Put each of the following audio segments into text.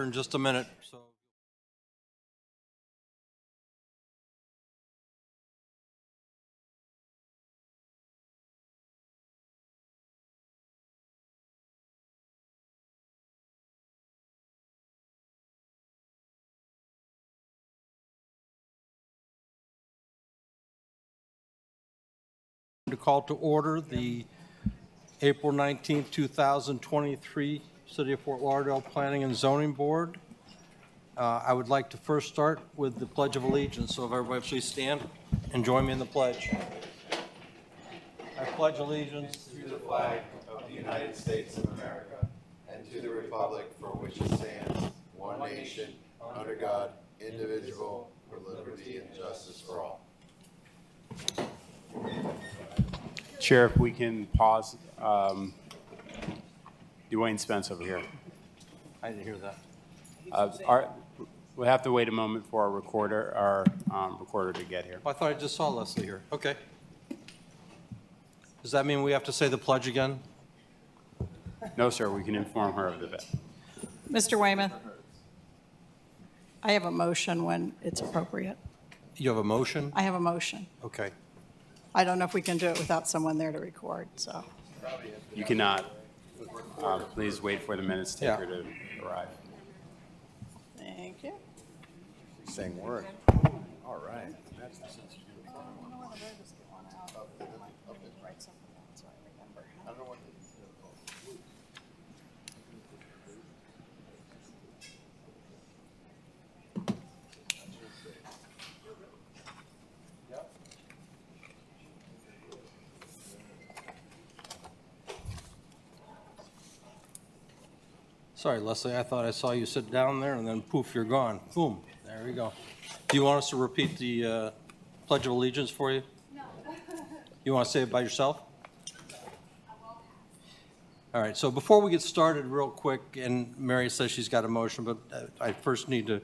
In just a minute. So to call to order the April 19th, 2023 City of Fort Lauderdale Planning and Zoning Board. I would like to first start with the Pledge of Allegiance. So if everybody please stand and join me in the pledge. I pledge allegiance to the flag of the United States of America and to the republic for which it stands, one nation, under God, indivisible, with liberty and justice for all. Chair, if we can pause. Dwayne Spence over here. I didn't hear that. We'll have to wait a moment for our recorder to get here. Oh, I thought I just saw Leslie here. Okay. Does that mean we have to say the pledge again? No, sir, we can inform her of the bit. Mr. Weymouth, I have a motion when it's appropriate. You have a motion? I have a motion. Okay. I don't know if we can do it without someone there to record, so. You cannot. Please wait for the minutes taker to arrive. Thank you. Saying word. All right. Sorry, Leslie, I thought I saw you sit down there and then poof, you're gone. Boom, there we go. Do you want us to repeat the Pledge of Allegiance for you? No. You want to say it by yourself? All right, so before we get started real quick, and Mary says she's got a motion, but I first need to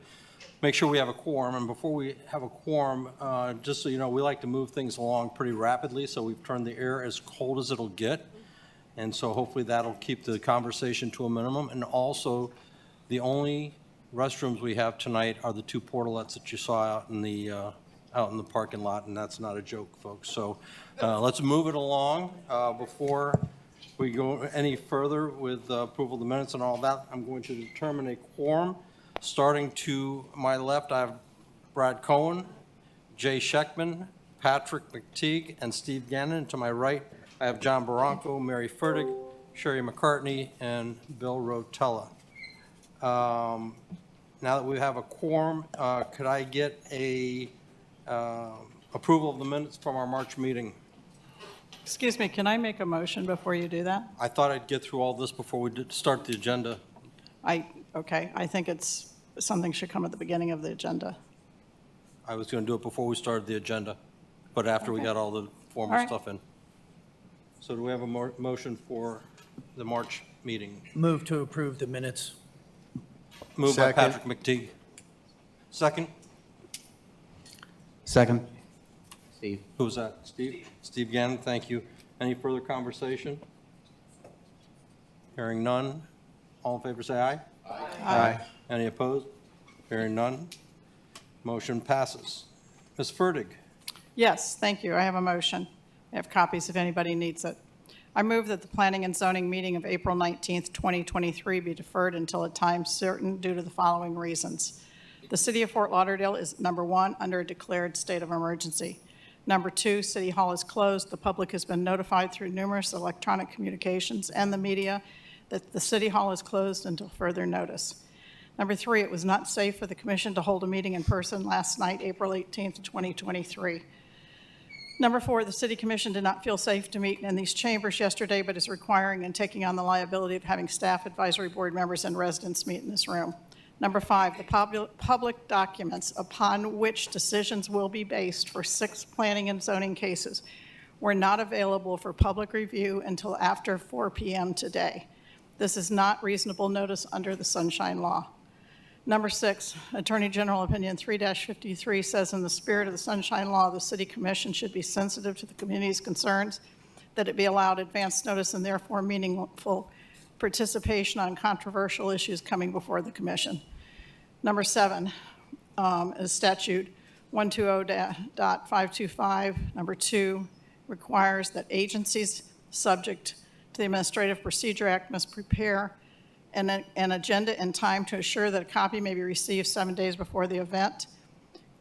make sure we have a quorum. And before we have a quorum, just so you know, we like to move things along pretty rapidly, so we've turned the air as cold as it'll get. And so hopefully that'll keep the conversation to a minimum. And also, the only restrooms we have tonight are the two portalets that you saw out in the parking lot, and that's not a joke, folks. So let's move it along. Before we go any further with approval of the minutes and all that, I'm going to determine a quorum. Starting to my left, I have Brad Cohen, Jay Scheckman, Patrick McTeague, and Steve Gannon. To my right, I have John Barranco, Mary Fertig, Sherry McCartney, and Bill Rotella. Now that we have a quorum, could I get a approval of the minutes from our March meeting? Excuse me, can I make a motion before you do that? I thought I'd get through all this before we start the agenda. Okay, I think it's, something should come at the beginning of the agenda. I was going to do it before we started the agenda, but after we got all the formal stuff in. So do we have a motion for the March meeting? Move to approve the minutes. Moved by Second. Patrick McTeague. Second? Second. Steve. Who was that? Steve? Steve Gannon, thank you. Any further conversation? Hearing none. All in favor, say aye. Aye. Any opposed? Hearing none. Motion passes. Ms. Fertig? Yes, thank you. I have a motion. I have copies if anybody needs it. I move that the Planning and Zoning meeting of April 19th, 2023 be deferred until a time certain due to the following reasons. The City of Fort Lauderdale is, number one, under a declared state of emergency. Number two, City Hall is closed. The public has been notified through numerous electronic communications and the media that the City Hall is closed until further notice. Number three, it was not safe for the Commission to hold a meeting in person last night, April 18th, 2023. Number four, the City Commission did not feel safe to meet in these chambers yesterday, but is requiring and taking on the liability of having staff, advisory board members, and residents meet in this room. Number five, the public documents upon which decisions will be based for 6 planning and zoning cases were not available for public review until after 4 p.m. today. This is not reasonable notice under the Sunshine Law. Number 6, Attorney General Opinion 3-53 says, in the spirit of the Sunshine Law, the City Commission should be sensitive to the community's concerns, that it be allowed advance notice and therefore meaningful participation on controversial issues coming before the commission. Number 7 is statute 120.525. Number 2 requires that agencies subject to the Administrative Procedure Act must prepare an agenda in time to assure that a copy may be received 7 days before the event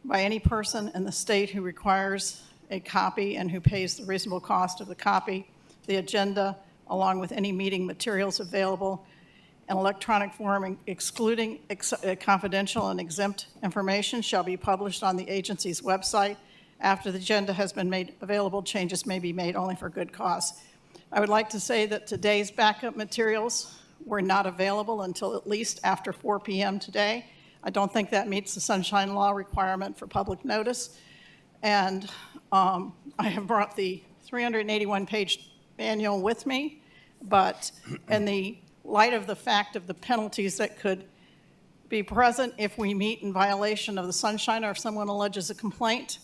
by any person in the state who requires a copy and who pays the reasonable cost of the copy. The agenda, along with any meeting materials available in electronic form, excluding confidential and exempt information, shall be published on the agency's website. After the agenda has been made available, changes may be made only for good cause. I would like to say that today's backup materials were not available until at least after 4 p.m. today. I don't think that meets the Sunshine Law requirement for public notice. And I have brought the 381-page manual with me, but in the light of the fact of the penalties that could be present if we meet in violation of the Sunshine or if someone alleges a complaint,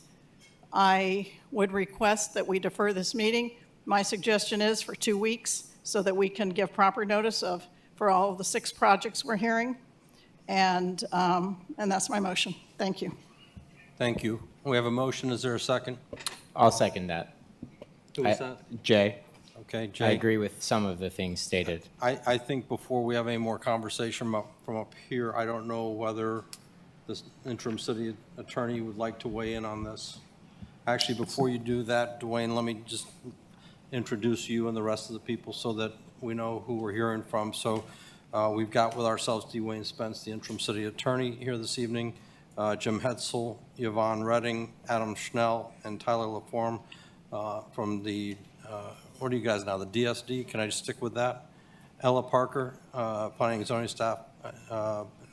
I would request that we defer this meeting. My suggestion is for 2 weeks so that we can give proper notice for all of the 6 projects we're hearing. And that's my motion. Thank you. Thank you. We have a motion. Is there a second? I'll second that. Who is that? Jay, Okay, I Jay. agree with some of the things stated. I think before we have any more conversation from up here, I don't know whether this interim city attorney would like to weigh in on this. Actually, before you do that, Dwayne, let me just introduce you and the rest of the people so that we know who we're hearing from. So we've got with ourselves Dwayne Spence, the interim city attorney here this evening, Jim Hetzel, Yvonne Redding, Adam Schnell, and Tyler LaForme from the, what are you guys now, the DSD? Can I just stick with that? Ella Parker, Planning and Zoning Staff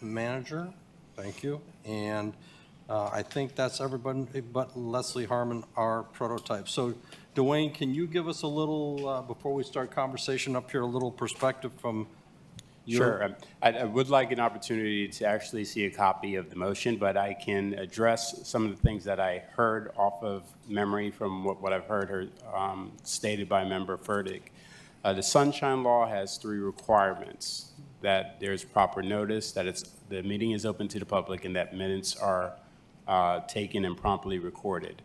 Manager. Thank you. And I think that's everybody but Leslie Harmon, our prototype. So Dwayne, can you give us a little, before we start conversation up here, a little perspective from your... Sure. I would like an opportunity to actually see a copy of the motion, but I can address some of the things that I heard off of memory from what I've heard stated by Member Furtick. The Sunshine Law has 3 requirements: that there's proper notice, that the meeting is open to the public, and that minutes are taken and promptly recorded.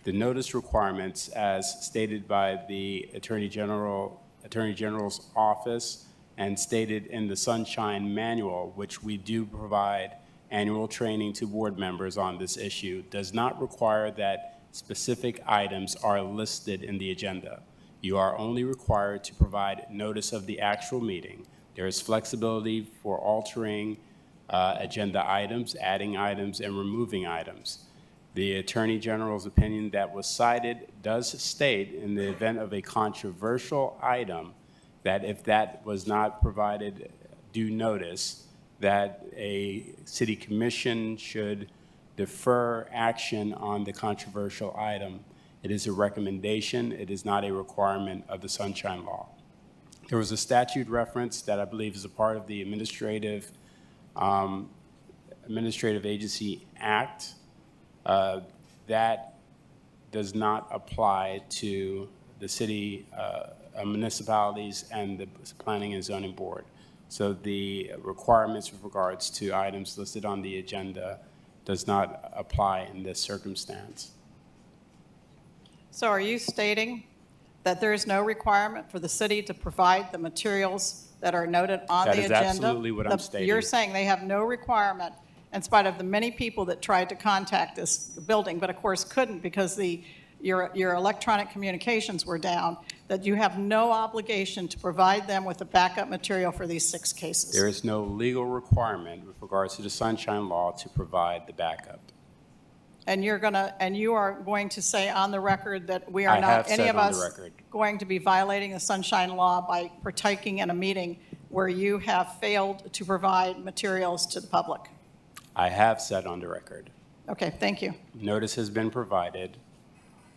The notice requirements, as stated by the Attorney General's office and stated in the Sunshine Manual, which we do provide annual training to board members on this issue, does not require that specific items are listed in the agenda. You are only required to provide notice of the actual meeting. There is flexibility for altering agenda items, adding items, and removing items. The Attorney General's opinion that was cited does state, in the event of a controversial item, that if that was not provided due notice, that a city commission should defer action on the controversial item. It is a recommendation. It is not a requirement of the Sunshine Law. There was a statute reference that I believe is a part of the Administrative Agency Act that does not apply to the city municipalities and the Planning and Zoning Board. So the requirements with regards to items listed on the agenda does not apply in this circumstance. So are you stating that there is no requirement for the city to provide the materials that are noted on the agenda? That is absolutely what I'm stating. You're saying they have no requirement in spite of the many people that tried to contact this building, but of course couldn't because your electronic communications were down, that you have no obligation to provide them with the backup material for these 6 cases? There is no legal requirement with regards to the Sunshine Law to provide the backup. And you are going to say on the record that we are I not, have any said of on the us, record. going to be violating the Sunshine Law by partaking in a meeting where you have failed to provide materials to the public? I have said on the record. Okay, thank you. Notice has been provided.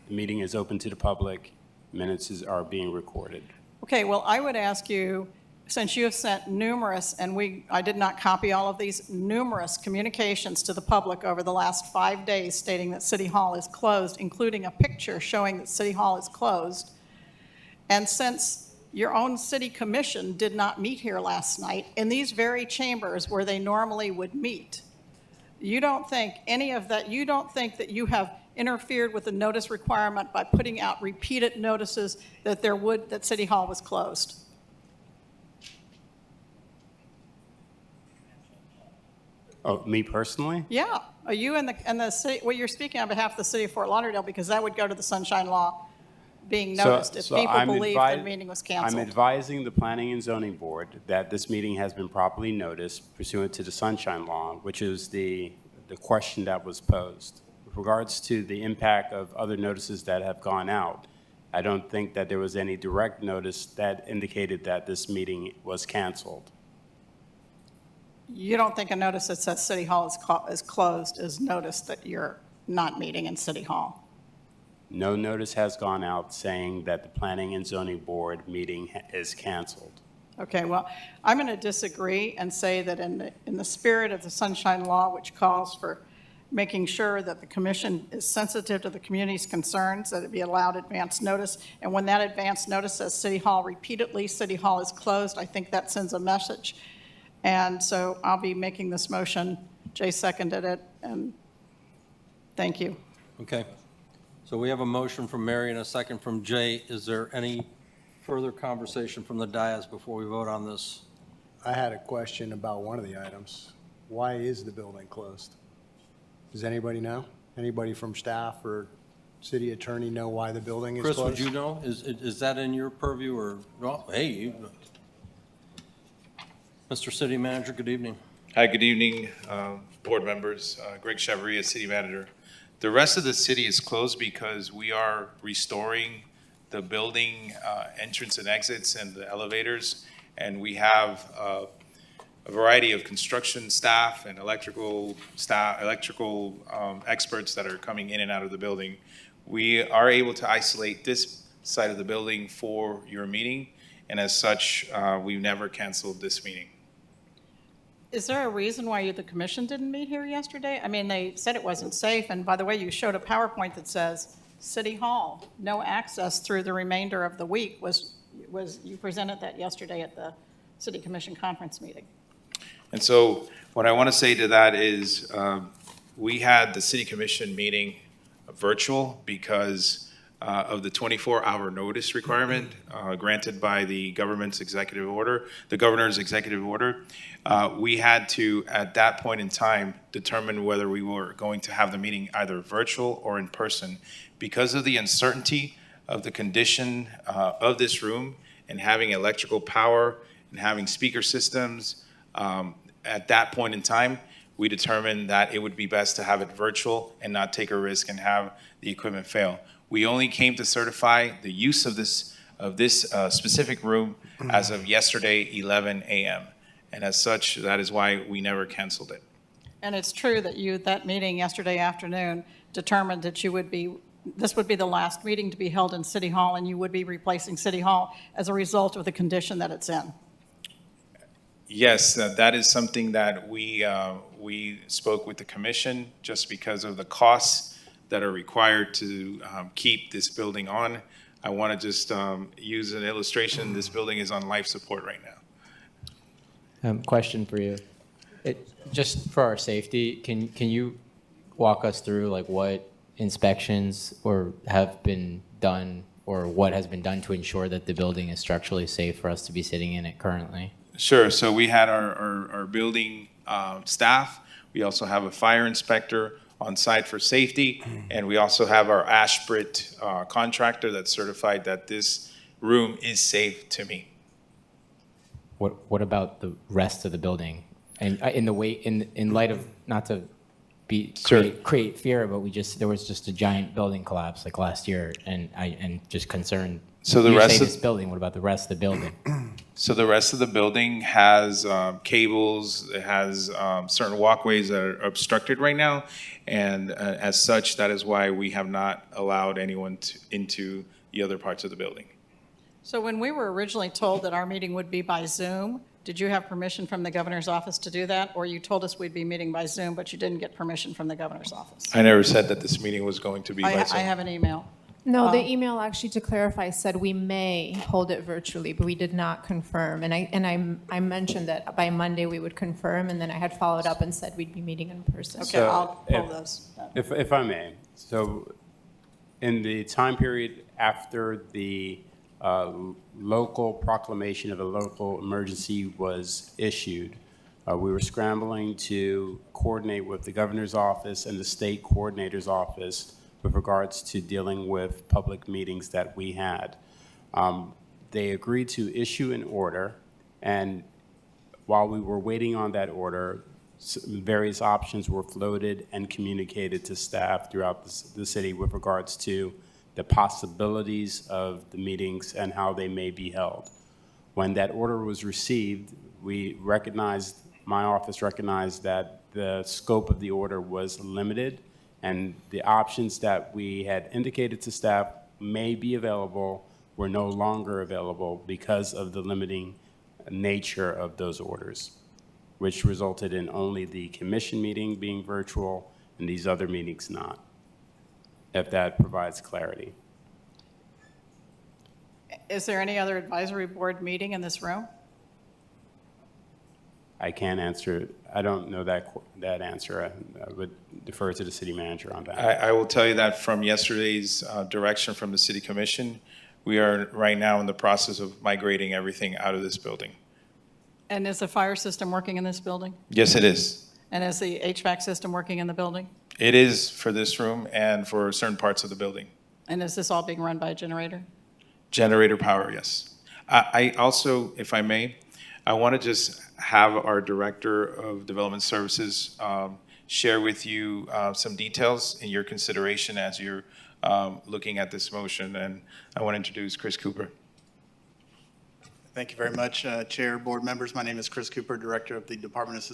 The meeting is open to the public. Minutes are being recorded. Okay, well, I would ask you, since you have sent numerous, and I did not copy all of these, numerous communications to the public over the last 5 days stating that City Hall is closed, including a picture showing that City Hall is closed, and since your own city commission did not meet here last night in these very chambers where they normally would meet. You don't think any of that, you don't think that you have interfered with the notice requirement by putting out repeated notices that that City Hall was closed? Oh, me personally? Yeah. Are you and the city, well, you're speaking on behalf of the city of Fort Lauderdale because that would go to the Sunshine Law being noticed if people I'm believe the meeting was I'm canceled. advising the Planning and Zoning Board that this meeting has been properly noticed pursuant to the Sunshine Law, which is the question that was posed. With regards to the impact of other notices that have gone out, I don't think that there was any direct notice that indicated that this meeting was canceled. You don't think a notice that says City Hall is closed is notice that you're not meeting in City Hall? No notice has gone out saying that the Planning and Zoning Board meeting is canceled. Okay, well, I'm going to disagree and say that in the spirit of the Sunshine Law, which calls for making sure that the commission is sensitive to the community's concerns, that it be allowed advance notice, and when that advance notice says City Hall repeatedly, City Hall is closed, I think that sends a message. And so I'll be making this motion. Jay seconded it, and thank you. Okay. So we have a motion from Mary and a second from Jay. Is there any further conversation from the dais before we vote on this? I had a question about one of the items. Why is the building closed? Does anybody know? Anybody from staff or city attorney know why the building is Chris, closed? would you know? Is that in your purview or, well, hey, you, Mr. City Manager, good evening. Hi, good evening, board members. Greg Chevrier, City Manager. The rest of the city is closed because we are restoring the building entrance and exits and the elevators, and we have a variety of construction staff and electrical experts that are coming in and out of the building. We are able to isolate this side of the building for your meeting, and as such, we've never canceled this meeting. Is there a reason why the commission didn't meet here yesterday? I mean, they said it wasn't safe, and by the way, you showed a PowerPoint that says City Hall, no access through the remainder of the week. You presented that yesterday at the City Commission conference meeting. And so what I want to say to that is we had the City Commission meeting virtual because of the 24-hour notice requirement granted by the governor's executive order. We had to, at that point in time, determine whether we were going to have the meeting either virtual or in person. Because of the uncertainty of the condition of this room and having electrical power and having speaker systems, at that point in time, we determined that it would be best to have it virtual and not take a risk and have the equipment fail. We only came to certify the use of this specific room as of yesterday, 11 a.m. And as such, that is why we never canceled it. And it's true that that meeting yesterday afternoon determined that this would be the last meeting to be held in City Hall, and you would be replacing City Hall as a result of the condition that it's in. Yes, that is something that we spoke with the commission just because of the costs that are required to keep this building on. I want to just use an illustration. This building is on life support right now. Question for you. Just for our safety, can you walk us through like what inspections have been done or what has been done to ensure that the building is structurally safe for us to be sitting in it currently? Sure. So we had our building staff. We also have a fire inspector on site for safety, and we also have our Ashbrit contractor that's certified that this room is safe to me. What about the rest of the building? And in light of, not to create fear, but there was just a giant building collapse like last year, and just concerned. So the you rest say of this building. What about the rest of the building? So the rest of the building has cables. It has certain walkways that are obstructed right now, and as such, that is why we have not allowed anyone into the other parts of the building. So when we were originally told that our meeting would be by Zoom, did you have permission from the governor's office to do that? Or you told us we'd be meeting by Zoom, but you didn't get permission from the governor's office? I never said that this meeting was going to be by Zoom. I have an email. No, the email actually, to clarify, said we may hold it virtually, but we did not confirm. And I mentioned that by Monday we would confirm, and then I had followed up and said we'd be meeting in person. Okay, So, I'll pull if- those. If I may, so in the time period after the local proclamation of a local emergency was issued, we were scrambling to coordinate with the governor's office and the state coordinator's office with regards to dealing with public meetings that we had. They agreed to issue an order, and while we were waiting on that order, various options were floated and communicated to staff throughout the city with regards to the possibilities of the meetings and how they may be held. When that order was received, my office recognized that the scope of the order was limited, and the options that we had indicated to staff may be available were no longer available because of the limiting nature of those orders, which resulted in only the commission meeting being virtual and these other meetings not, if that provides clarity. Is there any other advisory board meeting in this room? I can't answer, I don't know that answer. I would defer to the city manager on that. I will tell you that from yesterday's direction from the city commission, we are right now in the process of migrating everything out of this building. And is the fire system working in this building? Yes, it is. And is the HVAC system working in the building? It is for this room and for certain parts of the building. And is this all being run by a generator? Generator power, yes. I also, if I may, I want to just have our Director of Development Services share with you some details in your consideration as you're looking at this motion. And I want to introduce Chris Cooper. Thank you very much, Chair, board members. My name is Chris Cooper, Director of the Development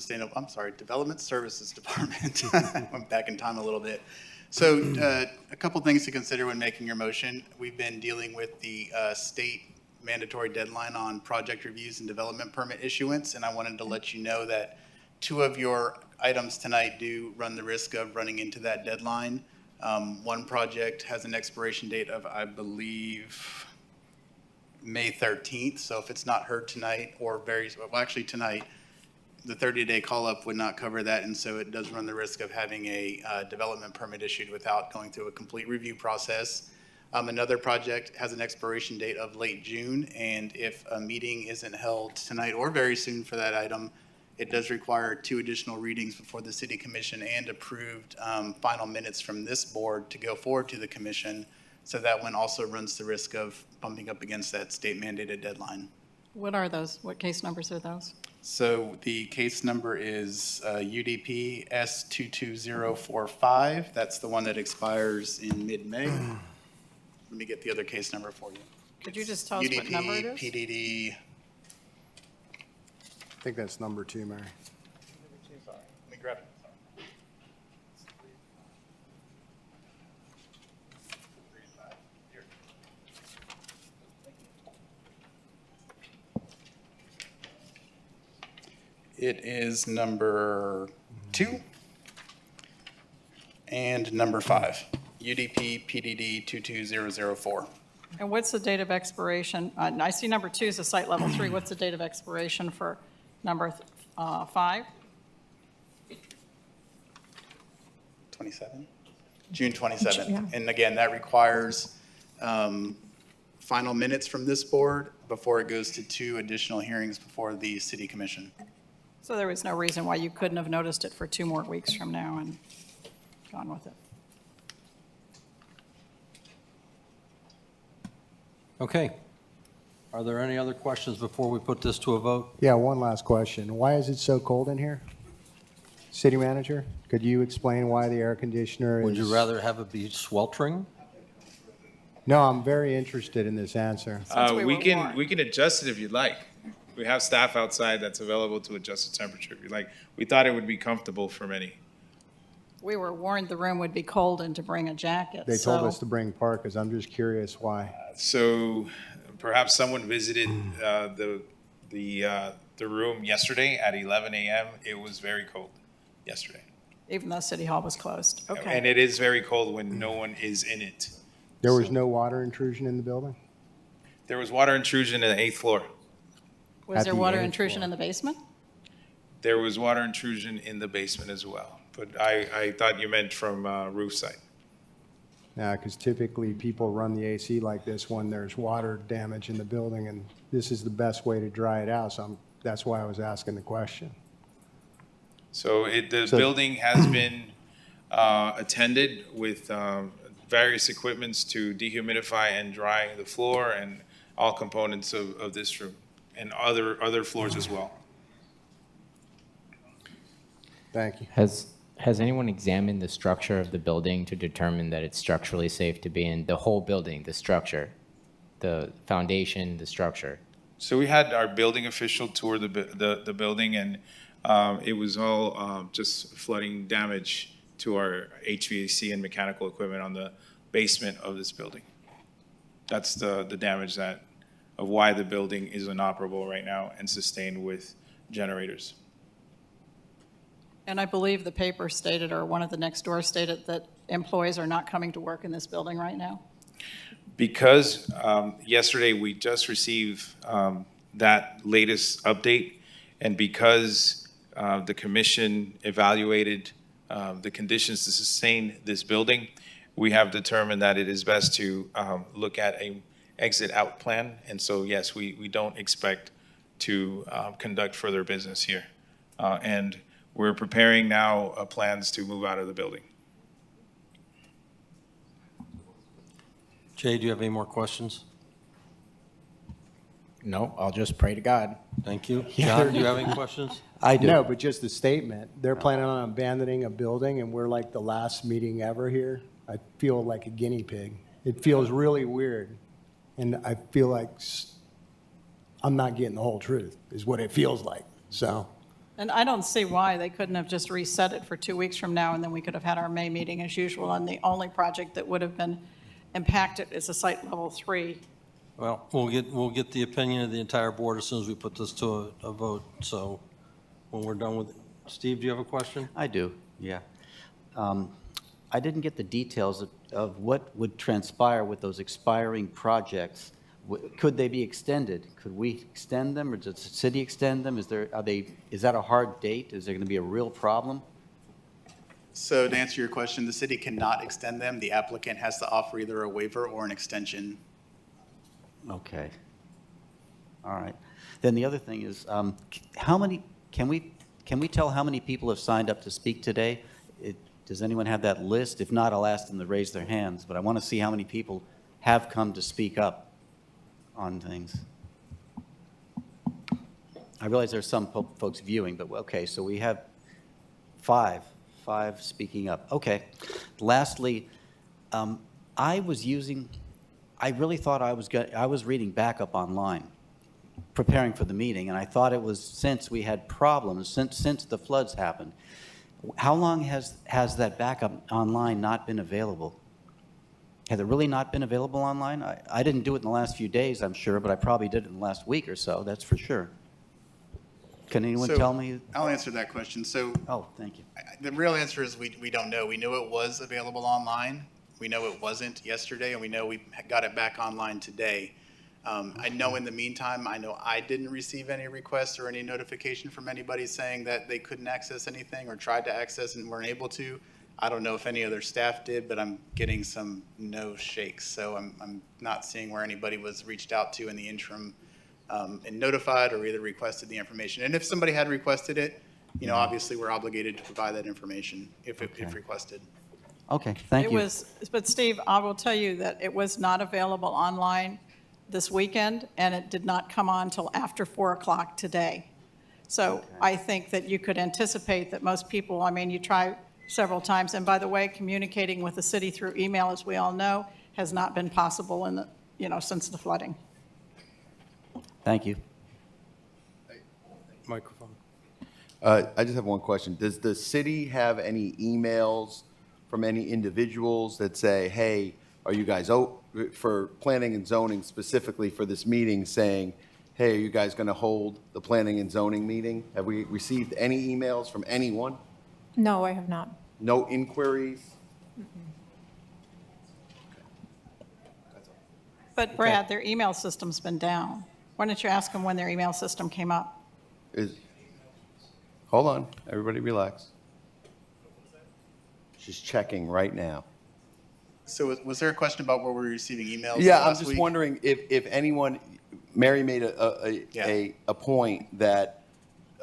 Services Department. Went back in time a little bit. So a couple things to consider when making your motion. We've been dealing with the state mandatory deadline on project reviews and development permit issuance, and I wanted to let you know that 2 of your items tonight do run the risk of running into that deadline. One project has an expiration date of, I believe, May 13th, so if it's not heard tonight or actually tonight, the 30-day call-up would not cover that, and so it does run the risk of having a development permit issued without going through a complete review process. Another project has an expiration date of late June, and if a meeting isn't held tonight or very soon for that item, it does require 2 additional readings before the City Commission and approved final minutes from this board to go forward to the commission. So that one also runs the risk of bumping up against that state mandated deadline. What are those? What case numbers are those? So the case number is UDP S22045. That's the one that expires in mid-May. Let me get the other case number for you. Could you just tell us what number it is? PDD. I think that's number 2, Mary. Sorry, let me grab it. It is number 2 and number 5, UDP PDD 22004. And what's the date of expiration? I see number 2 is a site level 3. What's the date of expiration for number 5? 27? June 27th. Yeah. And again, that requires final minutes from this board before it goes to 2 additional hearings before the City Commission. So there was no reason why you couldn't have noticed it for 2 more weeks from now and gone with it. Okay. Are there any other questions before we put this to a vote? Yeah, one last question. Why is it so cold in here? City manager, could you explain why the air conditioner is? Would you rather have it be sweltering? No, I'm very interested in this answer. Since we We were can warned. we can adjust it if you'd like. We have staff outside that's available to adjust the temperature if you'd like. We thought it would be comfortable for many. We were warned the room would be cold and to bring a jacket. They told so- us to bring parkas. I'm just curious why. So perhaps someone visited the room yesterday at 11 a.m. It was very cold yesterday. Even though City Hall was closed. And Okay. it is very cold when no one is in it. There was no water intrusion in the building? There was water intrusion in the 8th floor. Was At there the water 8th intrusion floor. in the basement? There was water intrusion in the basement as well. But I thought you meant from roof side. Yeah, because typically people run the AC like this when there's water damage in the building, and this is the best way to dry it out, so that's why I was asking the question. So the So- building has been attended with various equipments to dehumidify and dry the floor and all components of this room and other floors as well. Thank you. Has anyone examined the structure of the building to determine that it's structurally safe to be in? The whole building, the structure, the foundation, the structure? So we had our building official tour the building, and it was all just flooding damage to our HVAC and mechanical equipment on the basement of this building. That's the damage of why the building is inoperable right now and sustained with generators. And I believe the paper stated, or one of the next door stated, that employees are not coming to work in this building right now. Because yesterday we just received that latest update, and because the commission evaluated the conditions to sustain this building, we have determined that it is best to look at a exit out plan. And so, yes, we don't expect to conduct further business here. And we're preparing now plans to move out of the building. Jay, do you have any more questions? No, I'll just pray to God. Thank you. Yeah, John, do you have any questions? I do. No, but just the statement, they're planning on abandoning a building, and we're like the last meeting ever here. I feel like a guinea pig. It feels really weird, and I feel like I'm not getting the whole truth, is what it feels like, so. And I don't see why they couldn't have just reset it for 2 weeks from now, and then we could have had our May meeting as usual. And the only project that would have been impacted is a site level 3. Well, we'll get the opinion of the entire board as soon as we put this to a vote. So when we're done with it. Steve, do you have a question? I do, yeah. I didn't get the details of what would transpire with those expiring projects. Could they be extended? Could we extend them, or does the city extend them? Is that a hard date? Is there going to be a real problem? So to answer your question, the city cannot extend them. The applicant has to offer either a waiver or an extension. Okay. All right. Then the other thing is, how many, can we tell how many people have signed up to speak today? Does anyone have that list? If not, I'll ask them to raise their hands, but I want to see how many people have come to speak up on things. I realize there's some folks viewing, but okay, so we have five speaking up. Okay. Lastly, I really thought I was reading backup online, preparing for the meeting, and I thought it was since we had problems, since the floods happened. How long has that backup online not been available? Has it really not been available online? I didn't do it in the last few days, I'm sure, but I probably did it in the last week or so, that's for sure. Can anyone So tell me? I'll answer that question. So Oh, thank you. the real answer is we don't know. We knew it was available online. We know it wasn't yesterday, and we know we got it back online today. I know in the meantime, I didn't receive any requests or any notification from anybody saying that they couldn't access anything or tried to access and weren't able to. I don't know if any other staff did, but I'm getting some no shakes. So I'm not seeing where anybody was reached out to in the interim and notified or either requested the information. And if somebody had requested it, obviously we're obligated to provide that information if requested. Okay, thank you. But Steve, I will tell you that it was not available online this weekend, and it did not come on till after 4 o'clock today. So I think that you could anticipate that most people, you try several times, and by the way, communicating with the city through email, as we all know, has not been possible since the flooding. Thank you. Microphone. I just have one question. Does the city have any emails from any individuals that say, hey, are you guys, for planning and zoning specifically for this meeting, saying, hey, are you guys going to hold the planning and zoning meeting? Have we received any emails from anyone? No, I have not. No inquiries? But Brad, their email system's been down. Why don't you ask them when their email system came up? Hold on, everybody relax. She's checking right now. So was there a question about where we're receiving emails Yeah, I'm last just week? wondering if anyone, Mary made a point that,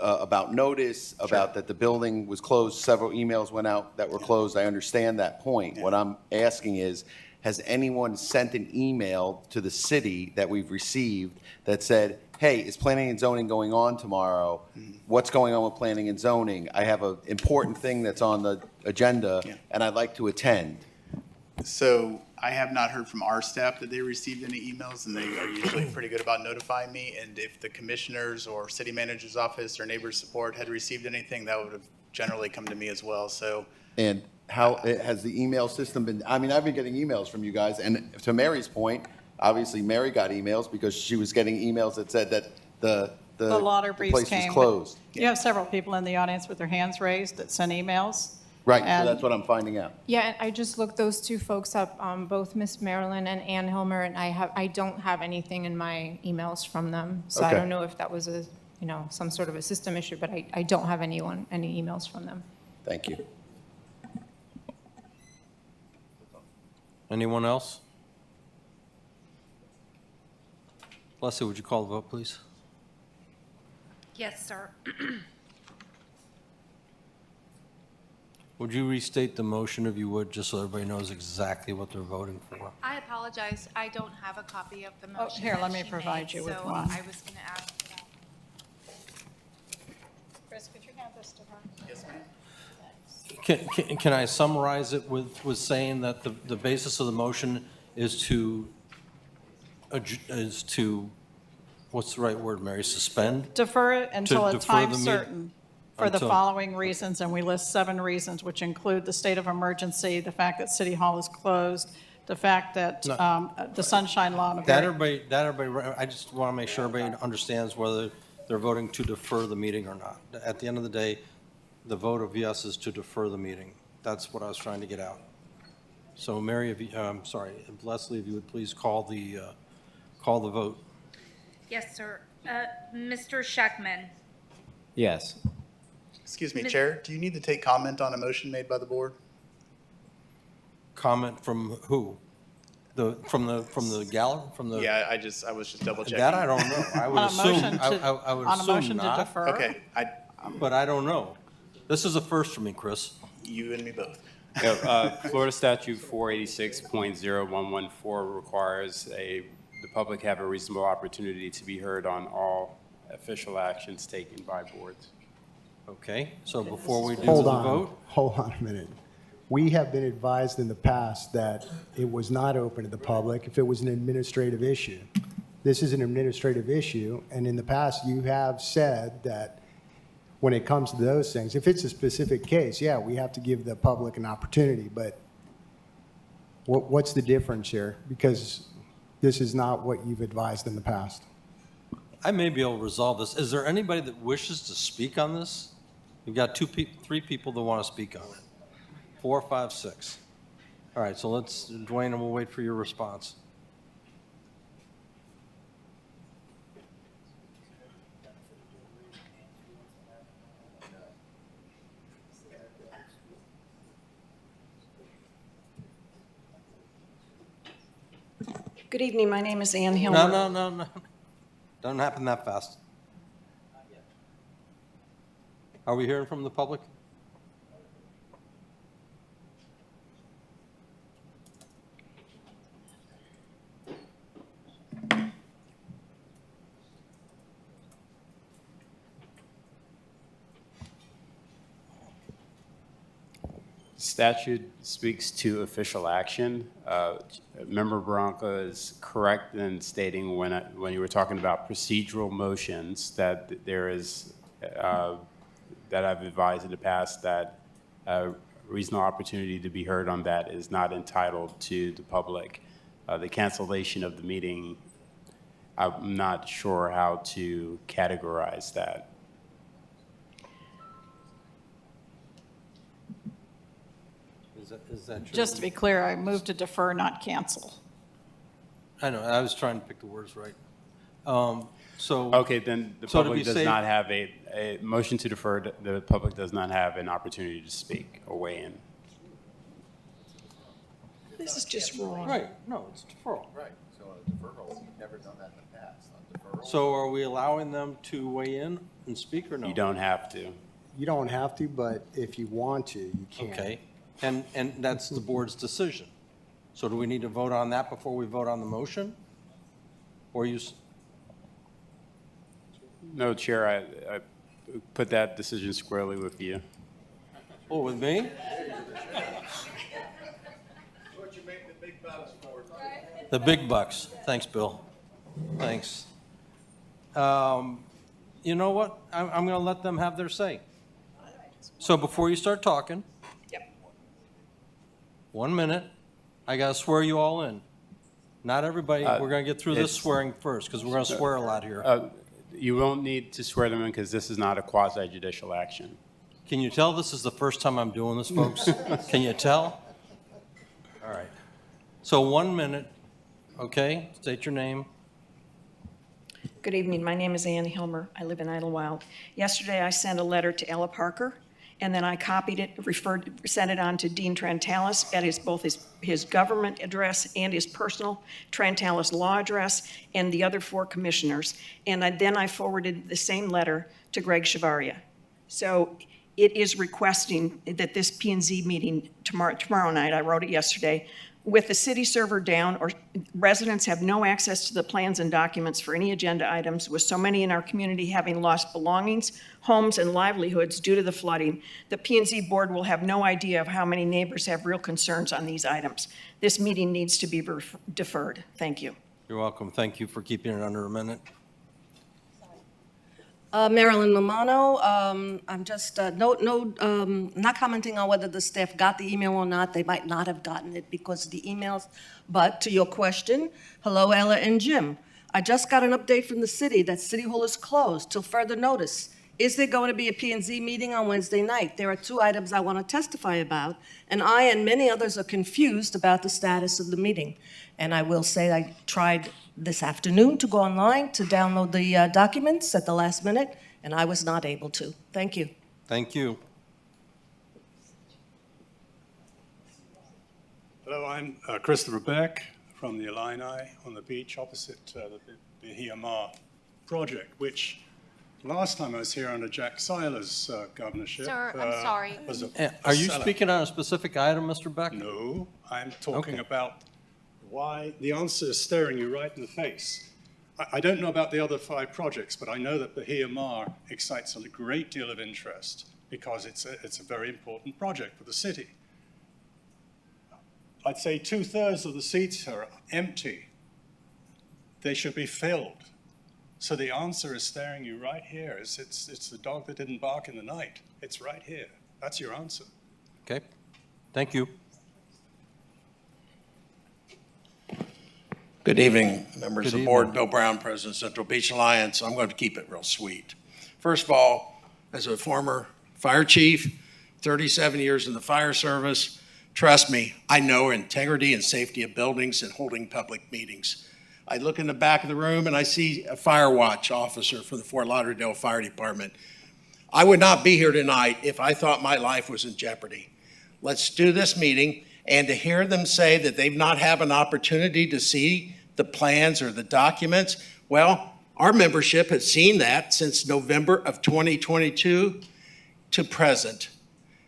about notice, about that the building was closed, several emails went out that were closed, I understand that point. What I'm asking is, has anyone sent an email to the city that we've received that said, hey, is planning and zoning going on tomorrow? What's going on with planning and zoning? I have an important thing that's on the agenda, and I'd like to attend. So I have not heard from our staff that they received any emails, and they are usually pretty good about notifying me. And if the commissioners or city manager's office or neighbor support had received anything, that would have generally come to me as well. So And how, has the email system been, I mean, I've been getting emails from you guys, and to Mary's point, obviously Mary got emails because she was getting emails that said that the Lauder briefs place came. was closed. You have several people in the audience with their hands raised that sent emails. Right, so And- that's what I'm finding out. Yeah, and I just looked those two folks up, both Miss Marilyn and Ann Hilmer, and I don't have anything in my emails from them. So I Okay. don't know if that was some sort of a system issue, but I don't have any emails from them. Thank you. Anyone else? Leslie, would you call the vote, please? Yes, sir. Would you restate the motion if you would, just so everybody knows exactly what they're voting for? I apologize. I don't have a copy of the Oh, motion. here, let that me she provide made, you with so one. I was going to ask for that. Chris, could you hand this to her? yes, ma'am. Can I summarize it with saying that the basis of the motion is to, what's the right word, Mary, suspend? Defer it until a defer time the meet- certain for the until- following reasons, and we list 7 reasons, which include the state of emergency, the fact that City Hall is closed, the fact that No. the Sunshine Law. That everybody, I just want to make sure everybody understands whether they're voting to defer the meeting or not. At the end of the day, the vote of yes is to defer the meeting. That's what I was trying to get out. So Mary, Leslie, if you would please call the vote. Yes, sir. Mr. Scheckman. Yes. Excuse me, Ms. Chair, do you need to take comment on a motion made by the board? Comment from who? From the gallery, from the? Yeah, I was just double checking. That I don't know. I would On a assume, motion to- I would on a assume motion to not, defer? Okay, but I don't know. This is a first for me, Chris. you and me both. Florida Statute 486.0114 requires the public have a reasonable opportunity to be heard on all official actions taken by boards. Okay, so before we do the Hold on, vote, hold on a minute. We have been advised in the past that it was not open to the public if it was an administrative issue. This is an administrative issue, and in the past, you have said that when it comes to those things, if it's a specific case, yeah, we have to give the public an opportunity, but what's the difference here? Because this is not what you've advised in the past. I may be able to resolve this. Is there anybody that wishes to speak on this? We've got 3 people that want to speak on it. 4, 5, 6. All right, so let's, Dwayne, and we'll wait for your response. Good evening, my name is Ann No, Hilmer. no. Doesn't happen that fast. Are we hearing from the public? Statute speaks to official action. Member Bronca is correct in stating when you were talking about procedural motions that there is, that I've advised in the past that a reasonable opportunity to be heard on that is not entitled to the public. The cancellation of the meeting, I'm not sure how to categorize that. Is that true? Just to be clear, I moved to defer, not cancel. I know, I was trying to pick the words right. So. Okay, then the So to public be does safe- not have a motion to defer. The public does not have an opportunity to speak or weigh in. This is just wrong. Right, no, it's deferral. Right, so a deferral, we've never done that in the past. A deferral. So are we allowing them to weigh in and speak or no? You don't have to. You don't have to, but if you want to, you can. Okay, and that's the board's decision. So do we need to vote on that before we vote on the motion? Or you, No, Chair, I put that decision squarely with you. oh, with me? The big bucks. Thanks, Bill. Thanks. You know what? I'm going to let them have their say. So before you start talking. Yep. 1 minute. I got to swear you all in. Not everybody. We're going to get through this it's- swearing first because we're going to swear a lot here. You won't need to swear them in because this is not a quasi-judicial action. Can you tell this is the first time I'm doing this, folks? Can you tell? All right. So 1 minute, okay? State your name. Good evening. My name is Ann Hilmer. I live in Idlewild. Yesterday, I sent a letter to Ella Parker, and then I copied it, sent it on to Dean Trantalis at both his government address and his personal Trantalis law address, and the other 4 commissioners. And then I forwarded the same letter to Greg Shavaria. So it is requesting that this P&Z meeting tomorrow night, I wrote it yesterday, with the city server down, or residents have no access to the plans and documents for any agenda items, with so many in our community having lost belongings, homes, and livelihoods due to the flooding, the P&Z board will have no idea of how many neighbors have real concerns on these items. This meeting needs to be deferred. Thank you. You're welcome. Thank you for keeping it under a minute. Marilyn Mamano, I'm just, not commenting on whether the staff got the email or not. They might not have gotten it because of the emails. But to your question, hello, Ella and Jim. I just got an update from the city that City Hall is closed till further notice. Is there going to be a P&Z meeting on Wednesday night? There are 2 items I want to testify about, and I and many others are confused about the status of the meeting. And I will say I tried this afternoon to go online to download the documents at the last minute, and I was not able to. Thank you. Thank you. Hello, I'm Christopher Beck from the Illini on the beach opposite the Bahia Mar project, which last time I was here under Jack Seiler's governorship. Sir, I'm sorry. Was a Are you seller. speaking on a specific item, Mr. Beck? No, I'm talking Okay. about why the answer is staring you right in the face. I don't know about the other 5 projects, but I know that Bahia Mar excites a great deal of interest because it's a very important project for the city. I'd say 2/3 of the seats are empty. They should be filled. So the answer is staring you right here. It's the dog that didn't bark in the night. It's right here. That's your answer. Okay. Thank you. Good evening, members Good of the board. Bill Brown, President, Central Beach Alliance. I'm going to keep it real sweet. First of all, as a former fire chief, 37 years in the fire service, trust me, I know integrity and safety of buildings and holding public meetings. I look in the back of the room and I see a fire watch officer for the Fort Lauderdale Fire Department. I would not be here tonight if I thought my life was in jeopardy. Let's do this meeting. And to hear them say that they've not had an opportunity to see the plans or the documents, well, our membership has seen that since November of 2022 to present.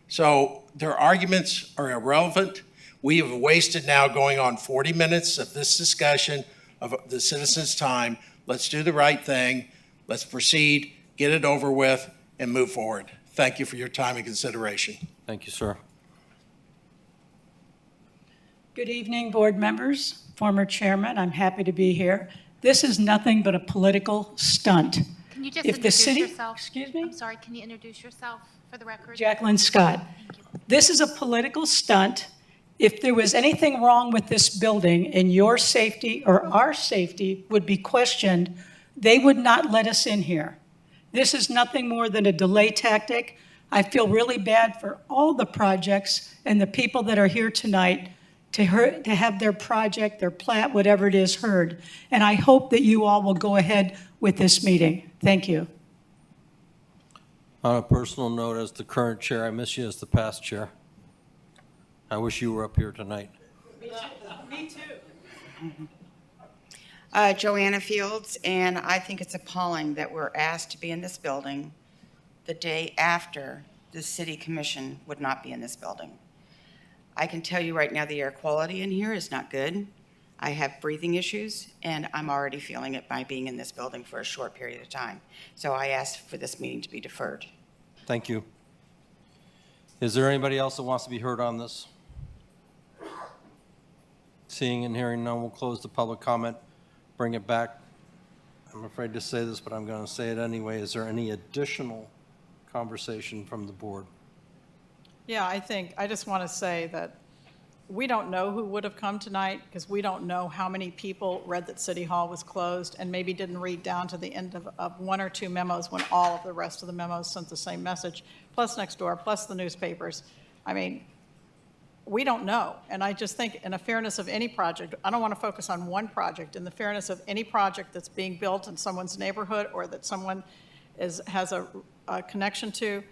So their arguments are irrelevant. We have wasted now going on 40 minutes of this discussion of the citizens' time. Let's do the right thing. Let's proceed, get it over with, and move forward. Thank you for your time and consideration. Thank you, sir. Good evening, board members, former chairman. I'm happy to be here. This is nothing but a political stunt. Can you just If the introduce city- yourself? Excuse me? I'm sorry, can you introduce yourself for the record? Jacqueline Scott. This is a political stunt. If there was anything wrong with this building and your safety or our safety would be questioned, they would not let us in here. This is nothing more than a delay tactic. I feel really bad for all the projects and the people that are here tonight to have their project, their plat, whatever it is, heard. And I hope that you all will go ahead with this meeting. Thank you. On a personal note, as the current chair, I miss you as the past chair. I wish you were up here tonight. Me too. Joanna Fields, and I think it's appalling that we're asked to be in this building the day after the city commission would not be in this building. I can tell you right now, the air quality in here is not good. I have breathing issues, and I'm already feeling it by being in this building for a short period of time. So I asked for this meeting to be deferred. Thank you. Is there anybody else that wants to be heard on this? Seeing and hearing none, we'll close the public comment, bring it back. I'm afraid to say this, but I'm going to say it anyway. Is there any additional conversation from the board? Yeah, I just want to say that we don't know who would have come tonight because we don't know how many people read that City Hall was closed and maybe didn't read down to the end of one or two memos when all of the rest of the memos sent the same message, plus Nextdoor, plus the newspapers. I mean, we don't know. And I just think in the fairness of any project, I don't want to focus on one project, in the fairness of any project that's being built in someone's neighborhood or that someone has a connection to,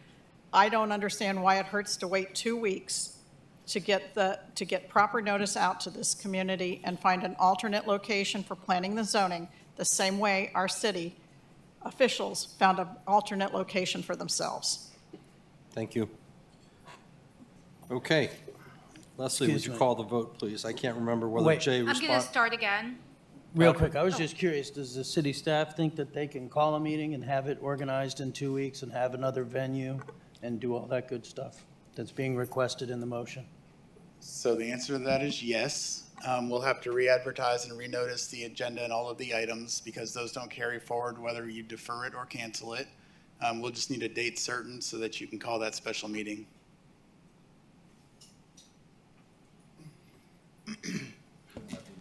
I don't understand why it hurts to wait 2 weeks to get proper notice out to this community and find an alternate location for planning the zoning, the same way our city officials found an alternate location for themselves. Thank you. Okay. Leslie, would Excuse you me. call the vote, please? I can't remember whether Wait. Jay I'm going to responded. start again. Real quick, I was just curious, does the city staff think that they can call a meeting and have it organized in 2 weeks and have another venue and do all that good stuff that's being requested in the motion? So the answer to that is yes. We'll have to re-advertise and renotice the agenda and all of the items because those don't carry forward whether you defer it or cancel it. We'll just need a date certain so that you can call that special meeting.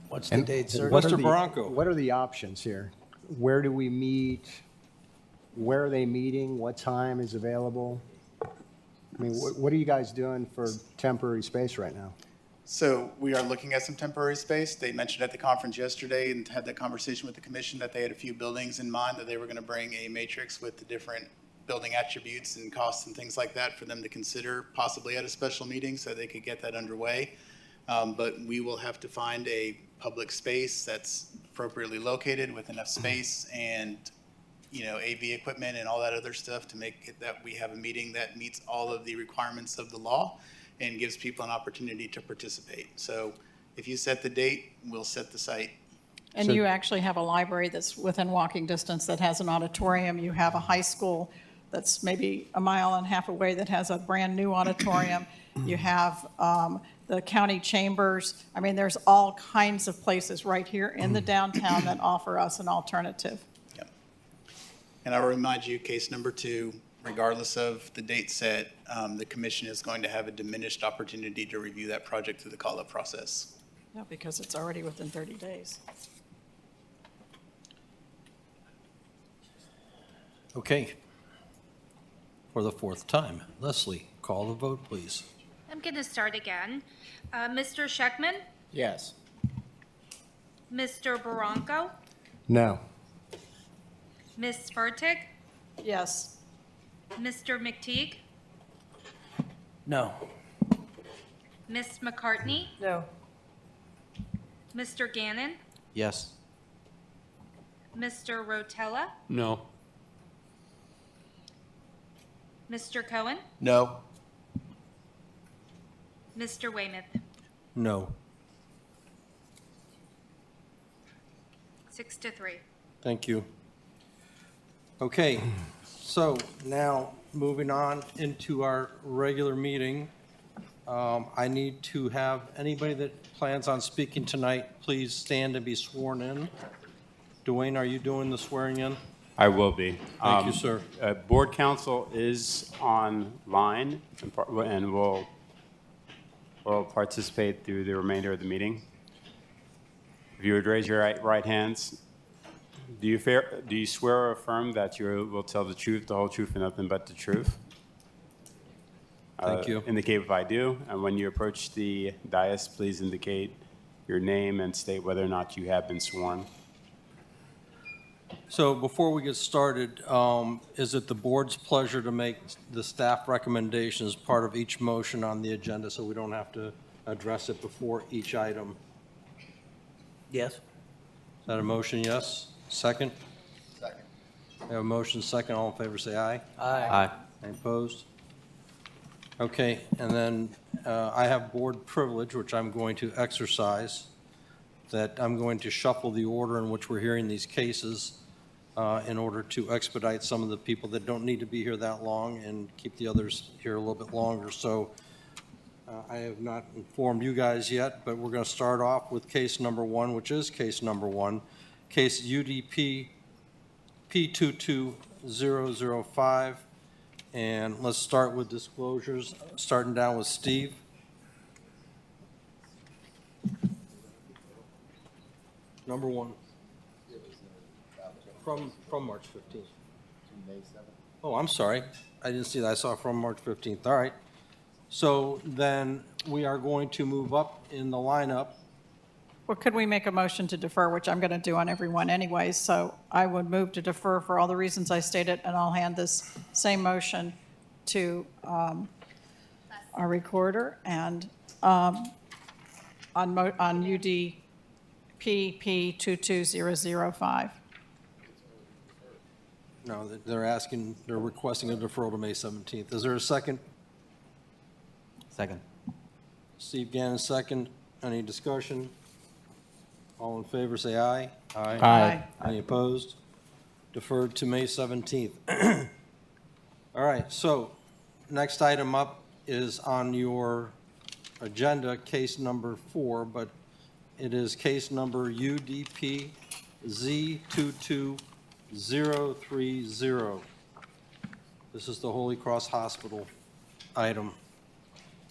What's the date, sir? Mr. Barranco. What are the options here? Where do we meet? Where are they meeting? What time is available? I mean, what are you guys doing for temporary space right now? So we are looking at some temporary space. They mentioned at the conference yesterday and had that conversation with the commission that they had a few buildings in mind that they were going to bring a matrix with the different building attributes and costs and things like that for them to consider possibly at a special meeting so they could get that underway. But we will have to find a public space that's appropriately located with enough space and, you know, AV equipment and all that other stuff to make it that we have a meeting that meets all of the requirements of the law and gives people an opportunity to participate. So if you set the date, we'll set the site. And you actually have a library that's within walking distance that has an auditorium. You have a high school that's maybe a mile and a half away that has a brand-new auditorium. You have the county chambers. I mean, there's all kinds of places right here in the downtown that offer us an alternative. Yep. And I will remind you, case number 2, regardless of the date set, the commission is going to have a diminished opportunity to review that project through the call-up process. Yeah, because it's already within 30 days. Okay. For the 4th time, Leslie, call the vote, please. I'm going to start again. Mr. Scheckman, Yes. Mr. Barranco, No. Ms. Furtick, Yes. Mr. McTeague, No. Ms. McCartney, No. Mr. Gannon, Yes. Mr. Rotella, No. Mr. Cohen, No. Mr. Weymouth. No. 6-3. Thank you. Okay, so now moving on into our regular meeting. I need to have anybody that plans on speaking tonight, please stand and be sworn in. Dwayne, are you doing the swearing in? I will be. Thank you, sir. Board counsel is online and will participate through the remainder of the meeting. If you would raise your right hands. Do you swear or affirm that you will tell the truth, the whole truth, and nothing but the truth? Thank you. Indicate if I do, and when you approach the dais, please indicate your name and state whether or not you have been sworn. So before we get started, is it the board's pleasure to make the staff recommendations part of each motion on the agenda so we don't have to address it before each item? Yes. Is that a motion, yes? Second? Second. We have a motion, second. All in favor, say aye. Aye. Any opposed? Okay, and then I have board privilege, which I'm going to exercise, that I'm going to shuffle the order in which we're hearing these cases in order to expedite some of the people that don't need to be here that long and keep the others here a little bit longer. So I have not informed you guys yet, but we're going to start off with case number one, which is case number one, case UDP P22005. And let's start with disclosures, starting down with Steve. Number one. From March 15th. Oh, I'm sorry. I didn't see that. I saw from March 15th. All right. So then we are going to move up in the lineup. Well, could we make a motion to defer, which I'm going to do on everyone anyways, so I would move to defer for all the reasons I stated, and I'll hand this same motion to our recorder, and on UDP P22005. No, they're requesting a deferral to May 17th. Is there a second? Second. Steve Gannon, second. Any discussion? All in favor, say aye. Aye. Any opposed? Deferred to May 17th. All right, so next item up is on your agenda, case number 4, but it is case number UDP Z22030. This is the Holy Cross Hospital item.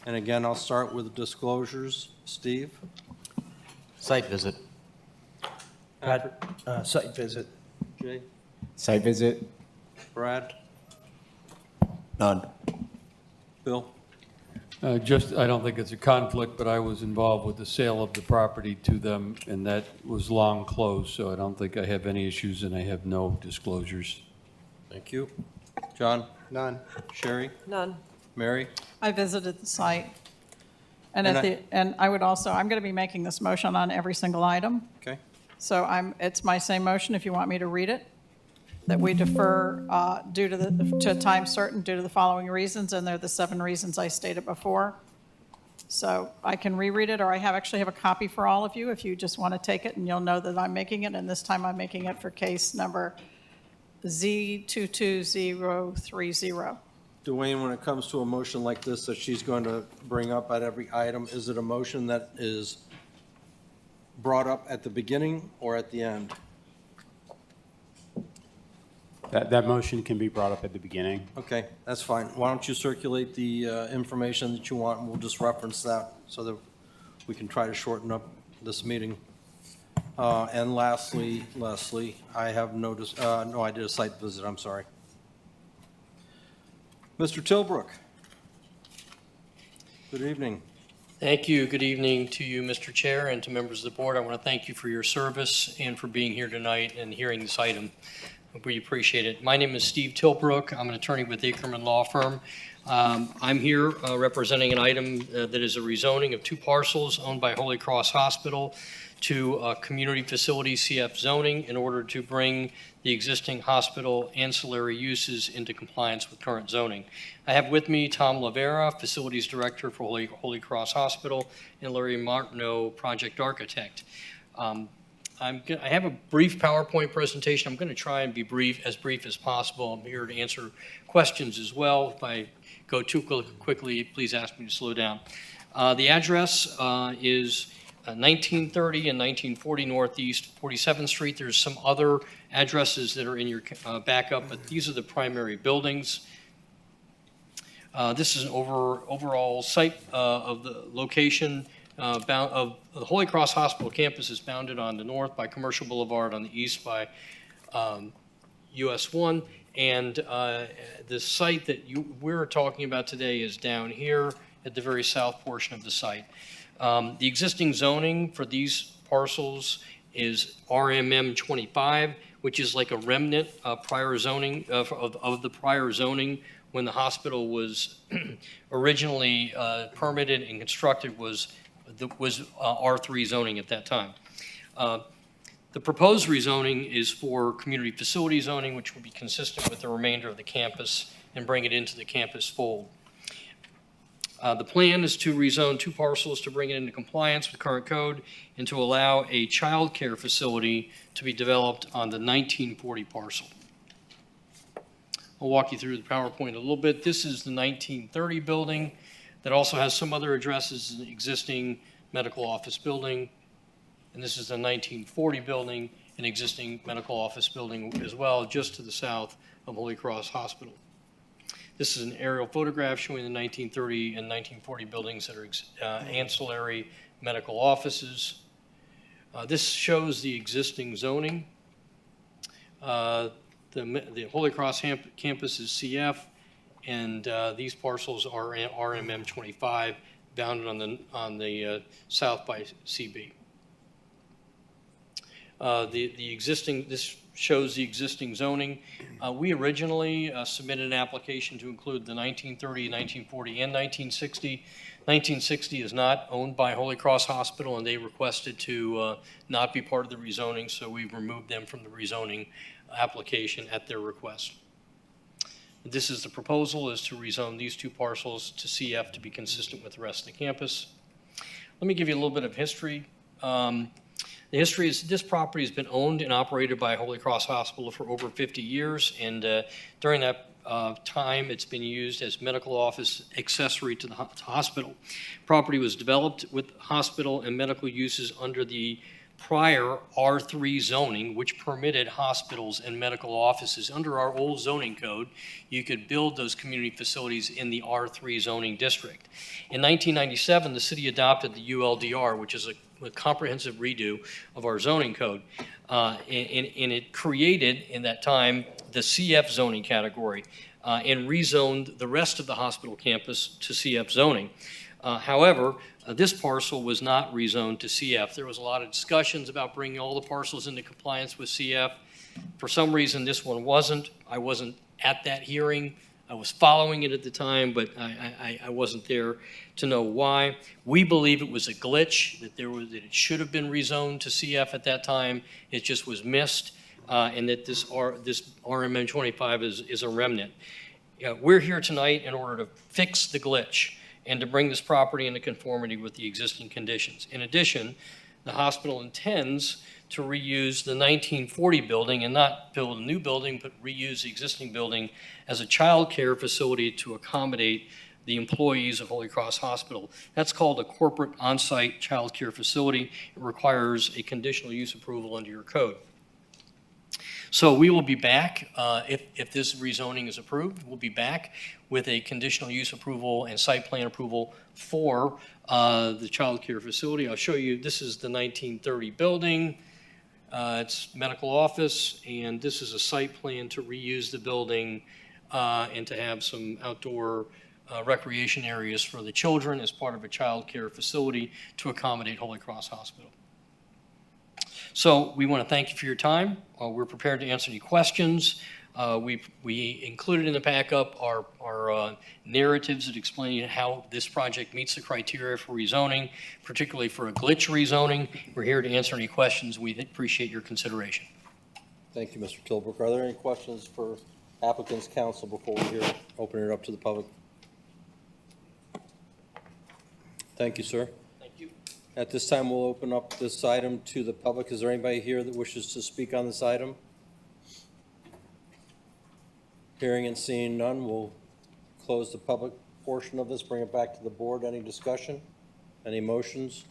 And again, I'll start with disclosures. Steve? Site visit. Site visit. Jay? Site visit. Brad? None. Bill? I don't think it's a conflict, but I was involved with the sale of the property to them, and that was long closed, so I don't think I have any issues, and I have no disclosures. Thank you. John? None. Sherry? None. Mary? I visited the site. And And and I would also, I'm going to be making this motion on every single item. Okay. So it's my same motion, if you want me to read it, that we defer to a time certain due to the following reasons, and they're the 7 reasons I stated before. So I can reread it, or I actually have a copy for all of you if you just want to take it, and you'll know that I'm making it, and this time I'm making it for case number Z22030. Dwayne, when it comes to a motion like this that she's going to bring up at every item, is it a motion that is brought up at the beginning or at the end? That motion can be brought up at the beginning. Okay, that's fine. Why don't you circulate the information that you want, and we'll just reference that so that we can try to shorten up this meeting. And lastly, Leslie, I have noticed, no, I did a site visit, I'm sorry. Mr. Tilbrook. Good evening. Thank you. Good evening to you, Mr. Chair, and to members of the board. I want to thank you for your service and for being here tonight and hearing this item. We appreciate it. My name is Steve Tilbrook. I'm an attorney with Ackerman Law Firm. I'm here representing an item that is a rezoning of 2 parcels owned by Holy Cross Hospital to community facility CF zoning in order to bring the existing hospital ancillary uses into compliance with current zoning. I have with me Tom Lavera, Facilities Director for Holy Cross Hospital, and Larry Martineau, Project Architect. I have a brief PowerPoint presentation. I'm going to try and be as brief as possible. I'm here to answer questions as well. If I go too quickly, please ask me to slow down. The address is 1930 and 1940 Northeast 47th Street. There's some other addresses that are in your backup, but these are the primary buildings. This is an overall site of the location of the Holy Cross Hospital campus is bounded on the north by Commercial Boulevard, on the east by US 1, and the site that we're talking about today is down here at the very south portion of the site. The existing zoning for these parcels is RMM 25, which is like a remnant prior zoning of the prior zoning when the hospital was originally permitted and constructed was R3 zoning at that time. The proposed rezoning is for community facility zoning, which will be consistent with the remainder of the campus and bring it into the campus fold. The plan is to rezone 2 parcels to bring it into compliance with current code and to allow a child care facility to be developed on the 1940 parcel. I'll walk you through the PowerPoint a little bit. This is the 1930 building that also has some other addresses, an existing medical office building. And this is the 1940 building, an existing medical office building as well, just to the south of Holy Cross Hospital. This is an aerial photograph showing the 1930 and 1940 buildings that are ancillary medical offices. This shows the existing zoning. The Holy Cross campus is CF, and these parcels are RMM 25, bounded on the south by CB. This shows the existing zoning. We originally submitted an application to include the 1930, 1940, and 1960. 1960 is not owned by Holy Cross Hospital, and they requested to not be part of the rezoning, so we removed them from the rezoning application at their request. This is the proposal, is to rezone these 2 parcels to CF to be consistent with the rest of the campus. Let me give you a little bit of history. The history is this property has been owned and operated by Holy Cross Hospital for over 50 years, and during that time it's been used as medical office accessory to the hospital. Property was developed with hospital and medical uses under the prior R3 zoning, which permitted hospitals and medical offices. Under our old zoning code, you could build those community facilities in the R3 zoning district. In 1997, the city adopted the ULDR, which is a comprehensive redo of our zoning code. And it created, in that time, the CF zoning category and rezoned the rest of the hospital campus to CF zoning. However, this parcel was not rezoned to CF. There was a lot of discussions about bringing all the parcels into compliance with CF. For some reason, this one wasn't. I wasn't at that hearing. I was following it at the time, but I wasn't there to know why. We believe it was a glitch, that it should have been rezoned to CF at that time. It just was missed, and that this RMM 25 is a remnant. We're here tonight in order to fix the glitch and to bring this property into conformity with the existing conditions. In addition, the hospital intends to reuse the 1940 building and not build a new building, but reuse the existing building as a child care facility to accommodate the employees of Holy Cross Hospital. That's called a corporate on-site child care facility. It requires a conditional use approval under your code. So we will be back, if this rezoning is approved, we'll be back with a conditional use approval and site plan approval for the child care facility. I'll show you, this is the 1930 building. It's medical office, and this is a site plan to reuse the building and to have some outdoor recreation areas for the children as part of a child care facility to accommodate Holy Cross Hospital. So we want to thank you for your time. We're prepared to answer any questions. We included in the backup our narratives that explain how this project meets the criteria for rezoning, particularly for a glitch rezoning. We're here to answer any questions. We appreciate your consideration. Thank you, Mr. Tilbrook. Are there any questions for applicant's counsel before we open it up to the public? Thank you, sir. Thank you. At this time, we'll open up this item to the public. Is there anybody here that wishes to speak on this item? Hearing and seeing none, we'll close the public portion of this, bring it back to the board. Any discussion? Any motions?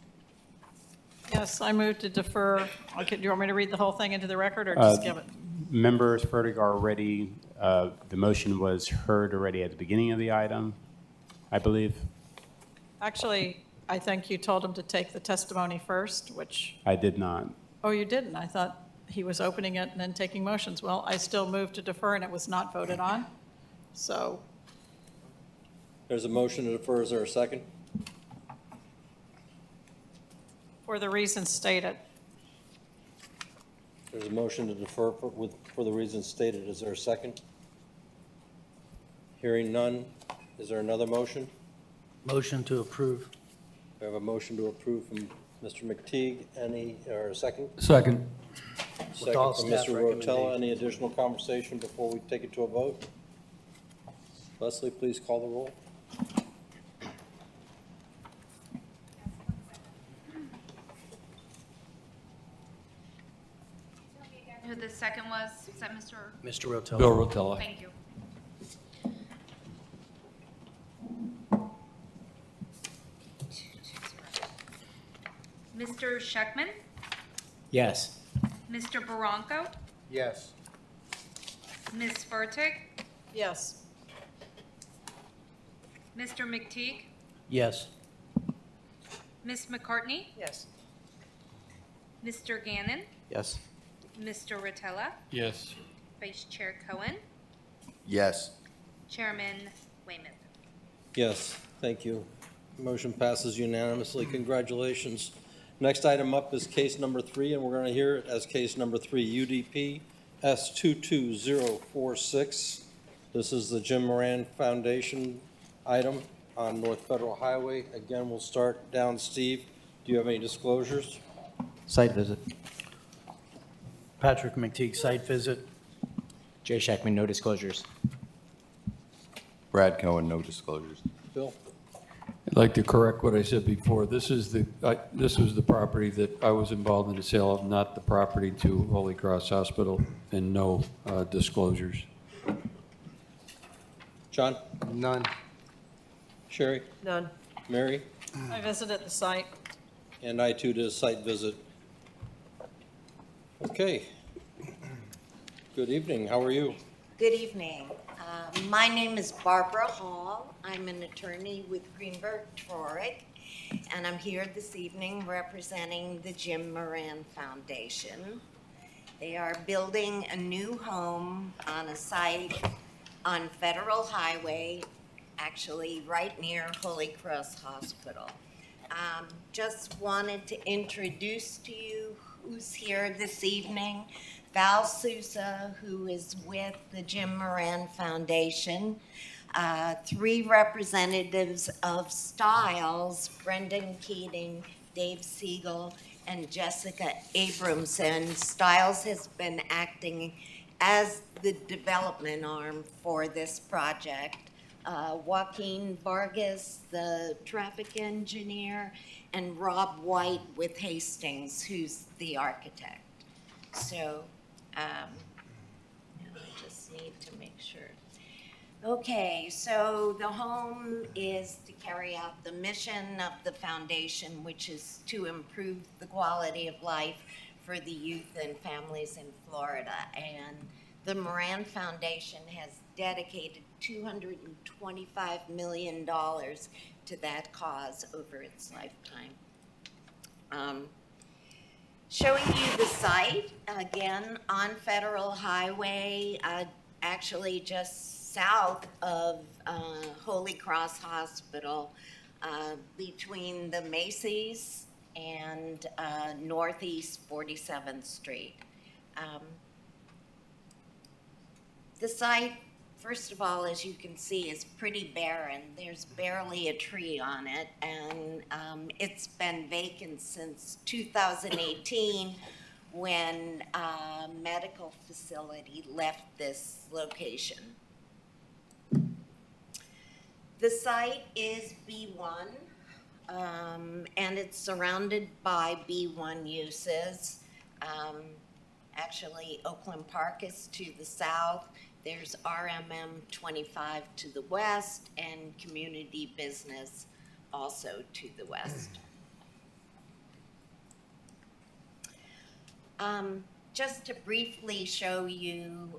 Yes, I move to defer. Okay, do you want me to read the whole thing into the record or just give it? Members Fertig are already, the motion was heard already at the beginning of the item, I believe. Actually, I think you told him to take the testimony first, which, I did not. oh, you didn't. I thought he was opening it and then taking motions. Well, I still moved to defer, and it was not voted on. So There's a motion to defer. Is there a second? for the reasons stated. There's a motion to defer for the reasons stated. Is there a second? Hearing none. Is there another motion? Motion to approve. We have a motion to approve from Mr. McTeague. Or a second? Second. Second all from staff Mr. Rotella. recommendations. Any additional conversation before we take it to a vote? Leslie, please call the roll. Who the second was that Mr.? Mr. Rotella. Bill Rotella. Thank you. Mr. Scheckman, Yes. Mr. Baranco, Yes. Ms. Fertig, Yes. Mr. McTeague, Yes. Ms. McCartney, Yes. Mr. Gannon, Yes. Mr. Rotella, Yes. Vice Chair Cohen, Yes. Chairman Weymouth. Yes, thank you. Motion passes unanimously. Congratulations. Next item up is case number 3, and we're going to hear it as case number 3, UDP S22046. This is the Jim Moran Foundation item on North Federal Highway. Again, we'll start down. Steve, do you have any disclosures? Site visit. Patrick McTeague, site visit. Jay Scheckman, no disclosures. Brad Cohen, no disclosures. Bill? I'd like to correct what I said before. This was the property that I was involved in the sale of, not the property to Holy Cross Hospital, and no disclosures. John? None. Sherry? None. Mary? I visited the site. And I too did a site visit. Okay. Good evening. How are you? Good evening. My name is Barbara Hall. I'm an attorney with Greenberg Traurig, and I'm here this evening representing the Jim Moran Foundation. They are building a new home on a site on Federal Highway, actually right near Holy Cross Hospital. Just wanted to introduce to you who's here this evening. Val Sousa, who is with the Jim Moran Foundation, 3 representatives of Stiles, Brendan Keating, Dave Siegel, and Jessica Abramson. Stiles has been acting as the development arm for this project. Joaquin Vargas, the traffic engineer, and Rob White with Hastings, who's the architect. So, I just need to make sure. Okay, so the home is to carry out the mission of the foundation, which is to improve the quality of life for the youth and families in Florida. And the Moran Foundation has dedicated $225 million to that cause over its lifetime. Showing you the site, again, on Federal Highway, actually just south of Holy Cross Hospital, between the Macy's and Northeast 47th Street. The site, first of all, as you can see, is pretty barren. There's barely a tree on it, and it's been vacant since 2018 when a medical facility left this location. The site is B1, and it's surrounded by B1 uses. Actually, Oakland Park is to the south. There's RMM 25 to the west, and community business also to the west. Just to briefly show you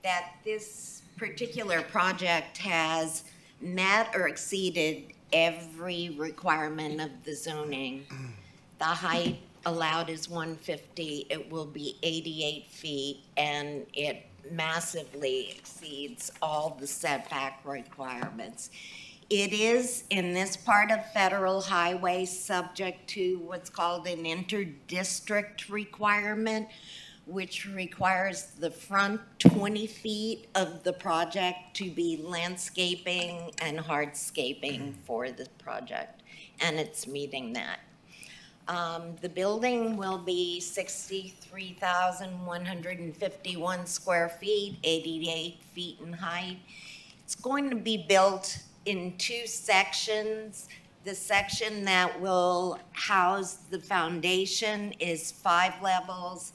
that this particular project has met or exceeded every requirement of the zoning. The height allowed is 150, it will be 88 feet, and it massively exceeds all the setback requirements. It is, in this part of federal highway, subject to what's called an inter-district requirement, which requires the front 20 feet of the project to be landscaping and hardscaping for the project, and it's meeting that. The building will be 63,151 square feet, 88 feet in height. It's going to be built in two sections. The section that will house the foundation is 5 levels,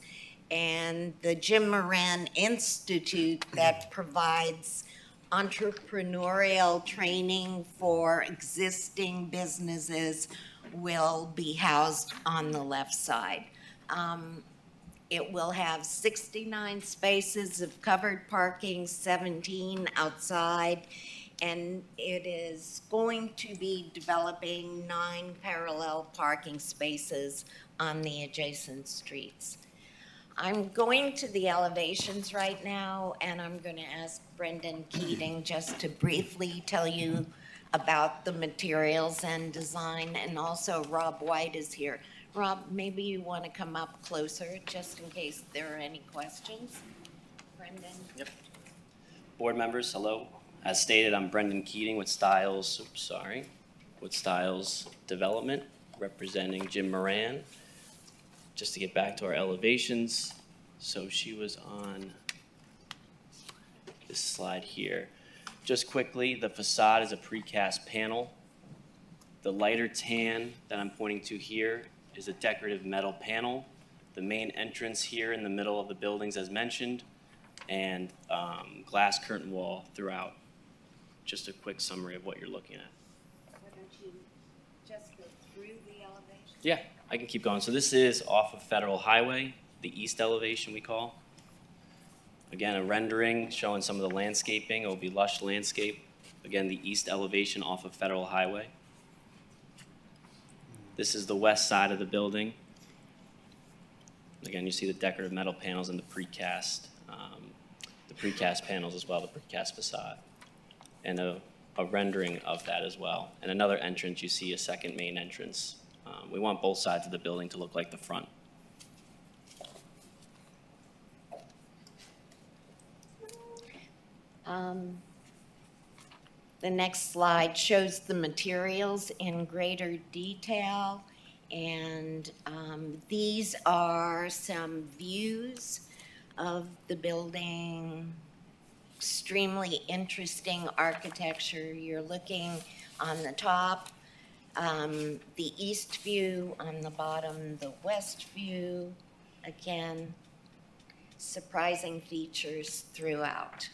and the Jim Moran Institute that provides entrepreneurial training for existing businesses will be housed on the left side. It will have 69 spaces of covered parking, 17 outside, and it is going to be developing 9 parallel parking spaces on the adjacent streets. I'm going to the elevations right now, and I'm going to ask Brendan Keating just to briefly tell you about the materials and design, and also Rob White is here. Rob, maybe you want to come up closer, just in case there are any questions. Brendan? Yep. Board members, hello. As stated, I'm Brendan Keating with Styles Development, representing Jim Moran. Just to get back to our elevations, so she was on this slide here. Just quickly, the facade is a precast panel. The lighter tan that I'm pointing to here is a decorative metal panel. The main entrance here in the middle of the buildings, as mentioned, and glass curtain wall throughout. Just a quick summary of what you're looking at. Why don't you just go through the elevation? Yeah, I can keep going. So this is off of Federal Highway, the east elevation we call. Again, a rendering showing some of the landscaping. It will be lush landscape. Again, the east elevation off of Federal Highway. This is the west side of the building. Again, you see the decorative metal panels and the precast panels as well, the precast facade. And a rendering of that as well. And another entrance, you see a second main entrance. We want both sides of the building to look like the front. The next slide shows the materials in greater detail, and these are some views of the building. Extremely interesting architecture. You're looking on the top, the east view, on the bottom, the west view. Again, surprising features throughout.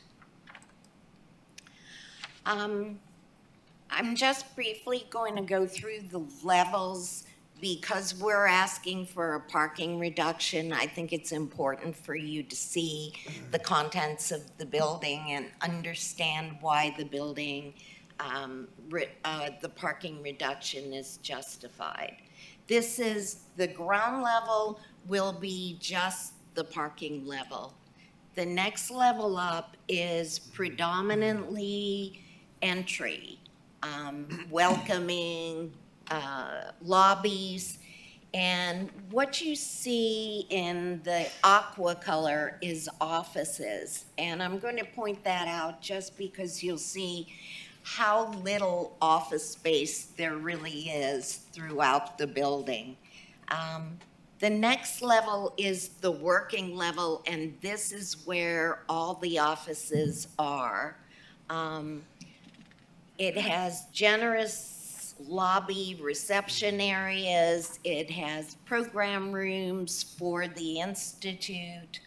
I'm just briefly going to go through the levels because we're asking for a parking reduction. I think it's important for you to see the contents of the building and understand why the building, the parking reduction is justified. This is, the ground level will be just the parking level. The next level up is predominantly entry, welcoming, lobbies, and what you see in the aqua color is offices. And I'm going to point that out just because you'll see how little office space there really is throughout the building. The next level is the working level, and this is where all the offices are. It has generous lobby reception areas. It has program rooms for the Institute.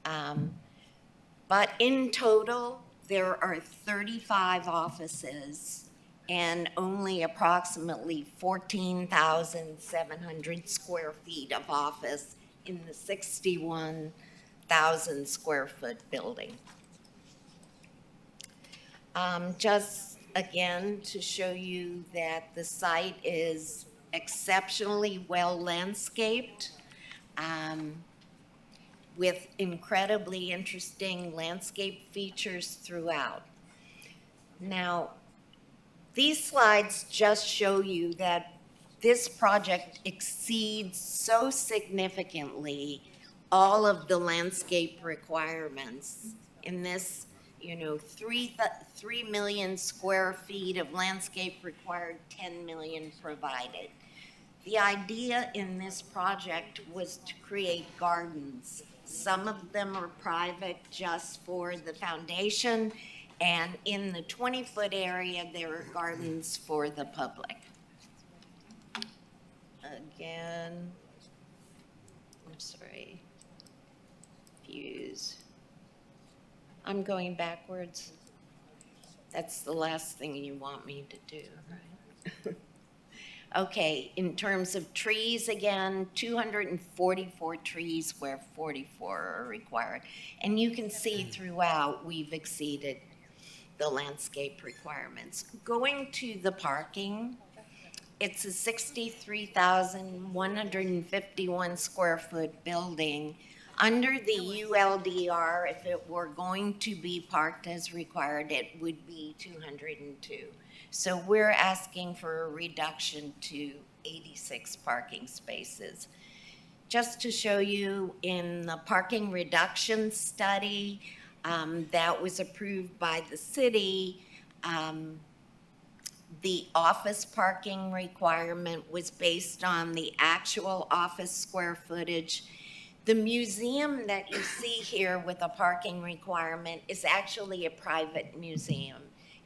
But in total, there are 35 offices and only approximately 14,700 square feet of office in the 61,000 square foot building. Just again, to show you that the site is exceptionally well landscaped, with incredibly interesting landscape features throughout. Now, these slides just show you that this project exceeds so significantly all of the landscape requirements in this, 3 million square feet of landscape required, 10 million provided. The idea in this project was to create gardens. Some of them are private just for the foundation, and in the 20-foot area, there are gardens for the public. Again, I'm sorry, views. I'm going backwards. That's the last thing you want me to do, right? Okay, in terms of trees, again, 244 trees where 44 are required. And you can see throughout we've exceeded the landscape requirements. Going to the parking, it's a 63,151 square foot building. Under the ULDR, if it were going to be parked as required, it would be 202. So we're asking for a reduction to 86 parking spaces. Just to show you, in the parking reduction study that was approved by the city, the office parking requirement was based on the actual office square footage. The museum that you see here with a parking requirement is actually a private museum.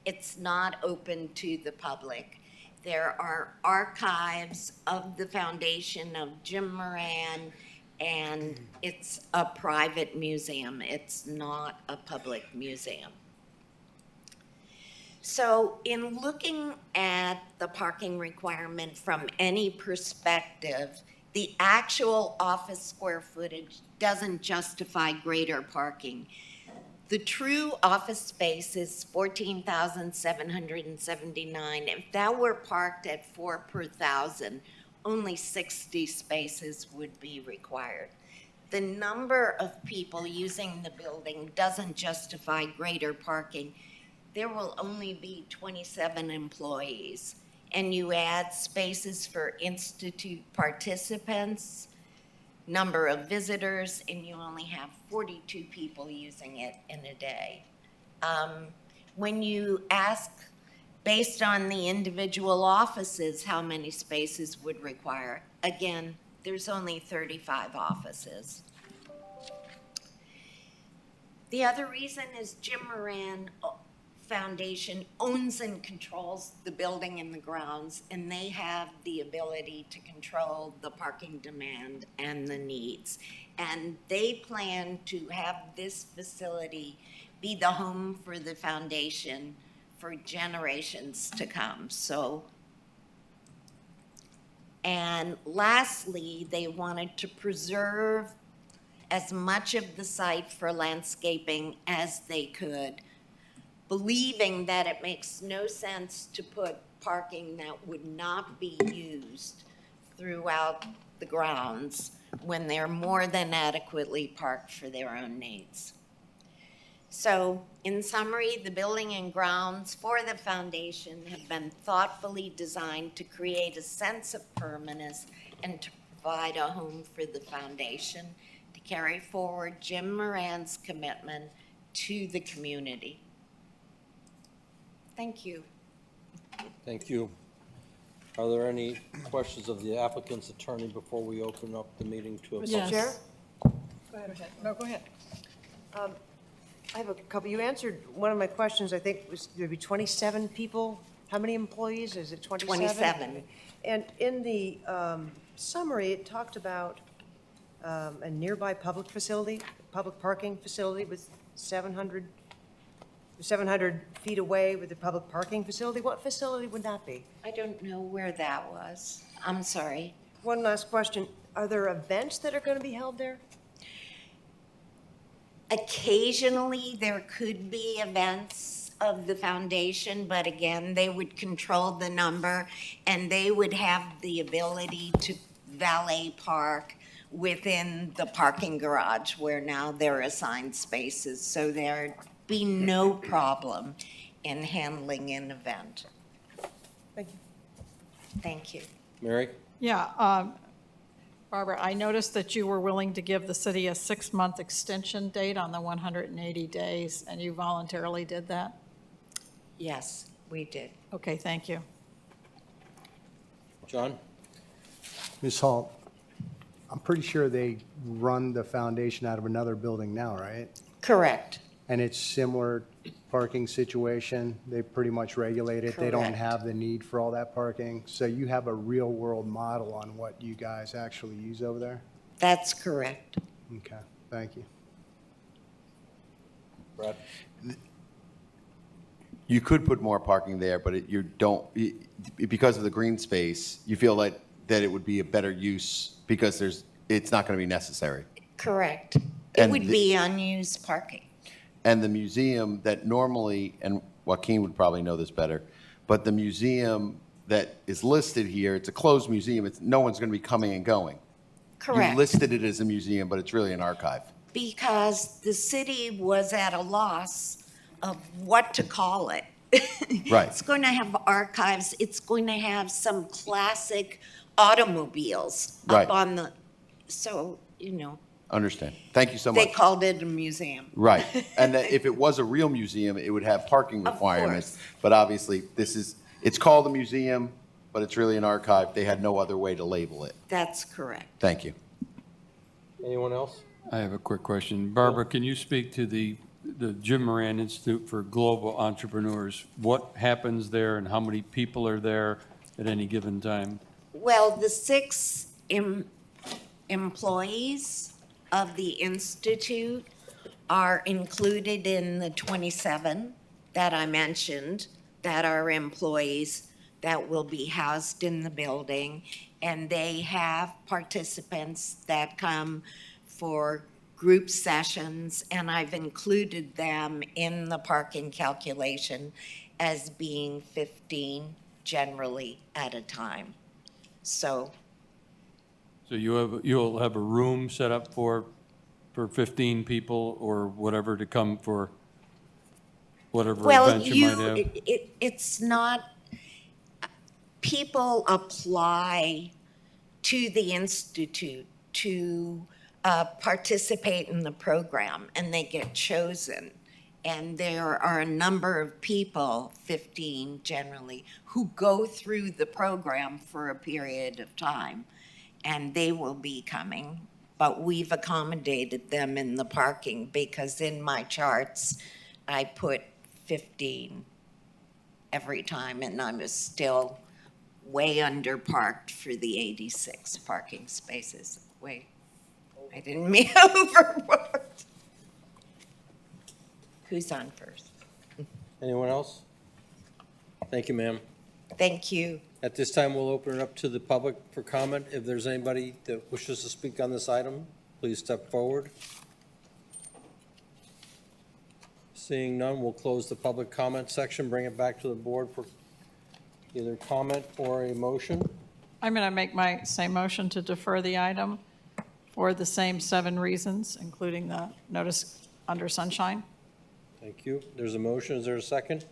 It's not open to the public. There are archives of the foundation of Jim Moran, and it's a private museum. It's not a public museum. So in looking at the parking requirement from any perspective, the actual office square footage doesn't justify greater parking. The true office space is 14,779. If that were parked at 4 per thousand, only 60 spaces would be required. The number of people using the building doesn't justify greater parking. There will only be 27 employees. And you add spaces for institute participants, number of visitors, and you only have 42 people using it in a day. When you ask, based on the individual offices, how many spaces would require, again, there's only 35 offices. The other reason is Jim Moran Foundation owns and controls the building and the grounds, and they have the ability to control the parking demand and the needs. And they plan to have this facility be the home for the foundation for generations to come. So, and lastly, they wanted to preserve as much of the site for landscaping as they could, believing that it makes no sense to put parking that would not be used throughout the grounds when they're more than adequately parked for their own needs. So, in summary, the building and grounds for the foundation have been thoughtfully designed to create a sense of permanence and to provide a home for the foundation to carry forward Jim Moran's commitment to the community. Thank you. Thank you. Are there any questions of the applicant's attorney before we open up the meeting to a public? Mr. Chair? Go ahead. No, go ahead. I have a couple. You answered one of my questions. I think was there'd be 27 people. How many employees? Is it 27? 27. And in the summary, it talked about a nearby public facility, public parking facility with 700 feet away with a public parking facility. What facility would that be? I don't know where that was. I'm sorry. One last question. Are there events that are going to be held there? Occasionally, there could be events. of the foundation, but again, they would control the number, and they would have the ability to valet park within the parking garage where now they're assigned spaces, so there'd be no problem in handling an event. Thank you. Thank you. Mary? Yeah, Barbara, I noticed that you were willing to give the city a 6-month extension date on the 180 days, and you voluntarily did that? Yes, we did. Okay, thank you. John? Ms. Hall, I'm pretty sure they run the foundation out of another building now, right? Correct. And it's similar parking situation? They pretty much regulate it? They don't Correct. have the need for all that parking? So you have a real-world model on what you guys actually use over there? That's correct. Okay, thank you. Brad? You could put more parking there, but you don't, because of the green space, you feel like that it would be a better use because it's not going to be necessary. Correct. It And would the- be unused parking. And the museum that normally, and Joaquin would probably know this better, but the museum that is listed here, it's a closed museum. No one's going to be coming and going. Correct. You listed it as a museum, but it's really an archive. Because the city was at a loss of what to call it. Right. It's going to have archives, it's going to have some classic automobiles Right. up on the, so, you know, Understand. Thank you so they much. called it a museum. Right. And that if it was a real museum, it would have parking Of requirements. But obviously, it's called a museum, but it's really an archive. They had no other way to label it. That's correct. Thank you. Anyone else? I have a quick question. Barbara, can you speak to the Jim Moran Institute for Global Entrepreneurs? What happens there and how many people are there at any given time? Well, the 6 employees of the Institute are included in the 27 that I mentioned that are employees that will be housed in the building. And they have participants that come for group sessions, and I've included them in the parking calculation as being 15 generally at a time. So So you'll have a room set up for 15 people or whatever to come for whatever well, event you might have? it's not, people apply to the Institute to participate in the program, and they get chosen. And there are a number of people, 15 generally, who go through the program for a period of time, and they will be coming. But we've accommodated them in the parking because in my charts, I put 15 every time, and I was still way under parked for the 86 parking spaces. Wait, I didn't mean overbooked. Who's on first? Anyone else? Thank you, ma'am. Thank you. At this time, we'll open it up to the public for comment. If there's anybody that wishes to speak on this item, please step forward. Seeing none, we'll close the public comment section, bring it back to the board for either comment or a motion. I'm going to make my same motion to defer the item for the same 7 reasons, including the notice under sunshine. Thank you. There's a motion. Is there a second?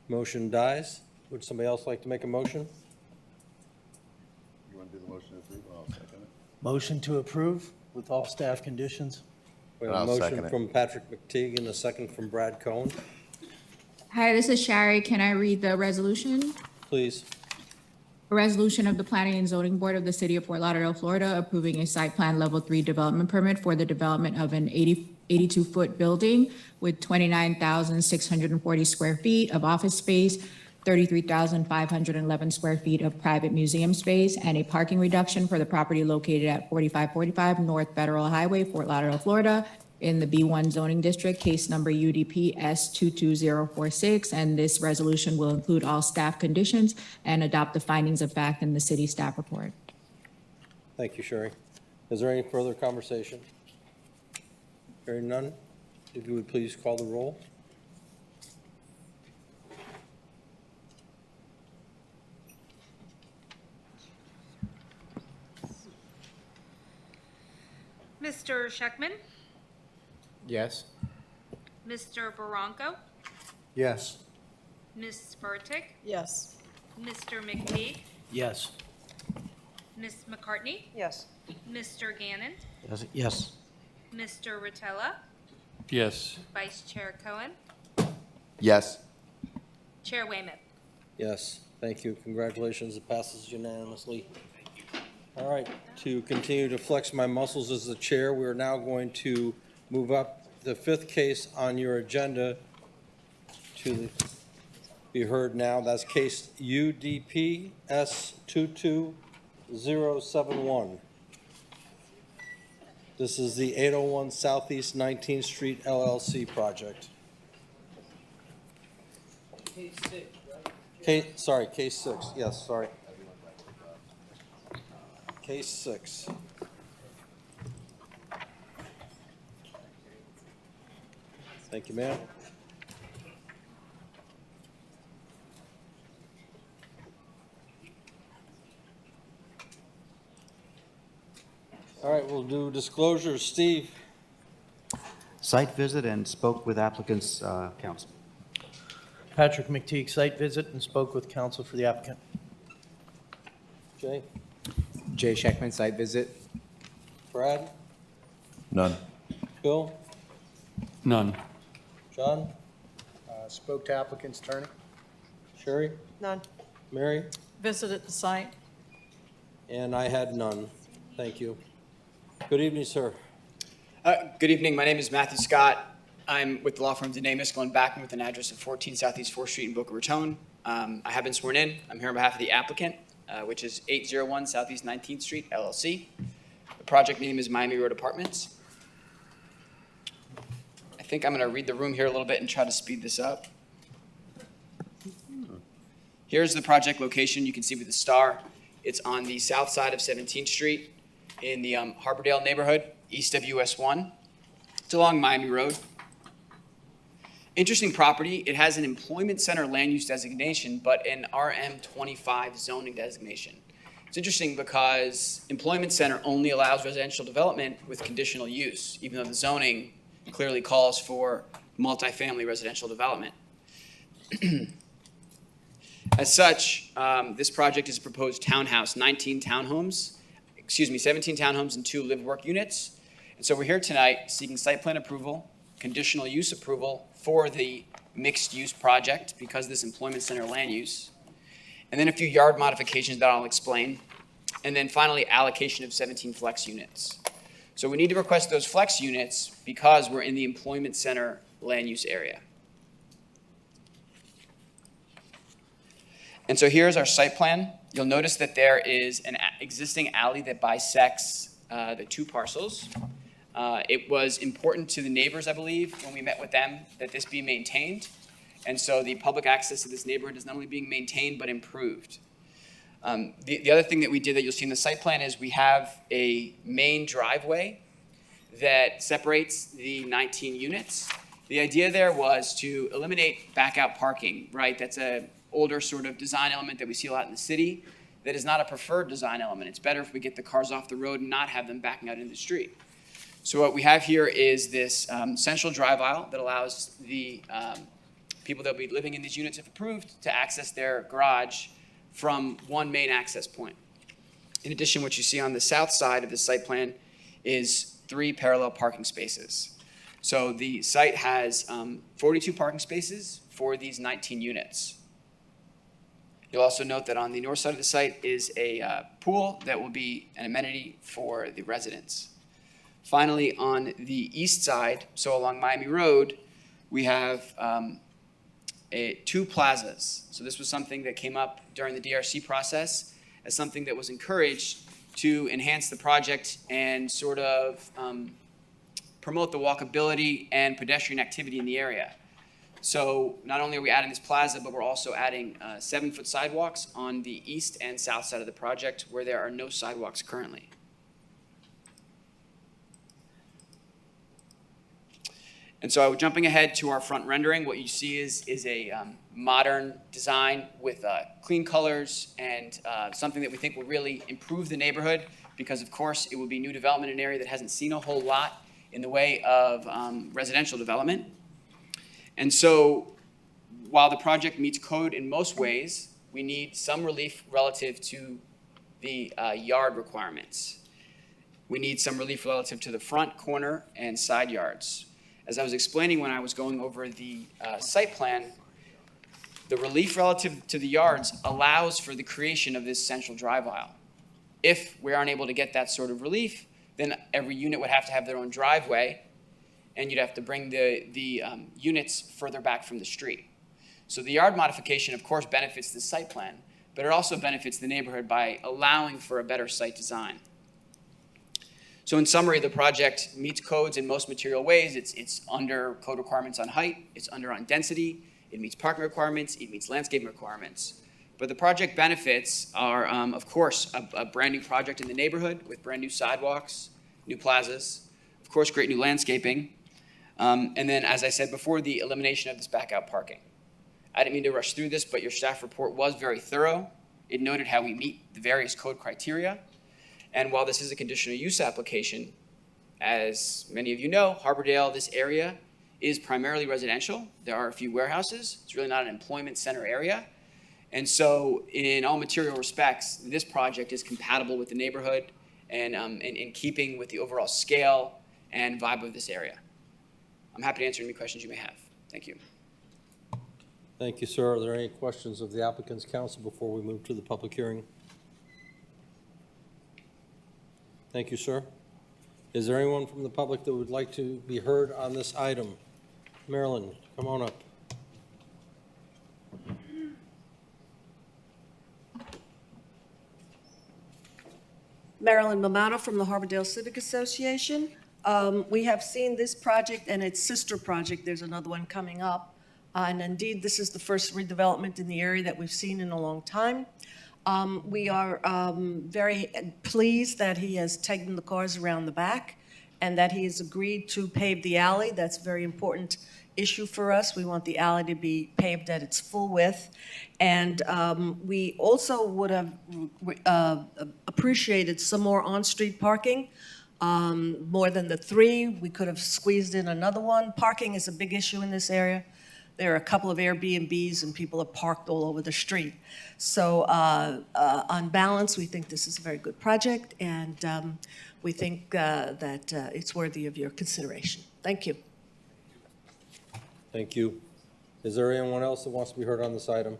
Motion dies. Would somebody else like to make a motion? You want to do the motion to approve? I'll second it. Motion to approve with all staff conditions. We have a I'll second motion it. from Patrick McTeague and a second from Brad Cohen. Hi, this is Shari. Can I read the resolution? Please. A resolution of the Planning and Zoning Board of the City of Fort Lauderdale, Florida, approving a site plan level 3 development permit for the development of an 82-foot building with 29,640 square feet of office space, 33,511 square feet of private museum space, and a parking reduction for the property located at 4545 North Federal Highway, Fort Lauderdale, Florida, in the B1 zoning district, case number UDP S22046. And this resolution will include all staff conditions and adopt the findings of fact in the city staff report. Thank you, Sherry. Is there any further conversation? Hearing none? If you would please call the roll. Mr. Scheckman, Yes. Mr. Baranco, Yes. Ms. Furtick, Yes. Mr. McTeague, Yes. Ms. McCartney, Yes. Mr. Gannon, Yes. Mr. Rotella, Yes. Vice Chair Cohen, Yes. Chair Weymouth. Yes, thank you. Congratulations, it passes unanimously. All right, to continue to flex my muscles as the chair, we're now going to move up the fifth case on your agenda to be heard now. That's case UDP S22071. This is the 801 Southeast 19th Street LLC project. Case 6, yes, sorry. Case 6. Thank you, ma'am. All right, we'll do disclosures. Steve? Site visit and spoke with applicant's counsel. Patrick McTeague, site visit and spoke with counsel for the applicant. Jay? Jay Scheckman, site visit. Brad? None. Bill? None. John? Spoke to applicant's attorney. Sherry? None. Mary? Visited the site. And I had none. Thank you. Good evening, sir. Good evening. My name is Matthew Scott. I'm with the law firm Denamis, going back with an address of 14 Southeast 4th Street in Boca Raton. I have been sworn in. I'm here on behalf of the applicant, which is 801 Southeast 19th Street, LLC. The project name is Miami Road Apartments. I think I'm going to read the room here a little bit and try to speed this up. Here's the project location. You can see with the star. It's on the south side of 17th Street in the Harbordale neighborhood, east of US 1. It's along Miami Road. Interesting property. It has an employment center land use designation, but an RM25 zoning designation. It's interesting because employment center only allows residential development with conditional use, even though the zoning clearly calls for multifamily residential development. As such, this project is a proposed townhouse, 17 townhomes and 2 live-work units. And so we're here tonight seeking site plan approval, conditional use approval for the mixed-use project because of this employment center land use. And then a few yard modifications that I'll explain. And then finally, allocation of 17 flex units. So we need to request those flex units because we're in the employment center land use area. And so here's our site plan. You'll notice that there is an existing alley that bisects the 2 parcels. It was important to the neighbors, I believe, when we met with them, that this be maintained. And so the public access to this neighborhood is not only being maintained, but improved. The other thing that we did that you'll see in the site plan is we have a main driveway that separates the 19 units. The idea there was to eliminate back out parking, right? That's an older sort of design element that we see a lot in the city that is not a preferred design element. It's better if we get the cars off the road and not have them backing out into the street. So what we have here is this central drive aisle that allows the people that will be living in these units, if approved, to access their garage from one main access point. In addition, what you see on the south side of the site plan is 3 parallel parking spaces. So the site has 42 parking spaces for these 19 units. You'll also note that on the north side of the site is a pool that will be an amenity for the residents. Finally, on the east side, so along Miami Road, we have 2 plazas. So this was something that came up during the DRC process as something that was encouraged to enhance the project and sort of promote the walkability and pedestrian activity in the area. So not only are we adding this plaza, but we're also adding 7-foot sidewalks on the east and south side of the project where there are no sidewalks currently. And so jumping ahead to our front rendering, what you see is a modern design with clean colors and something that we think will really improve the neighborhood because, of course, it will be new development in an area that hasn't seen a whole lot in the way of residential development. And so while the project meets code in most ways, we need some relief relative to the yard requirements. We need some relief relative to the front, corner, and side yards. As I was explaining when I was going over the site plan, the relief relative to the yards allows for the creation of this central drive aisle. If we aren't able to get that sort of relief, then every unit would have to have their own driveway, and you'd have to bring the units further back from the street. So the yard modification, of course, benefits the site plan, but it also benefits the neighborhood by allowing for a better site design. So in summary, the project meets codes in most material ways. It's under code requirements on height, it's under on density, it meets parking requirements, it meets landscaping requirements. But the project benefits are, of course, a brand new project in the neighborhood with brand new sidewalks, new plazas, of course, great new landscaping, and then, as I said before, the elimination of this back out parking. I didn't mean to rush through this, but your staff report was very thorough. It noted how we meet the various code criteria. And while this is a conditional use application, as many of you know, Harbordale, this area, is primarily residential. There are a few warehouses. It's really not an employment center area. And so in all material respects, this project is compatible with the neighborhood and in keeping with the overall scale and vibe of this area. I'm happy to answer any questions you may have. Thank you. Thank you, sir. Are there any questions of the applicant's counsel before we move to the public hearing? Thank you, sir. Is there anyone from the public that would like to be heard on this item? Marilyn, come on up. Marilyn Mamano from the Harbordale Civic Association. We have seen this project and its sister project. There's another one coming up. And indeed, this is the first redevelopment in the area that we've seen in a long time. We are very pleased that he has taken the cars around the back and that he has agreed to pave the alley. That's a very important issue for us. We want the alley to be paved at its full width. And we also would have appreciated some more on-street parking, more than the 3. We could have squeezed in another one. Parking is a big issue in this area. There are a couple of Airbnbs and people are parked all over the street. So on balance, we think this is a very good project, and we think that it's worthy of your consideration. Thank you. Thank you. Is there anyone else that wants to be heard on this item?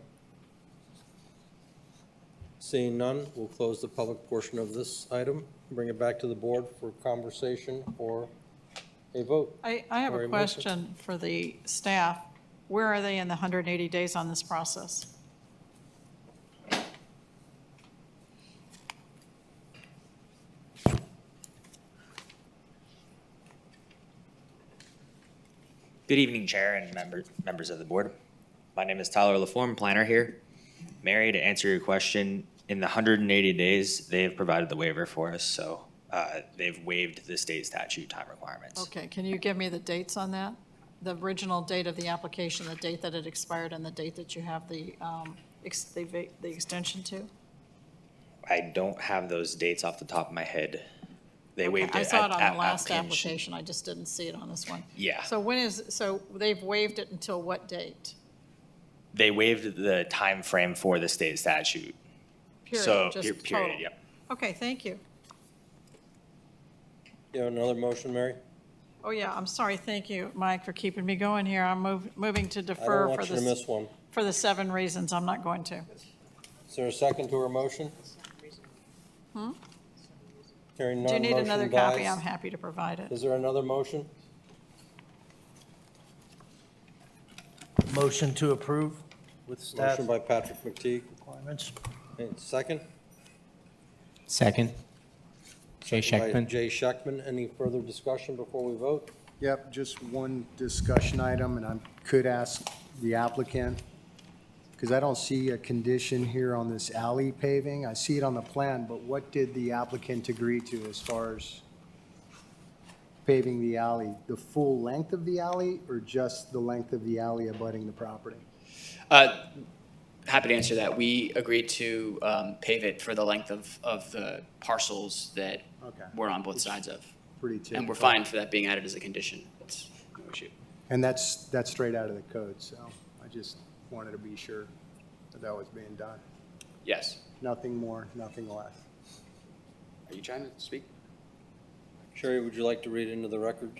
Seeing none, we'll close the public portion of this item, bring it back to the board for conversation or a vote. I have or a motion. question for the staff. Where are they in the 180 days on this process? Good evening, Chair and members of the board. My name is Tyler LaForme, planner here. Mary, to answer your question, in the 180 days, they have provided the waiver for us, so they've waived the state statute time requirements. Okay, can you give me the dates on that? The original date of the application, the date that it expired, and the date that you have the extension to? I don't have those dates off the top of my head. They Okay, waived it I saw it on at the last application. application, I just didn't see it on this one. Yeah. So they've waived it until what date? They waived the time frame for the state statute. Period, So, just period, total. yep. Okay, thank you. You have another motion, Mary? Oh, yeah, I'm sorry, thank you, Mike, for keeping me going here. I'm moving to I defer don't for want you to this, miss one. for the 7 reasons I'm not going to. Is there a second to her motion? Hmm? Hearing none, Do you need motion another copy? dies. I'm happy to provide it. Is there another motion? Motion to approve with staff Motion by Patrick McTeague. requirements. And second? Second. Jay Second by Schechtman. Jay Schechtman. Any further discussion before we vote? Yep, just one discussion item, and I could ask the applicant, because I don't see a condition here on this alley paving. I see it on the plan, but what did the applicant agree to as far as paving the alley, the full length of the alley or just the length of the alley abutting the property? Happy to answer that. We agreed to pave it for the length of the parcels that Okay. we're on both sides of. Pretty typical. And we're fine for that being added as a condition. It's no issue. And that's straight out of the code, so I just wanted to be sure that that was being done. Yes. Nothing more, nothing less. Are you trying to speak? Sherry, would you like to read into the record?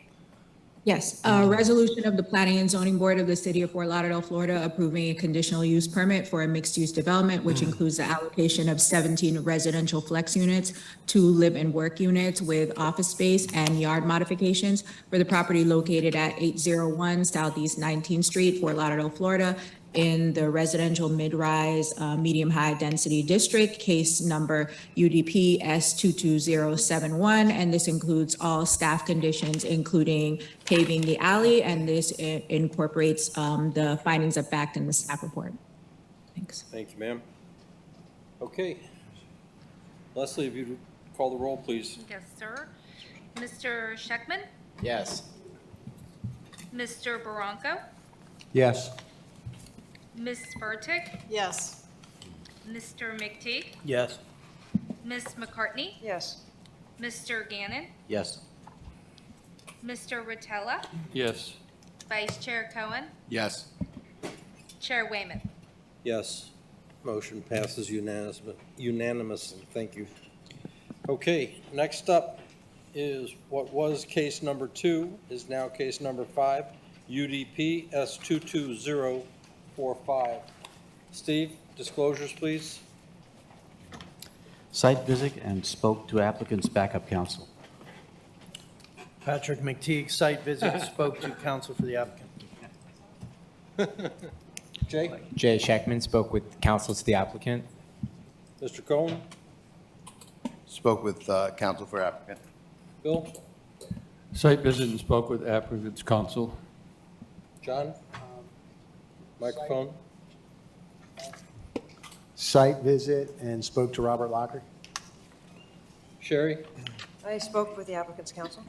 Yes, a resolution of the Planning and Zoning Board of the City of Fort Lauderdale, Florida, approving a conditional use permit for a mixed-use development, which includes the allocation of 17 residential flex units, 2 live and work units with office space and yard modifications for the property located at 801 Southeast 19th Street, Fort Lauderdale, Florida, in the residential mid-rise, medium-high density district, case number UDP S22071. And this includes all staff conditions, including paving the alley, and this incorporates the findings of fact in the staff report. Thanks. Thank you, ma'am. Okay. Leslie, if you'd call the roll, please. Yes, sir. Mr. Scheckman? Yes. Mr. Baranco? Yes. Ms. Furtick? Yes. Mr. McTeague? Yes. Ms. McCartney? Yes. Mr. Gannon? Yes. Mr. Rotella? Yes. Vice Chair Cohen? Yes. Chair Wayman? Yes. Motion passes unanimously. Thank you. Okay, next up is what was case number 2 is now case number 5, UDP S22045. Steve, disclosures, please. Site visit and spoke to applicant's backup counsel. Patrick McTeague, site visit, spoke to counsel for the applicant. Jay? Jay Scheckman spoke with counsel to the applicant. Mr. Cohen? Spoke with counsel for applicant. Bill? Site visit and spoke with applicant's counsel. John? Microphone? Site visit and spoke to Robert Locker. Sherry? I spoke with the applicant's counsel.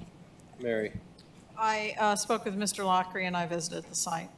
Mary? I spoke with Mr. Lockery and I visited the site.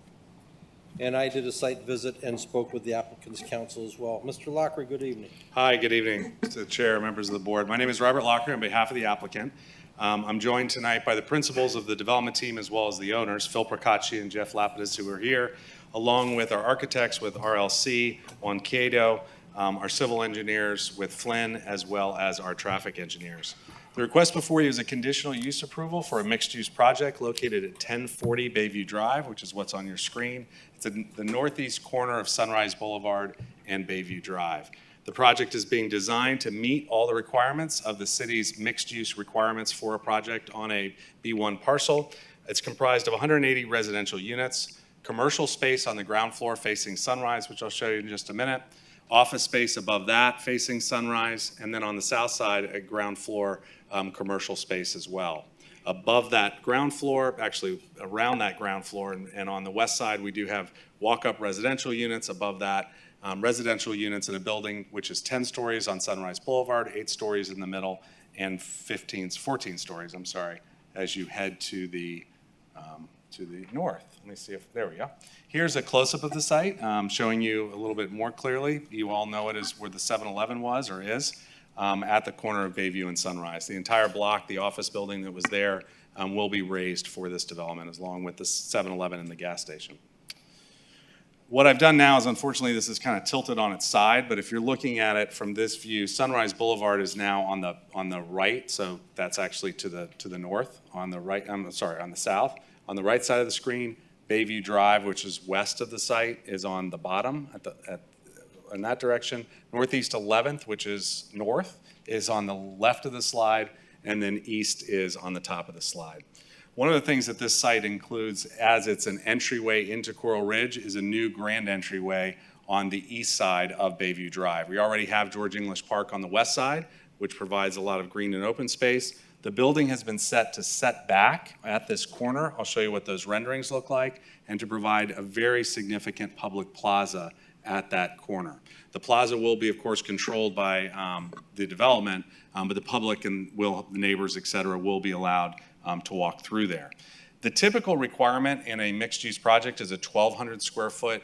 And I did a site visit and spoke with the applicant's counsel as well. Mr. Lockery, good evening. Hi, good evening to the chair, members of the board. My name is Robert Locker on behalf of the applicant. I'm joined tonight by the principals of the development team as well as the owners, Phil Procacci and Jeff Lapidus, who are here, along with our architects with RLC, Juan Quedo, our civil engineers with Flynn, as well as our traffic engineers. The request before you is a conditional use approval for a mixed-use project located at 1040 Bayview Drive, which is what's on your screen. It's in the northeast corner of Sunrise Boulevard and Bayview Drive. The project is being designed to meet all the requirements of the city's mixed-use requirements for a project on a B1 parcel. It's comprised of 180 residential units, commercial space on the ground floor facing Sunrise, which I'll show you in just a minute, office space above that facing Sunrise, and then on the south side, a ground floor commercial space as well. Above that ground floor, actually around that ground floor, and on the west side, we do have walk-up residential units. Above that, residential units in a building which is 10 stories on Sunrise Boulevard, 8 stories in the middle, and 14 stories, I'm sorry, as you head to the north. Let me see if, there we go. Here's a close-up of the site, showing you a little bit more clearly. You all know it is where the 7-Eleven was or is, at the corner of Bayview and Sunrise. The entire block, the office building that was there, will be raised for this development, along with the 7-Eleven and the gas station. What I've done now is, unfortunately, this is kind of tilted on its side, but if you're looking at it from this view, Sunrise Boulevard is now on the right, so that's actually to the north. On the right, on the south. On the right side of the screen, Bayview Drive, which is west of the site, is on the bottom in that direction. Northeast 11th, which is north, is on the left of the slide, and then east is on the top of the slide. One of the things that this site includes, as it's an entryway into Coral Ridge, is a new grand entryway on the east side of Bayview Drive. We already have George English Park on the west side, which provides a lot of green and open space. The building has been set to set back at this corner. I'll show you what those renderings look like, and to provide a very significant public plaza at that corner. The plaza will be, of course, controlled by the development, but the public and the neighbors, et cetera, will be allowed to walk through there. The typical requirement in a mixed-use project is a 1,200 square foot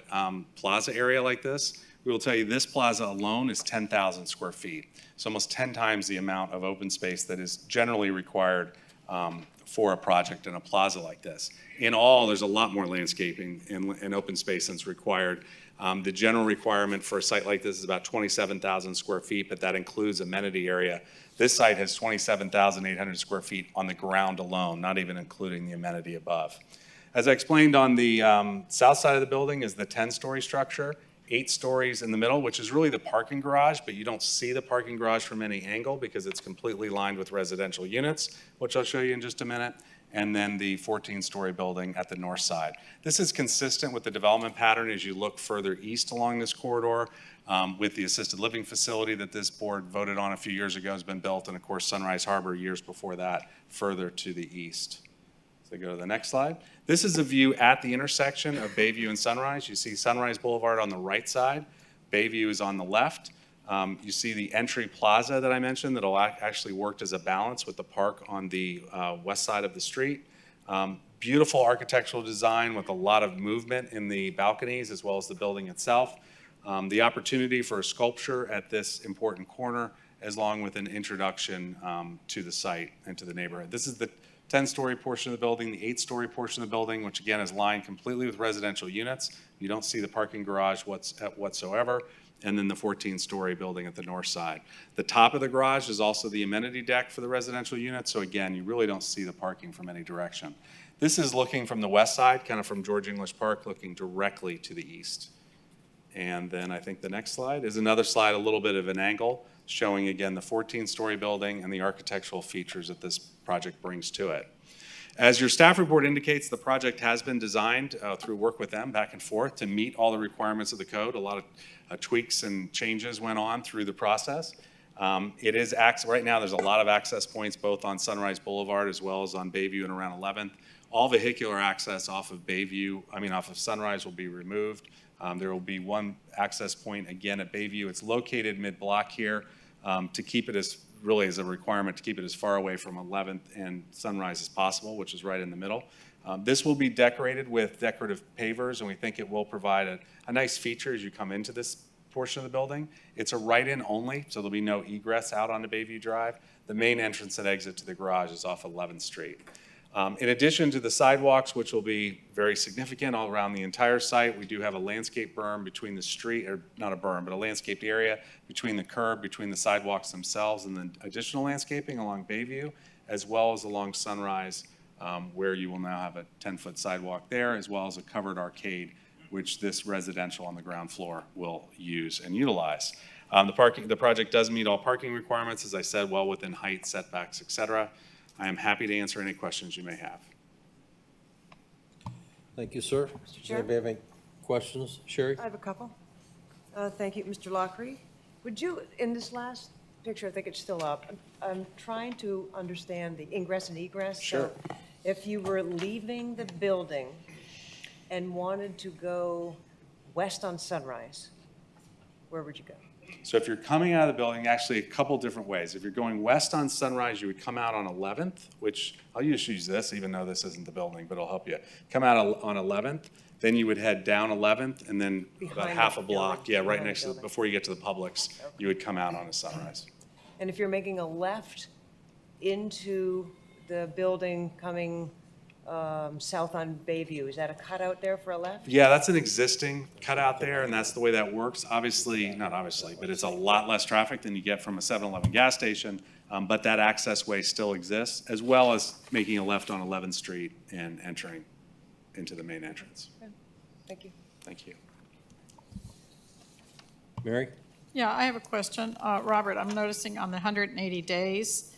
plaza area like this. We will tell you this plaza alone is 10,000 square feet. It's almost 10 times the amount of open space that is generally required for a project in a plaza like this. In all, there's a lot more landscaping and open space that's required. The general requirement for a site like this is about 27,000 square feet, but that includes amenity area. This site has 27,800 square feet on the ground alone, not even including the amenity above. As I explained, on the south side of the building is the 10-story structure, 8 stories in the middle, which is really the parking garage, but you don't see the parking garage from any angle because it's completely lined with residential units, which I'll show you in just a minute, and then the 14-story building at the north side. This is consistent with the development pattern as you look further east along this corridor, with the assisted living facility that this board voted on a few years ago has been built, and of course Sunrise Harbor years before that further to the east. So go to the next slide. This is a view at the intersection of Bayview and Sunrise. You see Sunrise Boulevard on the right side, Bayview is on the left. You see the entry plaza that I mentioned that'll actually work as a balance with the park on the west side of the street. Beautiful architectural design with a lot of movement in the balconies as well as the building itself. The opportunity for a sculpture at this important corner, as long with an introduction to the site and to the neighborhood. This is the 10-story portion of the building, the 8-story portion of the building, which again is lined completely with residential units. You don't see the parking garage whatsoever. And then the 14-story building at the north side. The top of the garage is also the amenity deck for the residential units. So again, you really don't see the parking from any direction. This is looking from the west side, kind of from George English Park, looking directly to the east. And then I think the next slide is another slide, a little bit of an angle, showing again the 14-story building and the architectural features that this project brings to it. As your staff report indicates, the project has been designed through work with them back and forth to meet all the requirements of the code. A lot of tweaks and changes went on through the process. Right now there's a lot of access points both on Sunrise Boulevard as well as on Bayview and around 11th. All vehicular access off of Sunrise will be removed. There will be one access point again at Bayview. It's located mid-block here to keep it as a requirement to keep it as far away from 11th and Sunrise as possible, which is right in the middle. This will be decorated with decorative pavers, and we think it will provide a nice feature as you come into this portion of the building. It's a right-in only, so there'll be no egress out onto Bayview Drive. The main entrance and exit to the garage is off 11th Street. In addition to the sidewalks, which will be very significant all around the entire site, we do have a landscape berm between the street, or not a berm, but a landscaped area between the curb, between the sidewalks themselves, and then additional landscaping along Bayview, as well as along Sunrise, where you will now have a 10-foot sidewalk there, as well as a covered arcade, which this residential on the ground floor will use and utilize. The project does meet all parking requirements, as I said, well within height, setbacks, et cetera. I am happy to answer any questions you may have. Thank you, sir. Mr. Chair? Anybody have any questions? Sherry? I have a couple. Thank you, Mr. Lockery. Would you, in this last picture, I think it's still up, I'm trying to understand the ingress and egress. Sure. So if you were leaving the building and wanted to go west on Sunrise, where would you go? So if you're coming out of the building, actually a couple different ways. If you're going west on Sunrise, you would come out on 11th, which I'll just use this, even though this isn't the building, but it'll help you. Come out on 11th, then you would head down 11th, and then about Behind half the a block, building, yeah, right behind next the to, building. before you get to the Publix, you would come out on a Sunrise. And if you're making a left into the building coming south on Bayview, is that a cutout there for a left? Yeah, that's an existing cutout there, and that's the way that works. Not obviously, but it's a lot less traffic than you get from a 7-Eleven gas station, but that access way still exists, as well as making a left on 11th Street and entering into the main entrance. Okay. Thank you. Thank you. Mary? Yeah, I have a question. Robert, I'm noticing on the 180 days,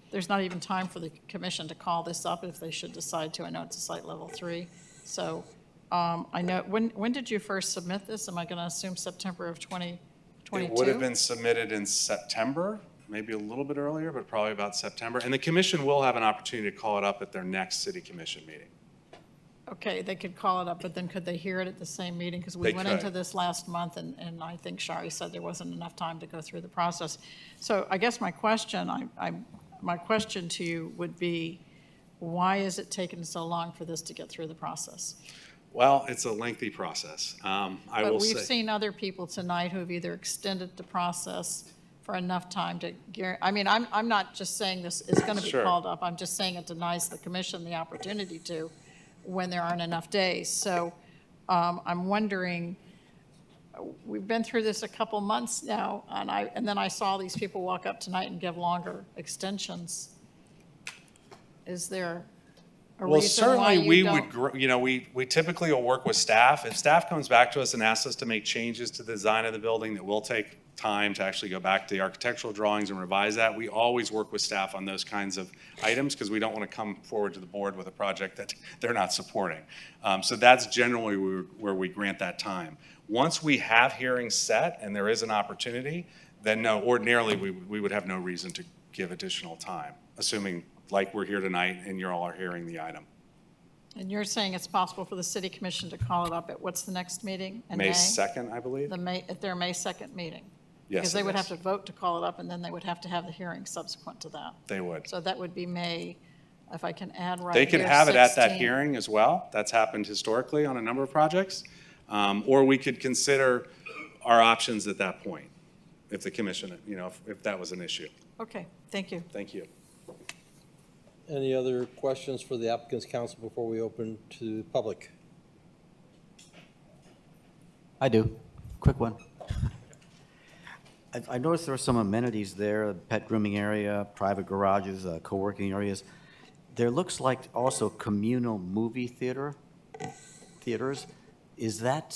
there's not even time for the commission to call this up if they should decide to. I know it's a site level 3. So I know, when did you first submit this? Am I going to assume September of 2022? It would have been submitted in September, maybe a little bit earlier, but probably about September. And the commission will have an opportunity to call it up at their next city commission meeting. Okay, they could call it up, but then could they hear it at the same meeting? Because we They went could. into this last month, and I think Shari said there wasn't enough time to go through the process. So I guess my question, my question to you would be, Why is it taking so long for this to get through the process? Well, it's a lengthy process. I But will we've say, seen other people tonight who've either extended the process for enough time to, I mean, I'm not just saying this is going to be Sure. called up. I'm just saying it denies the commission the opportunity to when there aren't enough days. So I'm wondering, we've been through this a couple months now, and then I saw these people walk up tonight and give longer extensions. Is there a well, reason why certainly you we don't? would, we typically will work with staff. If staff comes back to us and asks us to make changes to the design of the building that will take time to actually go back to the architectural drawings and revise that, we always work with staff on those kinds of items because we don't want to come forward to the board with a project that they're not supporting. So that's generally where we grant that time. Once we have hearings set and there is an opportunity, then no, ordinarily we would have no reason to give additional time, assuming like we're here tonight and you all are hearing the item. And you're saying it's possible for the city commission to call it up at, what's the next meeting in May? May 2nd, I believe? At their May 2nd meeting? Yes, Because they it would is. have to vote to call it up, and then they would have to have the hearing subsequent to that. They would. So that would be May, if I can add right They could here, have it at that 16. hearing as well. That's happened historically on a number of projects. Or we could consider our options at that point, if the commission, if that was an issue. Okay, thank you. Thank you. Any other questions for the applicant's counsel before we open to the public? I do. Quick one. I noticed there are some amenities there, a pet grooming area, private garages, co-working areas. There looks like also communal movie theaters. Is that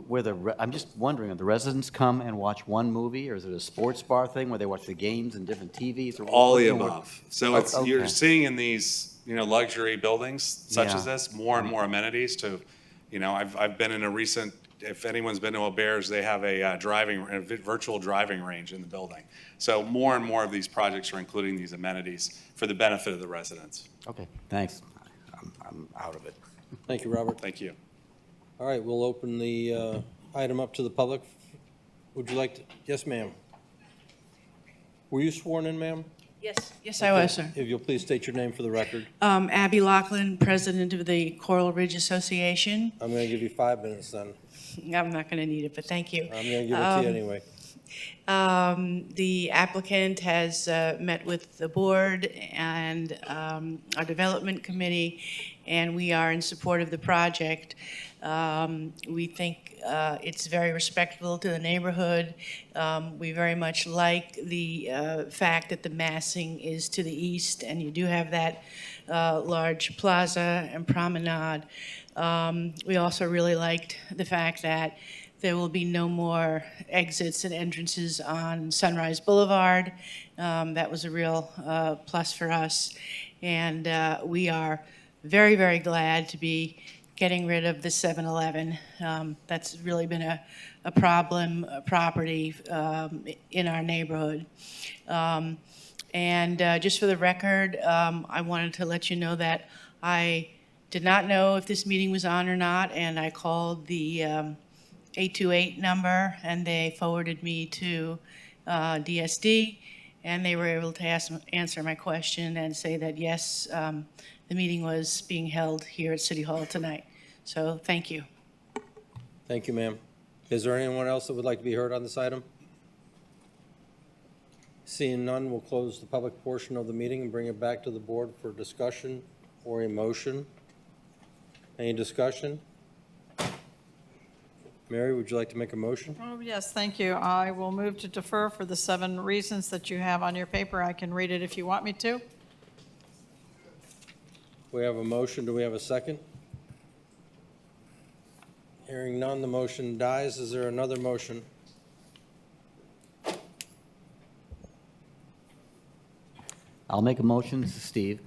where I'm just wondering, do the residents come and watch one movie, or is it a sports bar thing where they watch the games and different TVs? Or All the or- above. So it's, you're Okay. seeing in these, luxury buildings such Yeah. as this, more and more amenities to, I've been in a recent, if anyone's been to a Bears, they have a virtual driving range in the building. So more and more of these projects are including these amenities for the benefit of the residents. Okay, thanks. I'm out of it. Thank you, Robert. Thank you. All right, we'll open the item up to the public. Would you like to, yes, ma'am. Were you sworn in, ma'am? Yes, I was, sir. If you'll please state your name for the record. Abby Lachlan, president of the Coral Ridge Association. I'm going to give you 5 minutes then. I'm not going to need it, but thank you. I'm going to give it to you anyway. The applicant has met with the board and our development committee, and we are in support of the project. We think it's very respectful to the neighborhood. We very much like the fact that the massing is to the east, and you do have that large plaza and promenade. We also really liked the fact that there will be no more exits and entrances on Sunrise Boulevard. That was a real plus for us. And we are very, very glad to be getting rid of the 7-Eleven. That's really been a problem, a property in our neighborhood. And just for the record, I wanted to let you know that I did not know if this meeting was on or not, and I called the 828 number, and they forwarded me to DSD, and they were able to answer my question and say that, yes, the meeting was being held here at City Hall tonight. So thank you. Thank you, ma'am. Is there anyone else that would like to be heard on this item? Seeing none, we'll close the public portion of the meeting and bring it back to the board for discussion or a motion. Any discussion? Mary, would you like to make a motion? Oh, yes, thank you. I will move to defer for the 7 reasons that you have on your paper. I can read it if you want me to. We have a motion. Do we have a second? Hearing none, the motion dies. Is there another motion? I'll make a motion, this is Steve,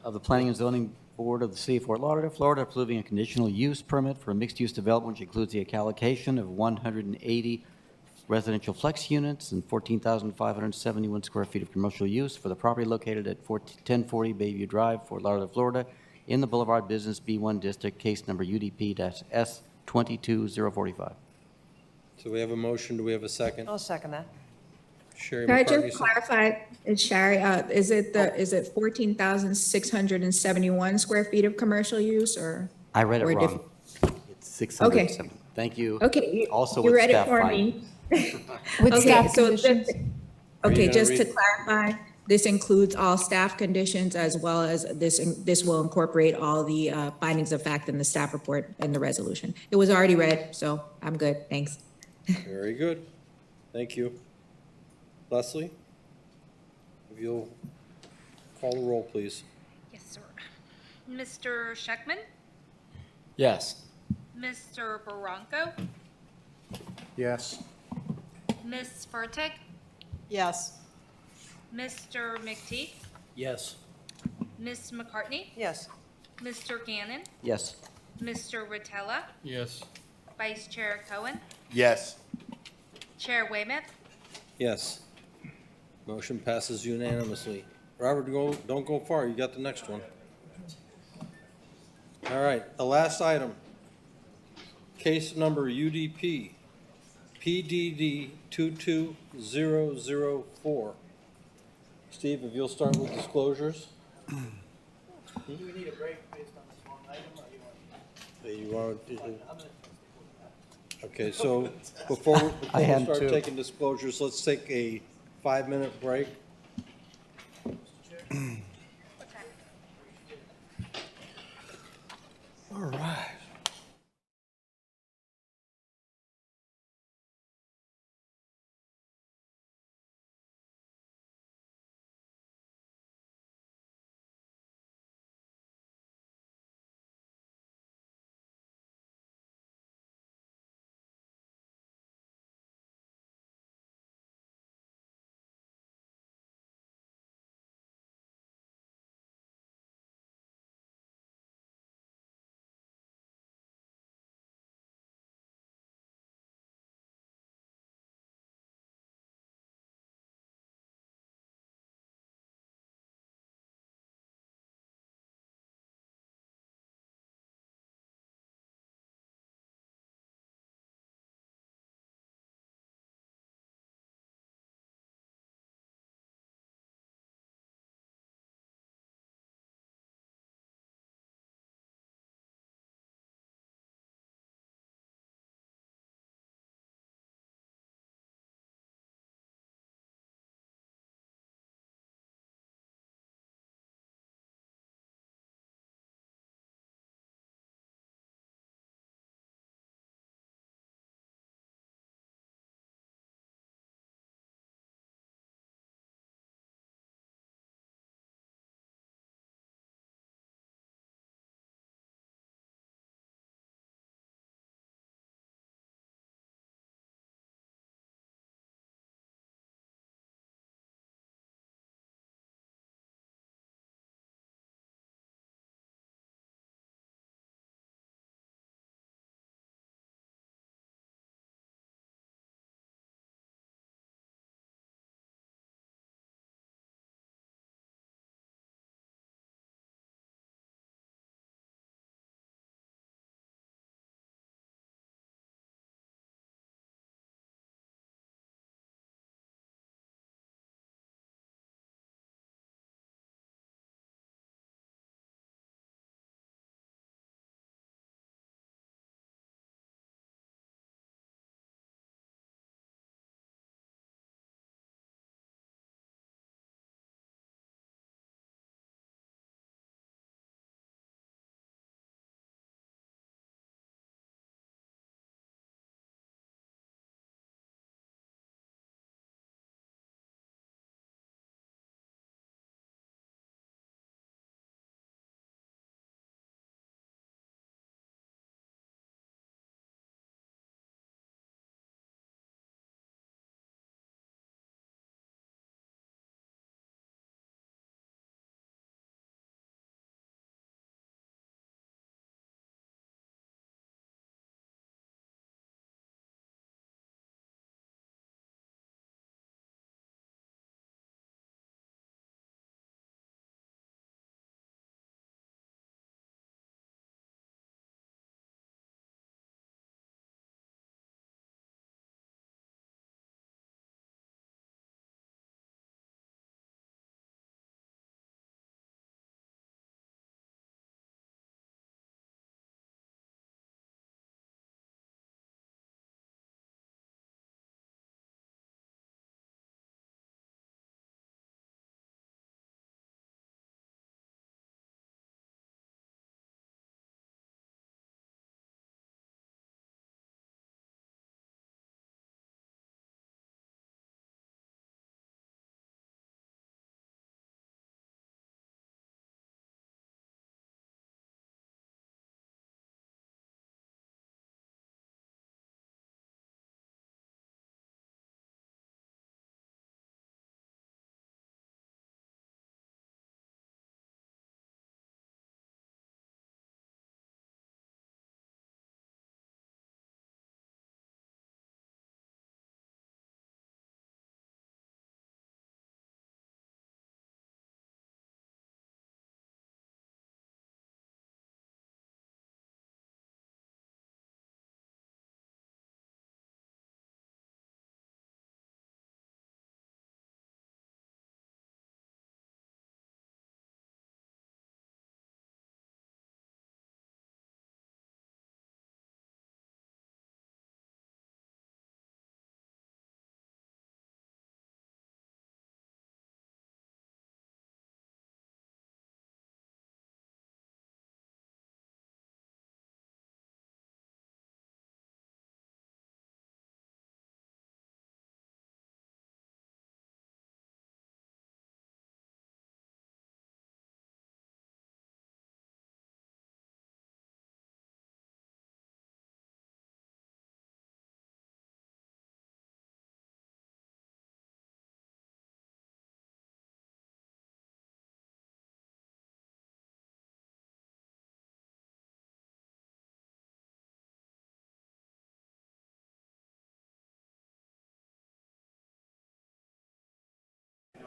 of the Planning and Zoning Board of the City of Fort Lauderdale, Florida, approving a conditional use permit for a mixed-use development which includes the allocation of 180 residential flex units and 14,571 square feet of commercial use for the property located at 1040 Bayview Drive, Fort Lauderdale, Florida, in the Boulevard Business B1 District, case number UDP-S22045. So we have a motion. Do we have a second? I'll second that. Sherry Can I McCartney. just clarify, it's Sherry, is it 14,671 square feet of commercial use or? I read it or wrong. It's Okay. 607. Thank you. Okay, Also you with read it staff for findings. me. With Okay, staff so conditions? Are you okay, gonna just to read- clarify, this includes all staff conditions as well as this will incorporate all the findings of fact in the staff report and the resolution. It was already read, so I'm good, thanks. Very good. Thank you. Leslie, if you'll call the roll, please. Yes, sir. Mr. Scheckman? Yes. Mr. Baranco? Yes. Ms. Fertig? Yes. Mr. McTeague? Yes. Ms. McCartney? Yes. Mr. Gannon? Yes. Mr. Rotella? Yes. Vice Chair Cohen? Yes. Chair Weymouth? Yes. Motion passes unanimously. Robert, don't go far. You got the next one. All right, the last item. Case number UDP PDD 22004. Steve, if you'll start with disclosures. Do we need a break based on this long item, or You want to? Okay, so before we am start too. taking disclosures, let's take a 5-minute break. All right.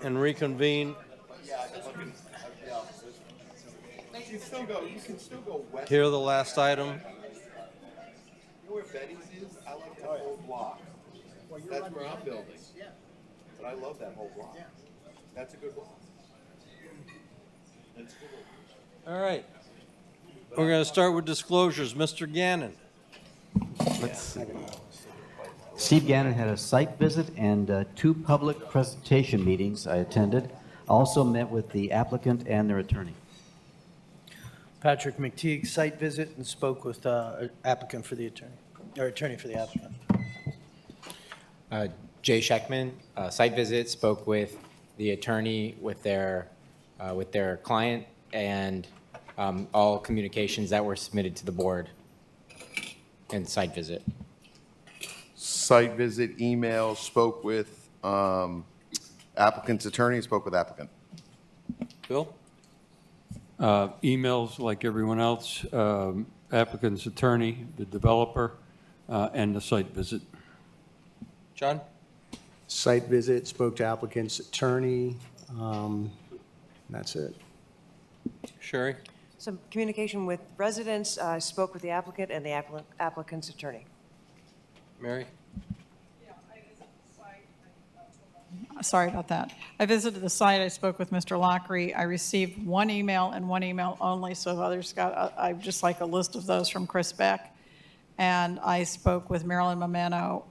and reconvene. You can still go west. Here, the last item. You know where Betty's is? I like that whole block. That's where I'm building. But I love that whole block. That's a good block. That's cool. All right. We're going to start with disclosures. Mr. Gannon. Let's see. Steve Gannon had a site visit and 2 public presentation meetings I attended. Also met with the applicant and their attorney. Patrick McTeague, site visit, and spoke with applicant for the attorney, or attorney for the applicant. Jay Scheckman, site visit, spoke with the attorney, with their client, and all communications that were submitted to the board and site visit. Site visit, email, spoke with applicant's attorney, spoke with applicant. Bill? Emails like everyone else, applicant's attorney, the developer, and the site visit. John? Site visit, spoke to applicant's attorney. That's it. Sherry? Some communication with residents, spoke with the applicant and the applicant's attorney. Mary? Sorry about that. I visited the site, I spoke with Mr. Lockery. I received 1 email and 1 email only, so if others got, I'd just like a list of those from Chris Beck. And I spoke with Marilyn Mamano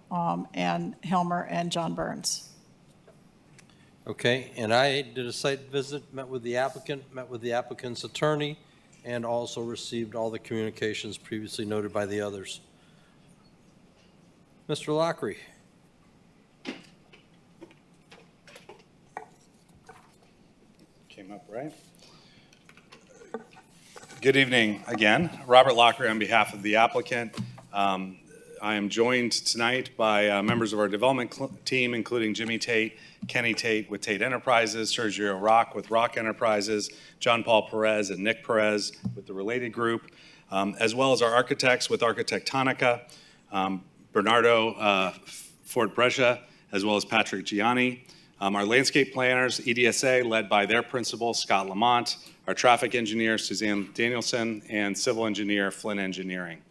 and Hilmer and John Burns. Okay, and I did a site visit, met with the applicant's attorney, and also received all the communications previously noted by the others. Mr. Lockery? Came up right. Good evening again. Robert Lockery on behalf of the applicant. I am joined tonight by members of our development team, including Jimmy Tate, Kenny Tate with Tate Enterprises, Sergio Rock with Rock Enterprises, John Paul Perez and Nick Perez with the Related Group, as well as our architects with Architectonica, Bernardo Fort Brescia, as well as Patrick Gianni. Our landscape planners, EDSA, led by their principal, Scott Lamont, our traffic engineer, Suzanne Danielson, and civil engineer, Flynn Engineering.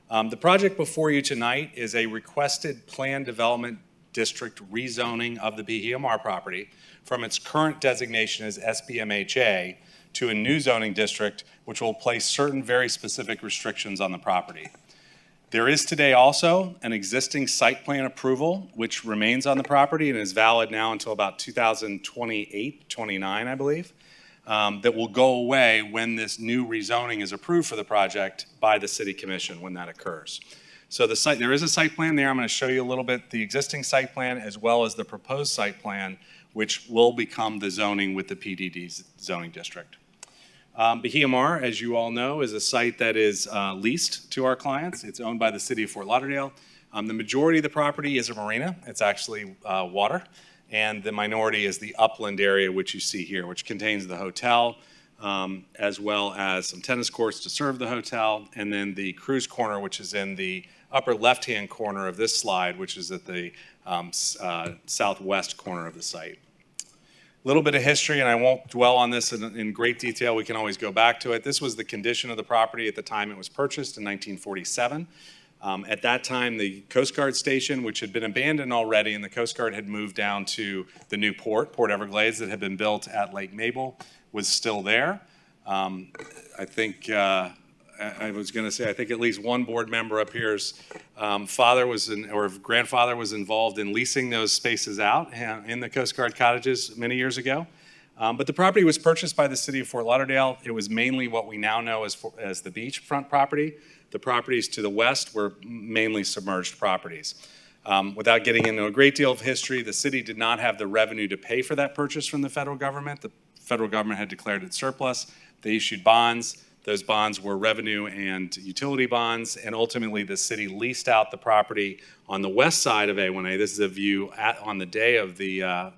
The project before you tonight is a requested planned development district rezoning of the BHMR property from its current designation as SBMHA to a new zoning district, which will place certain very specific restrictions on the property. There is today also an existing site plan approval, which remains on the property and is valid now until about 2028, 29, I believe, that will go away when this new rezoning is approved for the project by the City Commission when that occurs. So there is a site plan there. I'm going to show you a little bit the existing site plan as well as the proposed site plan, which will become the zoning with the PDD zoning district. BHMR, as you all know, is a site that is leased to our clients. It's owned by the City of Fort Lauderdale. The majority of the property is a marina. It's actually water. And the minority is the upland area, which you see here, which contains the hotel, as well as some tennis courts to serve the hotel, and then the cruise corner, which is in the upper left-hand corner of this slide, which is at the southwest corner of the site. A little bit of history, and I won't dwell on this in great detail. We can always go back to it. This was the condition of the property at the time it was purchased in 1947. At that time, the Coast Guard station, which had been abandoned already, and the Coast Guard had moved down to the new Port Everglades, that had been built at Lake Mabel, was still there. I think I was going to say, I think at least one board member up here's father was or grandfather was involved in leasing those spaces out in the Coast Guard cottages many years ago. But the property was purchased by the City of Fort Lauderdale. It was mainly what we now know as the beachfront property. The properties to the west were mainly submerged properties. Without getting into a great deal of history, the city did not have the revenue to pay for that purchase from the federal government. The federal government had declared it surplus. They issued bonds. Those bonds were revenue and utility bonds, and ultimately the city leased out the property on the west side of A1A. This is a view on the day of the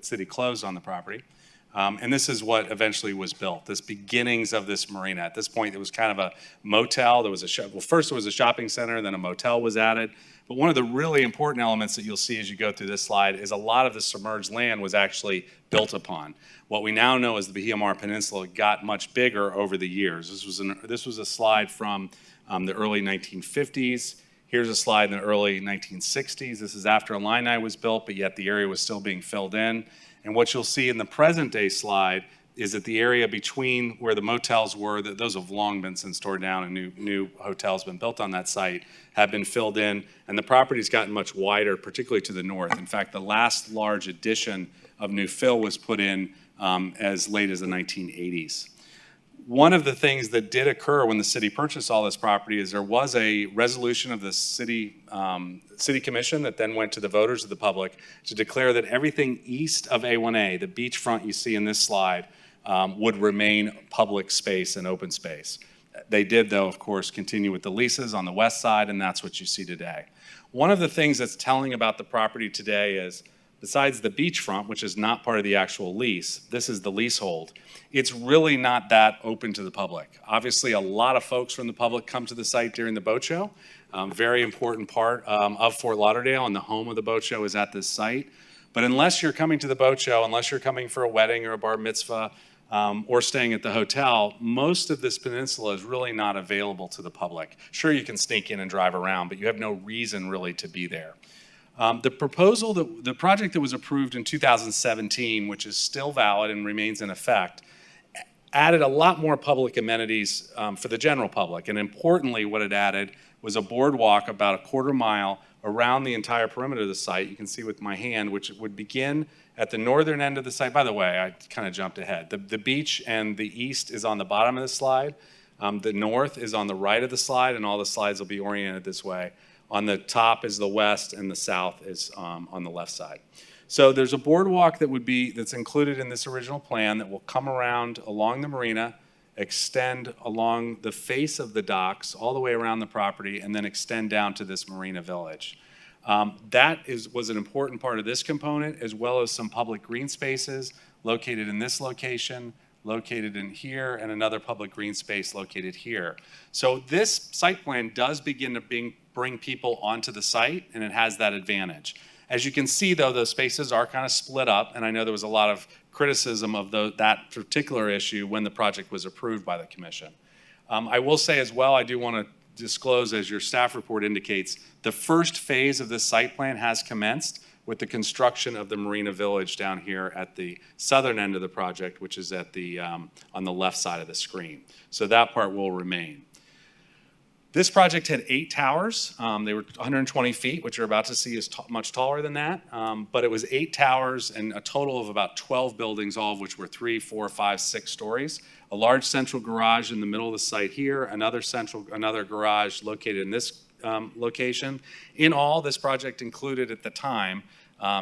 city closed on the property. And this is what eventually was built, this beginnings of this marina. At this point, it was kind of a motel. There was well, first there was a shopping center, then a motel was added. But one of the really important elements that you'll see as you go through this slide is a lot of the submerged land was actually built upon. What we now know as the Bahia Mar Peninsula got much bigger over the years. This was a slide from the early 1950s. Here's a slide in the early 1960s. This is after Illini was built, but yet the area was still being filled in. And what you'll see in the present day slide is that the area between where the motels were, those have long been since torn down and new hotels been built on that site, have been filled in, and the property's gotten much wider, particularly to the north. In fact, the last large addition of new fill was put in as late as the 1980s. One of the things that did occur when the city purchased all this property is there was a resolution of the city commission that then went to the voters of the public to declare that everything east of A1A, the beachfront you see in this slide, would remain public space and open space. They did, though, of course, continue with the leases on the west side, and that's what you see today. One of the things that's telling about the property today is, besides the beachfront, which is not part of the actual lease, this is the leasehold, it's really not that open to the public. Obviously, a lot of folks from the public come to the site during the boat show. Very important part of Fort Lauderdale, and the home of the boat show is at this site. But unless you're coming to the boat show, unless you're coming for a wedding or a bar mitzvah, or staying at the hotel, most of this peninsula is really not available to the public. Sure, you can sneak in and drive around, but you have no reason really to be there. The project that was approved in 2017, which is still valid and remains in effect, added a lot more public amenities for the general public. And importantly, what it added was a boardwalk about a quarter mile around the entire perimeter of the site. You can see with my hand, which would begin at the northern end of the site. By the way, I kind of jumped ahead. The beach and the east is on the bottom of the slide. The north is on the right of the slide, and all the slides will be oriented this way. On the top is the west, and the south is on the left side. So there's a boardwalk that's included in this original plan that will come around along the marina, extend along the face of the docks, all the way around the property, and then extend down to this marina village. That was an important part of this component, as well as some public green spaces located in this location, located in here, and another public green space located here. So this site plan does begin to bring people onto the site, and it has that advantage. As you can see, though, those spaces are kind of split up, and I know there was a lot of criticism of that particular issue when the project was approved by the commission. I will say as well, I do want to disclose, as your staff report indicates, the first phase of this site plan has commenced with the construction of the Marina Village down here at the southern end of the project, which is at the on the left side of the screen. So that part will remain. This project had 8 towers. They were 120 feet, which you're about to see is much taller than that. But it was 8 towers and a total of about 12 buildings, all of which were 3, 4, 5, 6 stories. A large central garage in the middle of the site here, another garage located in this location. In all, this project included at the time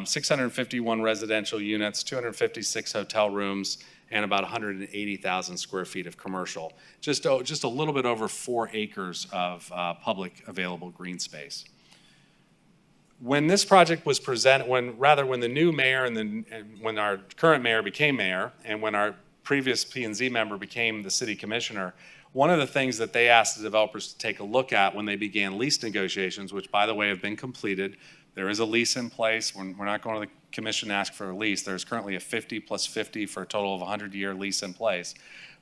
651 residential units, 256 hotel rooms, and about 180,000 square feet of commercial. Just a little bit over 4 acres of public available green space. When this project was presented, when the new mayor and when our current mayor became mayor, and when our previous P&Z member became the city commissioner, one of the things that they asked the developers to take a look at when they began lease negotiations, which by the way have been completed, there is a lease in place. We're not going to the commission to ask for a lease. There's currently a 50 plus 50 for a total of 100-year lease in place.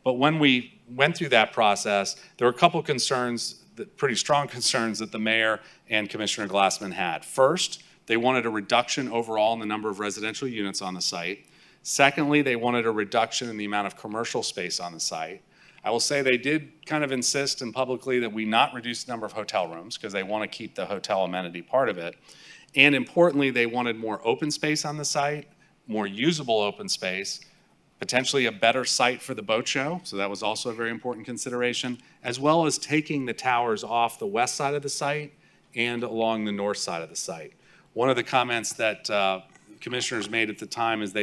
But when we went through that process, there were a couple concerns, pretty strong concerns that the mayor and Commissioner Glassman had. First, they wanted a reduction overall in the number of residential units on the site. Secondly, they wanted a reduction in the amount of commercial space on the site. I will say they did kind of insist and publicly that we not reduce the number of hotel rooms because they want to keep the hotel amenity part of it. And importantly, they wanted more open space on the site, more usable open space, potentially a better site for the boat show. So that was also a very important consideration, as well as taking the towers off the west side of the site and along the north side of the site. One of the comments that commissioners made at the time is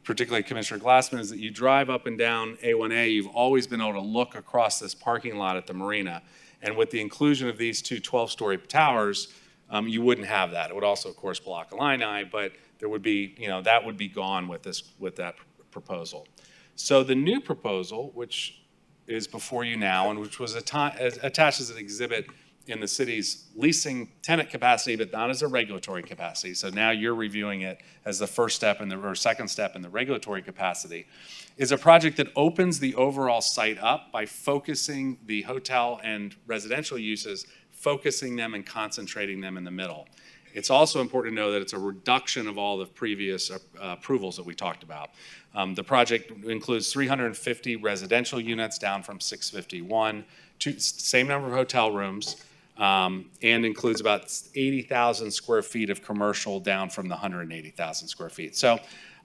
particularly Commissioner Glassman, is that you drive up and down A1A, you've always been able to look across this parking lot at the marina. And with the inclusion of these 2 12-story towers, you wouldn't have that. It would also, of course, block Illini, but there would be, that would be gone with that proposal. So the new proposal, which is before you now, and which was attached as an exhibit in the city's leasing tenant capacity, but not as a regulatory capacity. So now you're reviewing it as the first step or second step in the regulatory capacity, is a project that opens the overall site up by focusing the hotel and residential uses, focusing them and concentrating them in the middle. It's also important to know that it's a reduction of all the previous approvals that we talked about. The project includes 350 residential units down from 651, same number of hotel rooms, and includes about 80,000 square feet of commercial down from the 180,000 square feet. So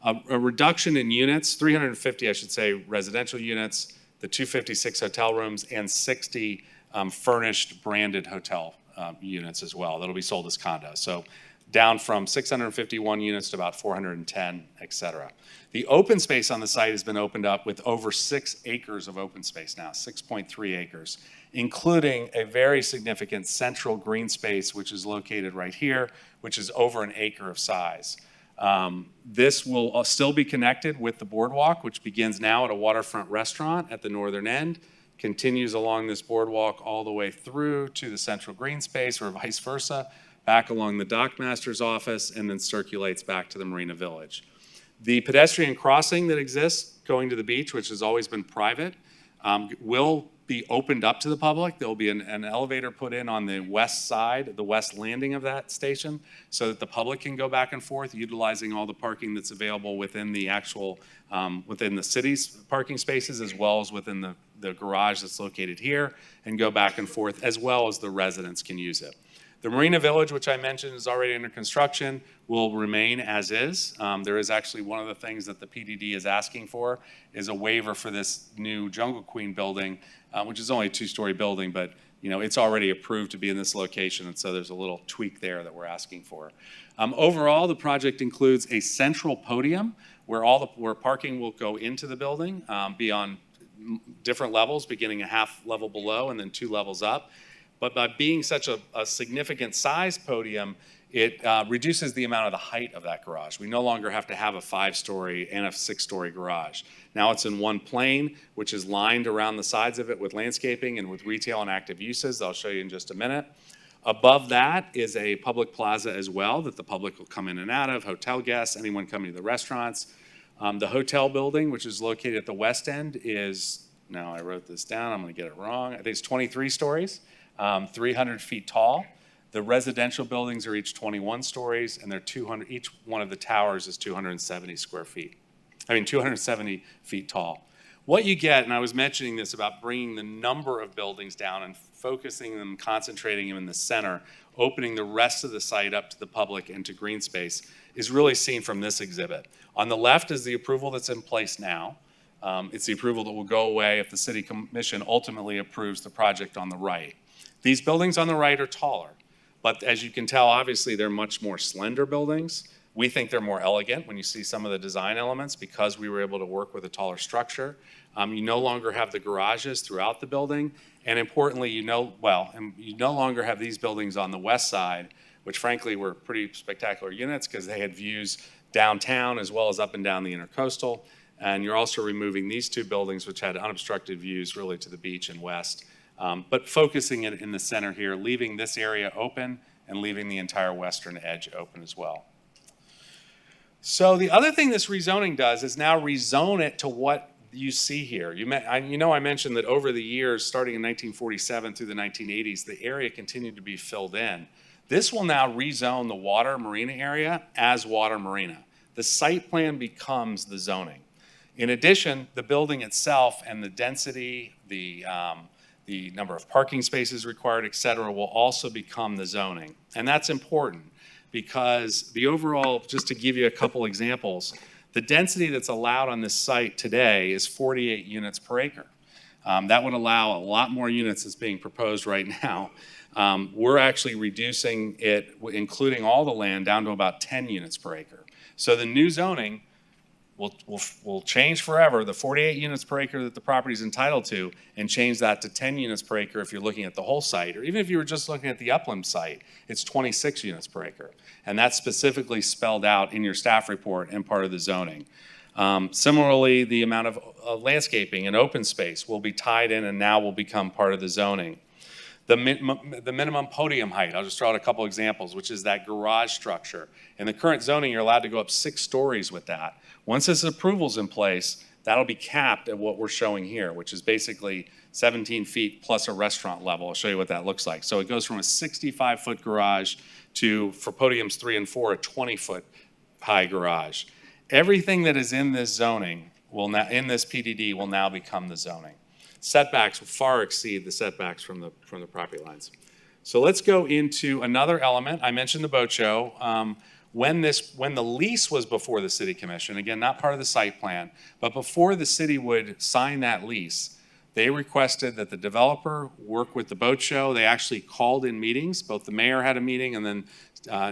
a reduction in units, 350, I should say, residential units, the 256 hotel rooms, and 60 furnished branded hotel units as well that'll be sold as condos. So down from 651 units to about 410, et cetera. The open space on the site has been opened up with over 6 acres of open space now, 6.3 acres, including a very significant central green space, which is located right here, which is over an acre of size. This will still be connected with the boardwalk, which begins now at a waterfront restaurant at the northern end, continues along this boardwalk all the way through to the central green space, or vice versa, back along the dockmaster's office, and then circulates back to the Marina Village. The pedestrian crossing that exists going to the beach, which has always been private, will be opened up to the public. There will be an elevator put in on the west side, the west landing of that station, so that the public can go back and forth, utilizing all the parking that's available within the actual, within the city's parking spaces, as well as within the garage that's located here, and go back and forth, as well as the residents can use it. The Marina Village, which I mentioned is already under construction, will remain as is. There is actually one of the things that the PDD is asking for is a waiver for this new Jungle Queen building, which is only a 2-story building, but it's already approved to be in this location, and so there's a little tweak there that we're asking for. Overall, the project includes a central podium where parking will go into the building, be on different levels, beginning a half level below and then 2 levels up. But by being such a significant size podium, it reduces the amount of the height of that garage. We no longer have to have a 5-story and a 6-story garage. Now it's in one plane, which is lined around the sides of it with landscaping and with retail and active uses that I'll show you in just a minute. Above that is a public plaza as well that the public will come in and out of, hotel guests, anyone coming to the restaurants. The hotel building, which is located at the west end, is, now I wrote this down, I'm going to get it wrong, I think it's 23 stories. 300 feet tall. The residential buildings are each 21 stories, and they're each one of the towers is 270 feet tall. What you get, and I was mentioning this about bringing the number of buildings down and focusing them, concentrating them in the center, opening the rest of the site up to the public and to green space, is really seen from this exhibit. On the left is the approval that's in place now. It's the approval that will go away if the City Commission ultimately approves the project on the right. These buildings on the right are taller, but as you can tell, obviously they're much more slender buildings. We think they're more elegant when you see some of the design elements because we were able to work with a taller structure. You no longer have the garages throughout the building, and importantly, you no longer have these buildings on the west side, which frankly were pretty spectacular units because they had views downtown as well as up and down the intercoastal. And you're also removing these 2 buildings, which had unobstructed views really to the beach and west. But focusing it in the center here, leaving this area open and leaving the entire western edge open as well. So the other thing this rezoning does is now rezone it to what you see here. I mentioned that over the years, starting in 1947 through the 1980s, the area continued to be filled in. This will now rezone the water marina area as water marina. The site plan becomes the zoning. In addition, the building itself and the density, the number of parking spaces required, et cetera, will also become the zoning. And that's important because the overall, just to give you a couple examples, the density that's allowed on this site today is 48 units per acre. That would allow a lot more units that's being proposed right now. We're actually reducing it, including all the land, down to about 10 units per acre. So the new zoning will change forever the 48 units per acre that the property is entitled to and change that to 10 units per acre if you're looking at the whole site. Or even if you were just looking at the upland site, it's 26 units per acre. And that's specifically spelled out in your staff report and part of the zoning. Similarly, the amount of landscaping and open space will be tied in and now will become part of the zoning. The minimum podium height, I'll just throw out a couple examples, which is that garage structure. In the current zoning, you're allowed to go up 6 stories with that. Once this approval's in place, that'll be capped at what we're showing here, which is basically 17 feet plus a restaurant level. I'll show you what that looks like. So it goes from a 65-foot garage to, for podiums 3 and 4, a 20-foot high garage. Everything that is in this zoning will now, in this PDD, will now become the zoning. Setbacks will far exceed the setbacks from the property lines. So let's go into another element. I mentioned the boat show. When the lease was before the city commission, again, not part of the site plan, but before the city would sign that lease, they requested that the developer work with the boat show. They actually called in meetings. Both the mayor had a meeting, and then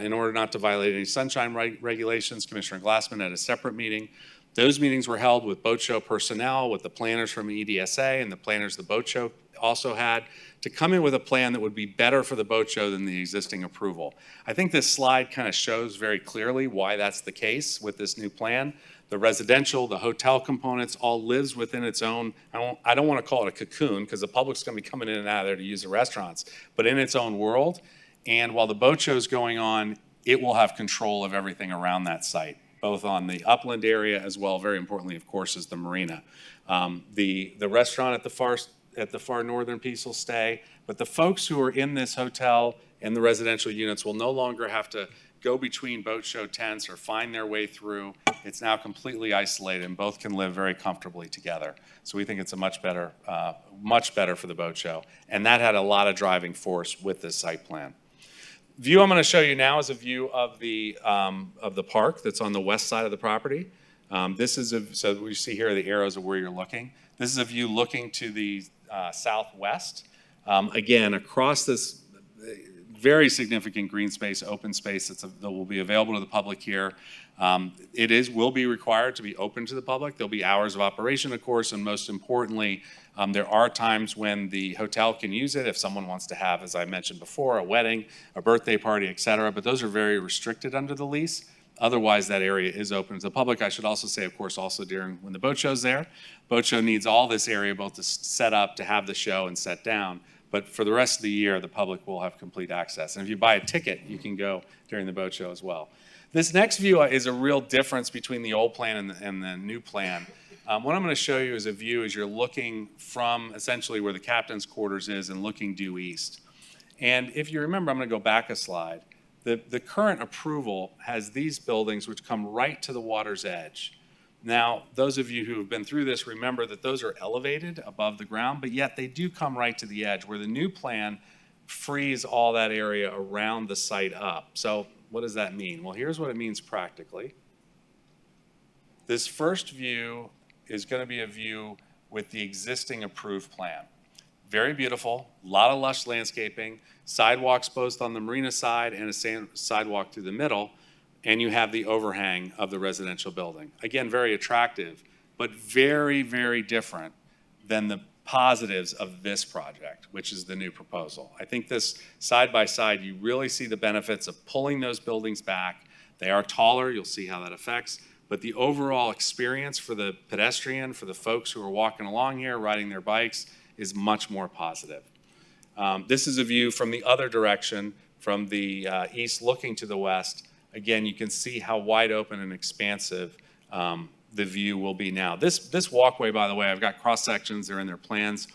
in order not to violate any sunshine regulations, Commissioner Glassman had a separate meeting. Those meetings were held with boat show personnel, with the planners from EDSA and the planners the boat show also had, to come in with a plan that would be better for the boat show than the existing approval. I think this slide kind of shows very clearly why that's the case with this new plan. The residential, the hotel components all lives within its own, I don't want to call it a cocoon because the public's going to be coming in and out of there to use the restaurants, but in its own world. And while the boat show is going on, it will have control of everything around that site, both on the upland area as well, very importantly, of course, is the marina. The restaurant at the far northern piece will stay, but the folks who are in this hotel and the residential units will no longer have to go between boat show tents or find their way through. It's now completely isolated, and both can live very comfortably together. So we think it's a much better for the boat show, and that had a lot of driving force with this site plan. View I'm going to show you now is a view of the park that's on the west side of the property. This is so what you see here are the arrows of where you're looking. This is a view looking to the southwest. Again, across this very significant green space, open space that will be available to the public here. Will be required to be open to the public. There'll be hours of operation, of course, and most importantly, there are times when the hotel can use it if someone wants to have, as I mentioned before, a wedding, a birthday party, et cetera, but those are very restricted under the lease. Otherwise, that area is open to the public. I should also say, of course, also during when the boat show's there. Boat show needs all this area both to set up, to have the show, and set down. But for the rest of the year, the public will have complete access. And if you buy a ticket, you can go during the boat show as well. This next view is a real difference between the old plan and the new plan. What I'm going to show you is a view as you're looking from essentially where the captain's quarters is and looking due east. And if you remember, I'm going to go back a slide. The current approval has these buildings which come right to the water's edge. Now, those of you who have been through this remember that those are elevated above the ground, but yet they do come right to the edge, where the new plan frees all that area around the site up. So what does that mean? Well, here's what it means practically. This first view is going to be a view with the existing approved plan. Very beautiful, a lot of lush landscaping, sidewalks both on the marina side and a sidewalk through the middle, and you have the overhang of the residential building. Again, very attractive, but very, very different than the positives of this project, which is the new proposal. I think this side by side, you really see the benefits of pulling those buildings back. They are taller, you'll see how that affects, but the overall experience for the pedestrian, for the folks who are walking along here, riding their bikes, is much more positive. This is a view from the other direction, from the east looking to the west. Again, you can see how wide open and expansive the view will be now. This walkway, by the way, I've got cross sections, they're in their plans.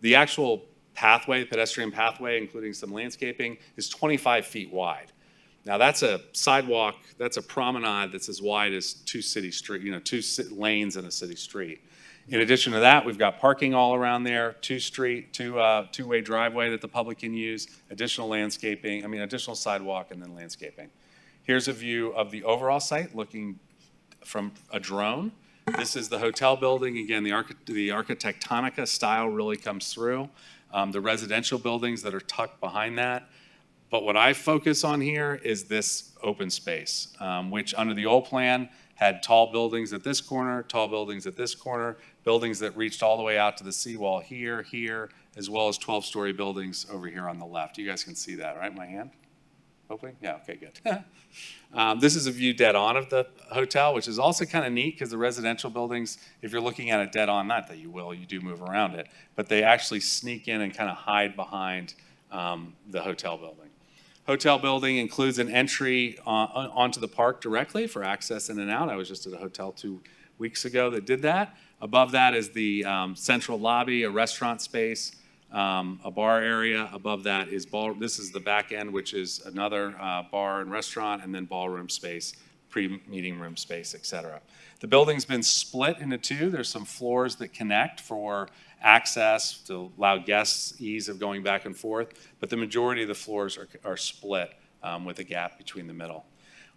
The actual pathway, pedestrian pathway, including some landscaping, is 25 feet wide. Now that's a sidewalk, that's a promenade that's as wide as two lanes in a city street. In addition to that, we've got parking all around there, two-way driveway that the public can use, additional sidewalk and then landscaping. Here's a view of the overall site looking from a drone. This is the hotel building. Again, the architectonica style really comes through. The residential buildings that are tucked behind that. But what I focus on here is this open space, which under the old plan had tall buildings at this corner, tall buildings at this corner, buildings that reached all the way out to the seawall here, as well as 12-story buildings over here on the left. You guys can see that, right, my hand? hopefully? Yeah, okay, good. This is a view dead on of the hotel, which is also kind of neat because the residential buildings, if you're looking at it dead on, not that you will, you do move around it, but they actually sneak in and kind of hide behind the hotel building. Hotel building includes an entry onto the park directly for access in and out. I was just at a hotel 2 weeks ago that did that. Above that is the central lobby, a restaurant space, a bar area. Above that is this is the back end, which is another bar and restaurant, and then ballroom space, pre-meeting room space, et cetera. The building's been split into two. There's some floors that connect for access to allow guests ease of going back and forth, but the majority of the floors are split with a gap between the middle.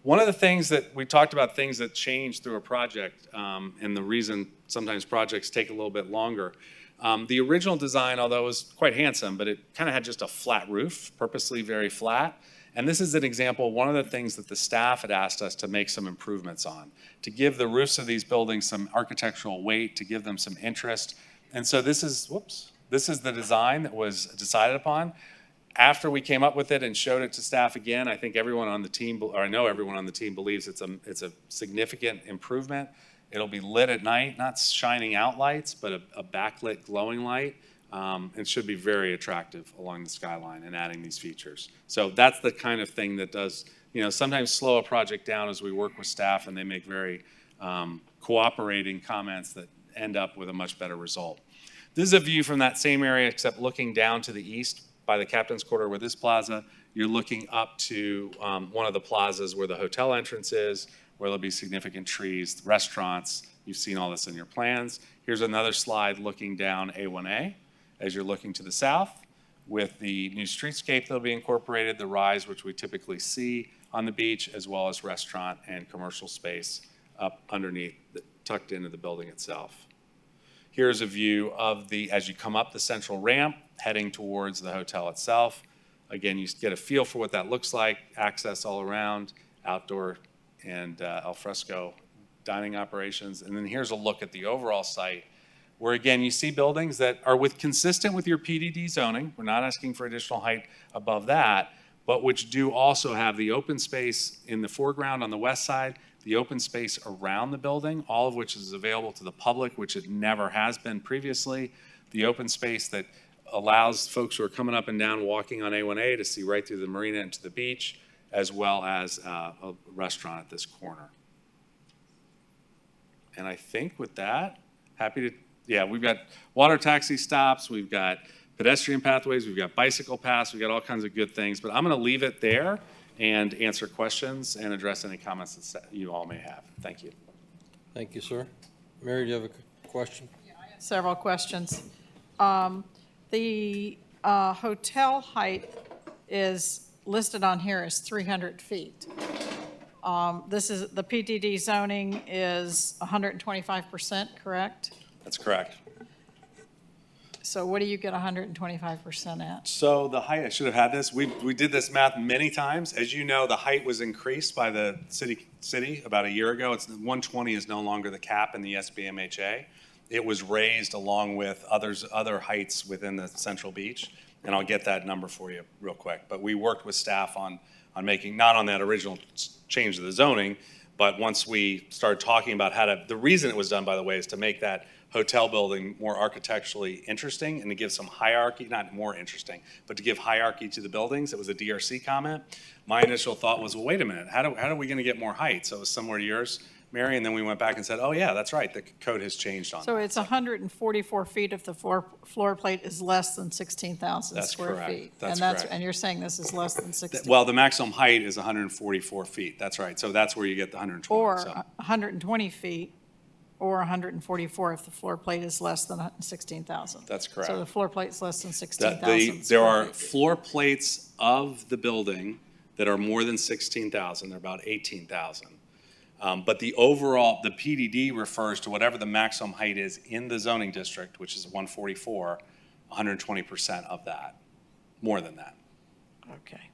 One of the things that we talked about, things that change through a project, and the reason sometimes projects take a little bit longer. The original design, although it was quite handsome, but it kind of had just a flat roof, purposely very flat. And this is an example, one of the things that the staff had asked us to make some improvements on, to give the roofs of these buildings some architectural weight, to give them some interest. And so this is the design that was decided upon. After we came up with it and showed it to staff again, I think everyone on the team, or I know everyone on the team believes it's a significant improvement. It'll be lit at night, not shining out lights, but a backlit glowing light. It should be very attractive along the skyline and adding these features. So that's the kind of thing that does, sometimes slow a project down as we work with staff and they make very cooperating comments that end up with a much better result. This is a view from that same area, except looking down to the east by the Captain's Quarter where this plaza. You're looking up to one of the plazas where the hotel entrance is, where there'll be significant trees, restaurants. You've seen all this in your plans. Here's another slide looking down A1A as you're looking to the south with the new streetscape that'll be incorporated, the rise which we typically see on the beach, as well as restaurant and commercial space up underneath, tucked into the building itself. Here's a view of as you come up the central ramp, heading towards the hotel itself. Again, you get a feel for what that looks like, access all around, outdoor and al fresco dining operations. And then here's a look at the overall site, where again, you see buildings that are consistent with your PDD zoning. We're not asking for additional height above that, but which do also have the open space in the foreground on the west side, the open space around the building, all of which is available to the public, which it never has been previously. The open space that allows folks who are coming up and down walking on A1A to see right through the marina and to the beach, as well as a restaurant at this corner. And I think with that, we've got water taxi stops, we've got pedestrian pathways, we've got bicycle paths, we've got all kinds of good things, but I'm gonna leave it there and answer questions and address any comments that you all may have. Thank you. Thank you, sir. Mary, do you have a question? Several questions. The hotel height is listed on here as 300 feet. This is, the PDD zoning is 125%, correct? That's correct. So what do you get 125% at? So the height, I should have had this. We did this math many times. As you know, the height was increased by the city about a year ago. 120 is no longer the cap in the SBMHA. It was raised along with other heights within the Central Beach, and I'll get that number for you real quick. But we worked with staff on making, not on that original change of the zoning, but once we started talking about the reason it was done, by the way, is to make that hotel building more architecturally interesting and to give some hierarchy, not more interesting, but to give hierarchy to the buildings. It was a DRC comment. My initial thought was, well, wait a minute, how are we gonna get more height? So it was similar to yours, Mary, and then we went back and said, oh yeah, that's right, the code has changed on So that. it's 144 feet if the floor plate is less than 16,000 That's square correct. feet. That's And correct. and you're saying this is less than 16? Well, the maximum height is 144 feet, that's right. So that's where you get the 120. Or so. 120 feet, or 144 if the floor plate is less than 16,000. That's correct. So the floor plate's less than That 16,000. there are floor plates of the building that are more than 16,000, they're about 18,000. But the overall, the PDD refers to whatever the maximum height is in the zoning district, which is 144, 120% of that, more than that. Okay.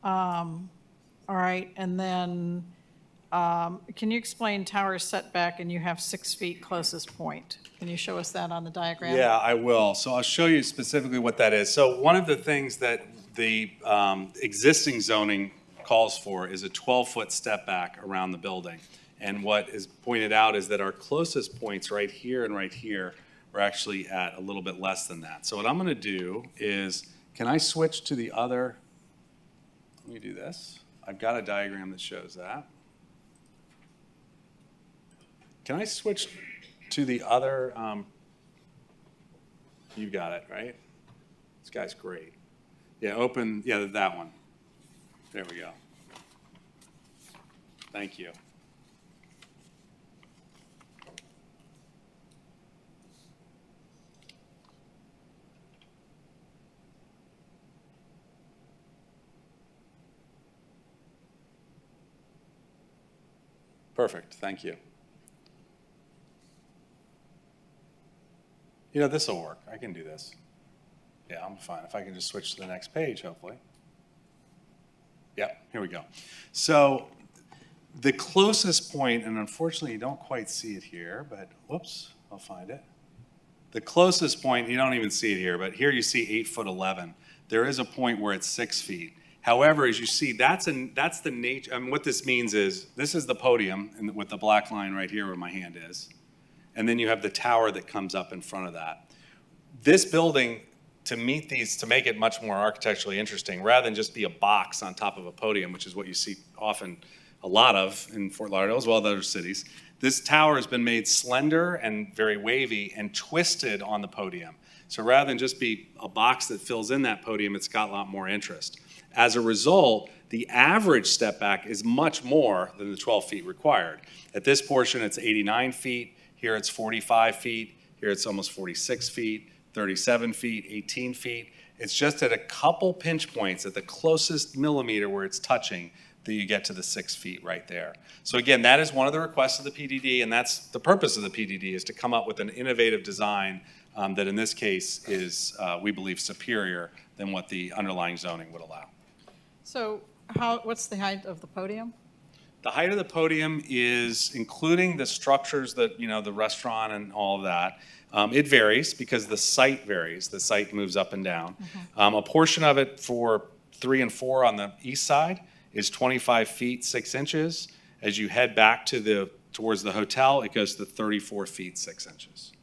All right, and then, can you explain tower setback, and you have 6 feet closest point? Can you show us that on the diagram? Yeah, I will. So I'll show you specifically what that is. So one of the things that the existing zoning calls for is a 12-foot step back around the building. And what is pointed out is that our closest points right here and right here are actually at a little bit less than that. So what I'm going to do is, can I switch to the other? Let me do this. I've got a diagram that shows that. Can I switch to the other? You got it, right? This guy's great. Yeah, open, yeah, that one. There we go. Thank you. Perfect, thank you. You know, this will work. I can do this. Yeah, I'm fine. If I can just switch to the next page, hopefully. Yeah, here we go. So the closest point, and unfortunately you don't quite see it here, but whoops, I'll find it. The closest point, you don't even see it here, but here you see 8'11". There is a point where it's 6 feet. However, as you see, that's the nature. I mean, what this means is this is the podium with the black line right here where my hand is. And then you have the tower that comes up in front of that. This building, to meet these, to make it much more architecturally interesting, rather than just be a box on top of a podium, which is what you see often a lot of in Fort Lauderdale as well as other cities, this tower has been made slender and very wavy and twisted on the podium. So rather than just be a box that fills in that podium, it's got a lot more interest. As a result, the average step back is much more than the 12 feet required. At this portion, it's 89 feet. Here it's 45 feet. Here it's almost 46 feet, 37 feet, 18 feet. It's just at a couple pinch points at the closest millimeter where it's touching that you get to the 6 feet right there. So again, that is one of the requests of the PDD, and that's the purpose of the PDD, is to come up with an innovative design that in this case is, we believe, superior than what the underlying zoning would allow. So what's the height of the podium? The height of the podium is, including the structures that, you know, the restaurant and all of that, it varies because the site varies. The site moves up and down. A portion of it for 3 and 4 on the east side is 25 feet, 6 inches. As you head back to towards the hotel, it goes to 34 feet, 6 inches.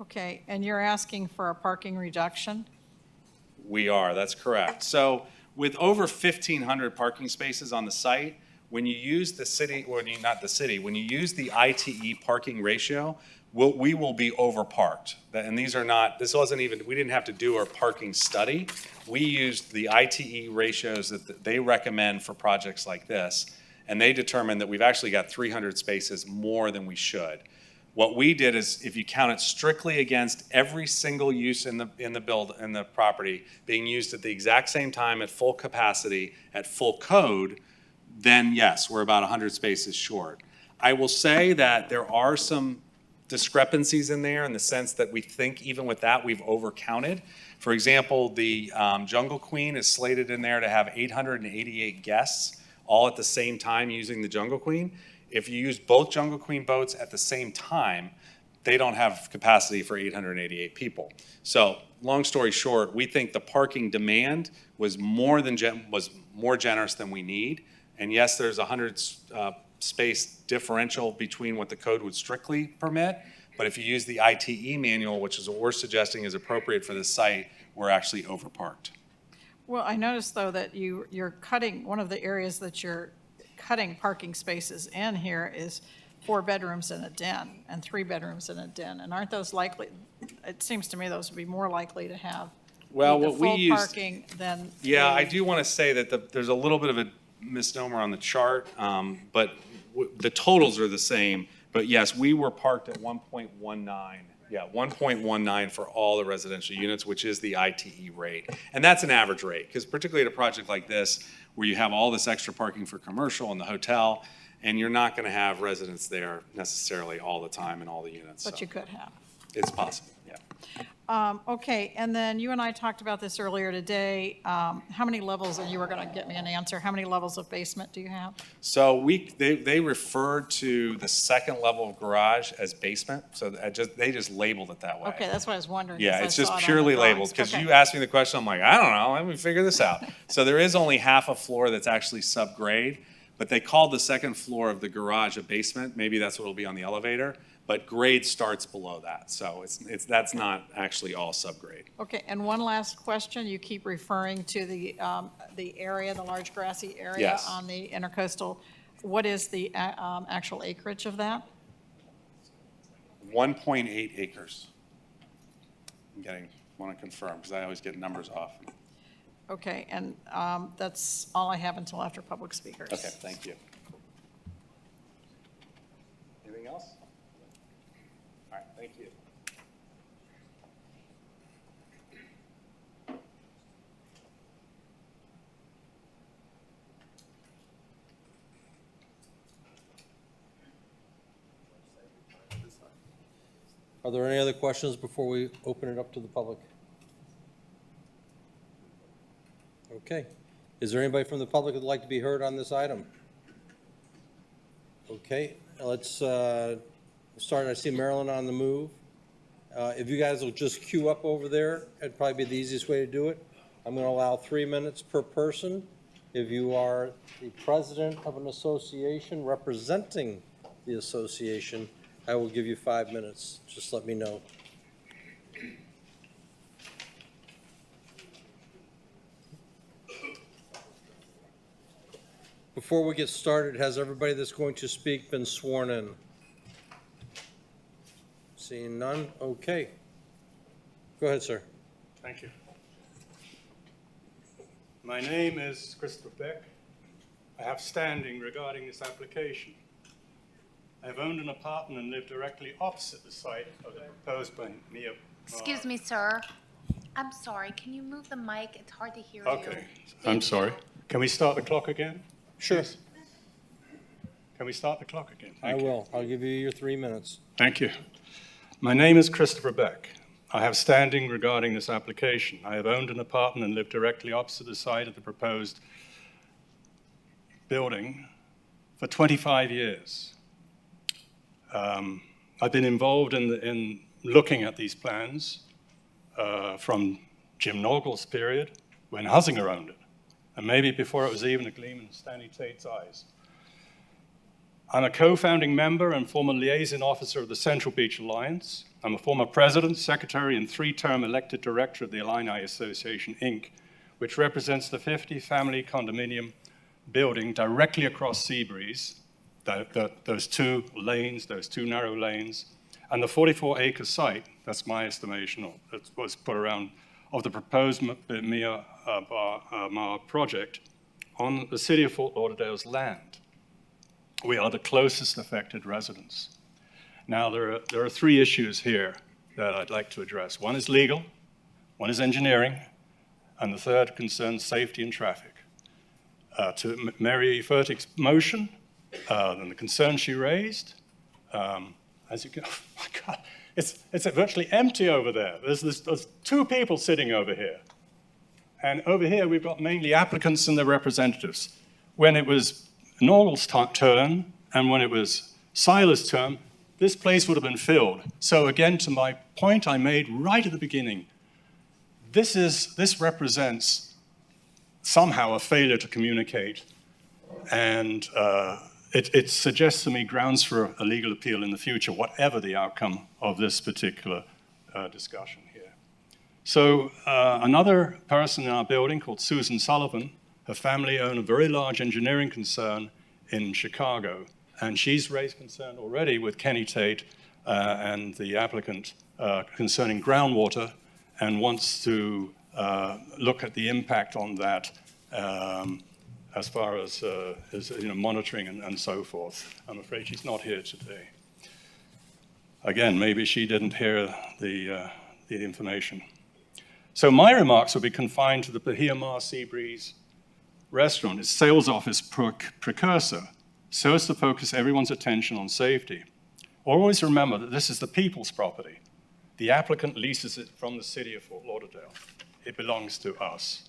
Okay, and you're asking for a parking reduction? We are, that's correct. So with over 1,500 parking spaces on the site, when you use the city, or not the city, when you use the ITE parking ratio, we will be overparked. And these are not, this wasn't even, we didn't have to do our parking study. We used the ITE ratios that they recommend for projects like this, and they determined that we've actually got 300 spaces more than we should. What we did is, if you count it strictly against every single use in the property being used at the exact same time at full capacity, at full code, then yes, we're about 100 spaces short. I will say that there are some discrepancies in there in the sense that we think even with that we've overcounted. For example, the Jungle Queen is slated in there to have 888 guests all at the same time using the Jungle Queen. If you use both Jungle Queen boats at the same time, they don't have capacity for 888 people. So long story short, we think the parking demand was more generous than we need. And yes, there's 100 space differential between what the code would strictly permit. But if you use the ITE manual, which is what we're suggesting is appropriate for this site, we're actually overparked. Well, I noticed, though, that you're cutting, one of the areas that you're cutting parking spaces in here is 4 bedrooms and a den, and 3 bedrooms and a den. And aren't those likely, it seems to me those would be more likely to have Well, the what we full used, parking than. yeah, I do want to say that there's a little bit of a misnomer on the chart, but the totals are the same. But yes, we were parked at 1.19. Yeah, 1.19 for all the residential units, which is the ITE rate. And that's an average rate, because particularly at a project like this, where you have all this extra parking for commercial and the hotel, and you're not going to have residents there necessarily all the time in all the units. But so you could have. it's possible, yeah. Okay, and then you and I talked about this earlier today. How many levels, and you were going to get me an answer, how many levels of basement do you have? So they referred to the second level of garage as basement, so they just labeled it that way. Okay, that's what I was wondering. 'cause Yeah, I it's just saw it on the purely drawings. labeled, because Okay. you asked me the question, I'm like, I don't know, let me figure this out. So there is only half a floor that's actually subgrade, but they called the second floor of the garage a basement, maybe that's what will be on the elevator, but grade starts below that, so that's not actually all subgrade. Okay, and one last question. You keep referring to the area, the large grassy area Yes. on the intercoastal. What is the actual acreage of that? 1.8 acres. Want to confirm, because I always get numbers off. Okay, and that's all I have until after public speakers. Okay, thank you. Anything else? All right, thank you. Are there any other questions before we open it up to the public? Okay. Is there anybody from the public who'd like to be heard on this item? Okay, let's start. I see Marilyn on the move. If you guys will just queue up over there, it'd probably be the easiest way to do it. I'm going to allow 3 minutes per person. If you are the president of an association representing the association, I will give you 5 minutes. Just let me know. Before we get started, has everybody that's going to speak been sworn in? Seeing none? Okay. Go ahead, sir. Thank you. My name is Christopher Beck. I have standing regarding this application. I have owned an apartment and lived directly opposite the site of the proposed by Mia. Excuse me, sir. I'm sorry. Can you move the mic? It's hard to hear you. Okay, I'm sorry. Can we start the clock again? Sure. Yes. Can we start the clock again? I Thank you. will. I'll give you your 3 minutes. Thank you. My name is Christopher Beck. I have standing regarding this application. I have owned an apartment and lived directly opposite the site of the proposed building for 25 years. I've been involved in looking at these plans from Jim Nogle's period when Husinger owned it, and maybe before it was even a gleam in Stanley Tate's eyes. I'm a co-founding member and former liaison officer of the Central Beach Alliance. I'm a former president, secretary, and 3-term elected director of the Illini Association, Inc., which represents the 50-family condominium building directly across Seabreeze, those 2 lanes, those 2 narrow lanes, and the 44-acre site, that's my estimation, or that was put around, of the proposed Mia Mar project on the city of Fort Lauderdale's land. We are the closest affected residents. Now, there are 3 issues here that I'd like to address. One is legal, one is engineering, and the third concerns safety and traffic. To Mary Furtick's motion, and the concerns she raised, as you can, oh my God, it's virtually empty over there. There's 2 people sitting over here. And over here, we've got mainly applicants and their representatives. When it was Nogle's turn, and when it was Siler's turn, this place would have been filled. So again, to my point I made right at the beginning, this represents somehow a failure to communicate, and it suggests to me grounds for a legal appeal in the future, whatever the outcome of this particular discussion here. So another person in our building called Susan Sullivan, her family own a very large engineering concern in Chicago, and she's raised concern already with Kenny Tate and the applicant concerning groundwater, and wants to look at the impact on that as far as monitoring and so forth. I'm afraid she's not here today. Again, maybe she didn't hear the information. So my remarks will be confined to the Bahia Mar Seabreeze restaurant, its sales office precursor, so as to focus everyone's attention on safety. Always remember that this is the people's property. The applicant leases it from the city of Fort Lauderdale. It belongs to us.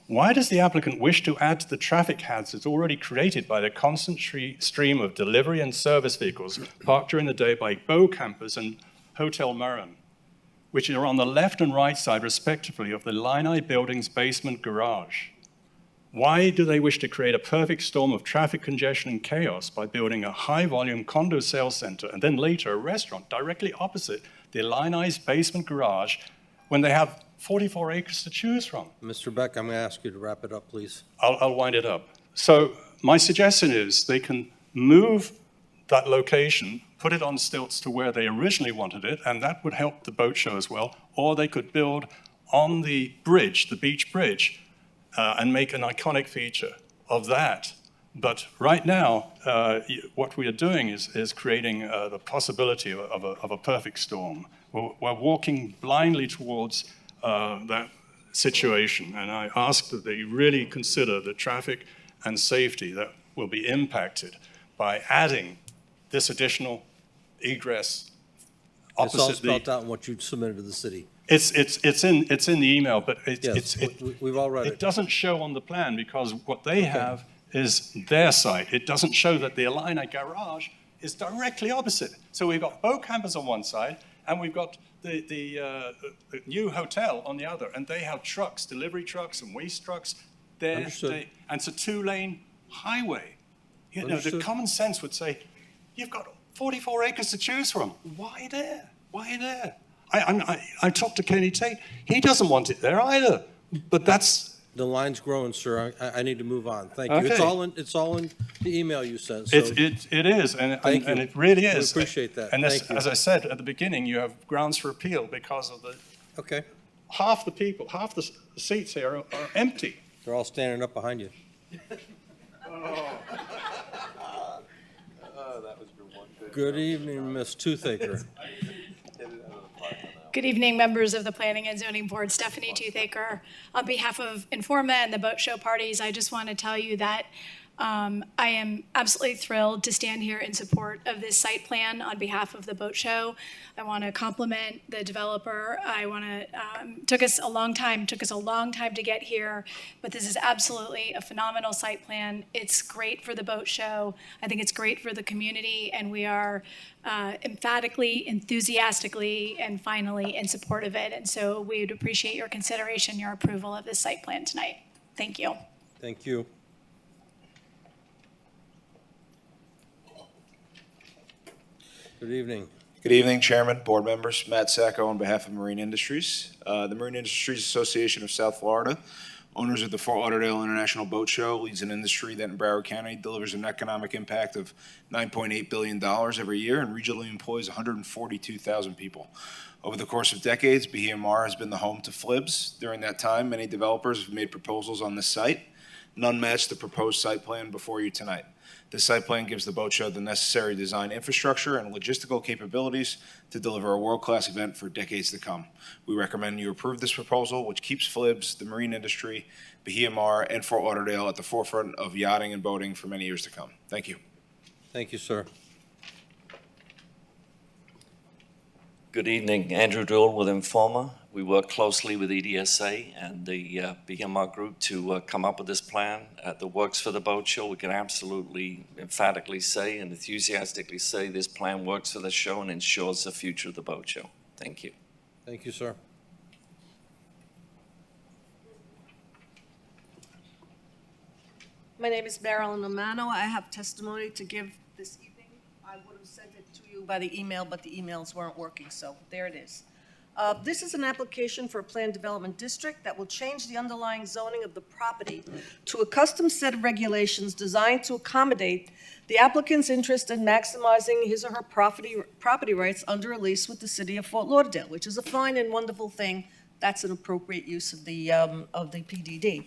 Why does the applicant wish to add to the traffic hazards already created by the constant stream of delivery and service vehicles parked during the day by Bow Campers and Hotel Marin, which are on the left and right side, respectively, of the Linai Building's basement garage? Why do they wish to create a perfect storm of traffic congestion and chaos by building a high-volume condo sales center and then later a restaurant directly opposite the Linai's basement garage when they have 44 acres to choose from? Mr. Beck, I'm going to ask you to wrap it up, please. I'll wind it up. So my suggestion is they can move that location, put it on stilts to where they originally wanted it, and that would help the boat show as well, or they could build on the bridge, the beach bridge, and make an iconic feature of that. But right now, what we are doing is creating the possibility of a perfect storm. We're walking blindly towards that situation, and I ask that they really consider the traffic and safety that will be impacted by adding this additional egress It's all opposite the... spelled out in what you submitted to the city. It's in the email, but We've all read it it. doesn't show on the plan because what they have is their site. It doesn't show that the Illini garage is directly opposite. So we've got Bow Campers on one side, and we've got the new hotel on the other, and they have trucks, delivery trucks and waste trucks there. Understood. And it's a two-lane highway. You know, the Understood. common sense would say, you've got 44 acres to choose from. Why there? Why there? I talked to Kenny Tate. He doesn't want it there either. But that's... The line's growing, sir. I need to move on. Thank you. Okay. It's all in the email you sent. So It is, and Thank you. it really We is. appreciate that. And this, Thank you. as I said at the beginning, you have grounds for appeal because of the... Okay. Half the seats here are empty. They're all standing up behind you. Good evening, Miss Toothaker. Good evening, members of the Planning and Zoning Board. Stephanie Toothaker. On behalf of Informa and the boat show parties, I just want to tell you that I am absolutely thrilled to stand here in support of this site plan on behalf of the boat show. I want to compliment the developer. Took us a long time to get here, but this is absolutely a phenomenal site plan. It's great for the boat show. I think it's great for the community, and we are emphatically, enthusiastically, and finally in support of it. And so we would appreciate your consideration, your approval of this site plan tonight. Thank you. Thank you. Good evening. Good evening, Chairman, board members. Matt Sacco on behalf of Marine Industries. The Marine Industries Association of South Florida, owners of the Fort Lauderdale International Boat Show, leads an industry that in Broward County delivers an economic impact of $9.8 billion every year and regionally employs 142,000 people. Over the course of decades, BMR has been the home to FLIBS. During that time, many developers have made proposals on this site. None match the proposed site plan before you tonight. This site plan gives the boat show the necessary design infrastructure and logistical capabilities to deliver a world-class event for decades to come. We recommend you approve this proposal, which keeps FLIBS, the marine industry, Bahia Mar, and Fort Lauderdale at the forefront of yachting and boating for many years to come. Thank you. Thank you, sir. Good evening, Andrew Doyle with Informa. We work closely with EDSA and the BMR group to come up with this plan that works for the boat show. We can absolutely emphatically say and enthusiastically say this plan works for the show and ensures the future of the boat show. Thank you. Thank you, sir. My name is Marilyn Romano. I have testimony to give this evening. I would have sent it to you by the email, but the emails weren't working, so there it is. This is an application for a planned development district that will change the underlying zoning of the property to a custom set of regulations designed to accommodate the applicant's interest in maximizing his or her property rights under a lease with the city of Fort Lauderdale, which is a fine and wonderful thing. That's an appropriate use of the PDD.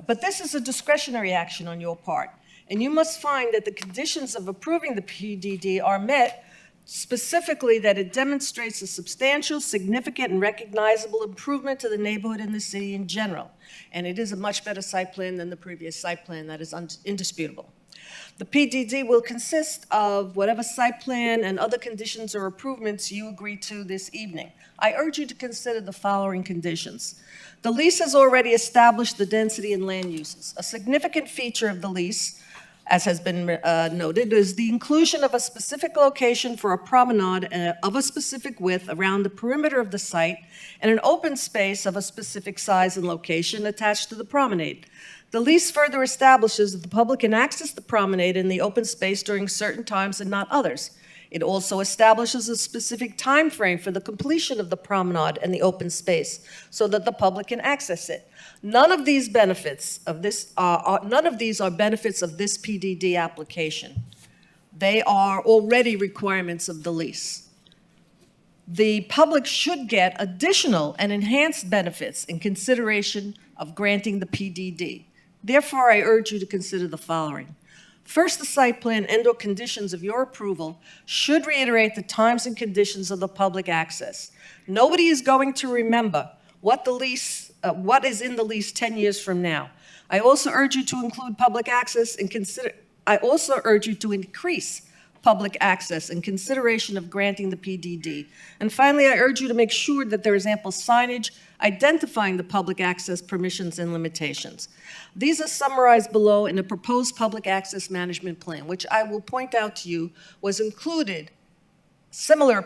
But this is a discretionary action on your part, and you must find that the conditions of approving the PDD are met, specifically that it demonstrates a substantial, significant, and recognizable improvement to the neighborhood and the city in general. And it is a much better site plan than the previous site plan. That is indisputable. The PDD will consist of whatever site plan and other conditions or improvements you agree to this evening. I urge you to consider the following conditions. The lease has already established the density and land uses. A significant feature of the lease, as has been noted, is the inclusion of a specific location for a promenade of a specific width around the perimeter of the site and an open space of a specific size and location attached to the promenade. The lease further establishes that the public can access the promenade and the open space during certain times and not others. It also establishes a specific time frame for the completion of the promenade and the open space so that the public can access it. None of these are benefits of this PDD application. They are already requirements of the lease. The public should get additional and enhanced benefits in consideration of granting the PDD. Therefore, I urge you to consider the following. First, the site plan and/or conditions of your approval should reiterate the times and conditions of the public access. Nobody is going to remember what is in the lease 10 years from now. I also urge you to include public access and I also urge you to increase public access in consideration of granting the PDD. And finally, I urge you to make sure that there is ample signage identifying the public access permissions and limitations. These are summarized below in the proposed public access management plan, which I will point out to you was included. Similar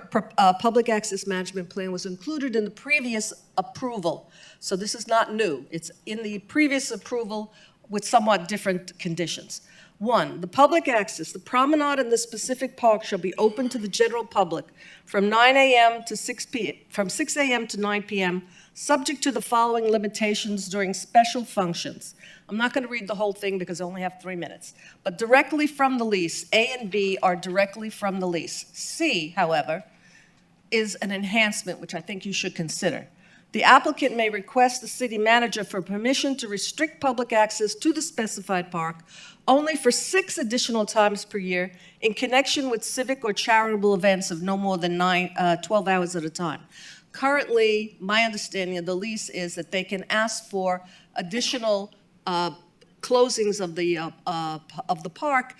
public access management plan was included in the previous approval. So this is not new. It's in the previous approval with somewhat different conditions. 1, the public access, the promenade and the specific park shall be open to the general public from 9 a.m. to 6 p.m., from 6 a.m. to 9 p.m., subject to the following limitations during special functions. I'm not going to read the whole thing because I only have 3 minutes. But directly from the lease, A and B are directly from the lease. C, however, is an enhancement which I think you should consider. The applicant may request the city manager for permission to restrict public access to the specified park only for 6 additional times per year in connection with civic or charitable events of no more than 12 hours at a time. Currently, my understanding of the lease is that they can ask for additional closings of the park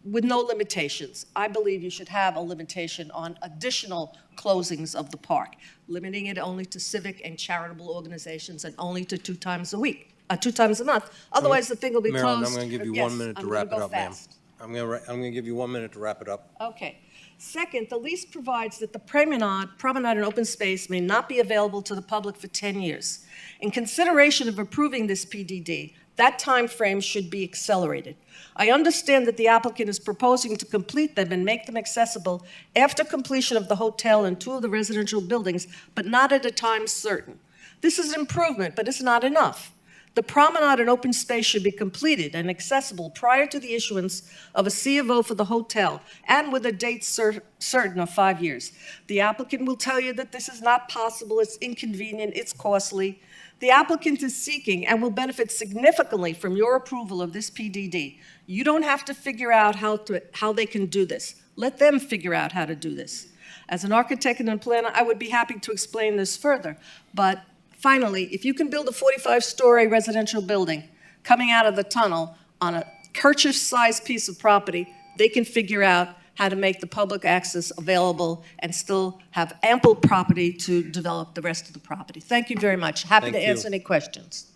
with no limitations. I believe you should have a limitation on additional closings of the park, limiting it only to civic and charitable organizations and only to 2 times a week. 2 times a month. Otherwise, the thing will be Marilyn, closed. I'm going to give you Yes, 1 minute to I'm wrap gonna it go up, ma'am. fast. I'm going to give you 1 minute to wrap it up. Okay. Second, the lease provides that the promenade and open space may not be available to the public for 10 years. In consideration of approving this PDD, that time frame should be accelerated. I understand that the applicant is proposing to complete them and make them accessible after completion of the hotel and 2 of the residential buildings, but not at a time certain. This is an improvement, but it's not enough. The promenade and open space should be completed and accessible prior to the issuance of a C of O for the hotel and with a date certain of 5 years. The applicant will tell you that this is not possible, it's inconvenient, it's costly. The applicant is seeking and will benefit significantly from your approval of this PDD. You don't have to figure out how they can do this. Let them figure out how to do this. As an architect and a planner, I would be happy to explain this further, but finally, if you can build a 45-story residential building coming out of the tunnel on a Kirchhoff-sized piece of property, they can figure out how to make the public access available and still have ample property to develop the rest of the property. Thank you very much. Happy to answer any questions.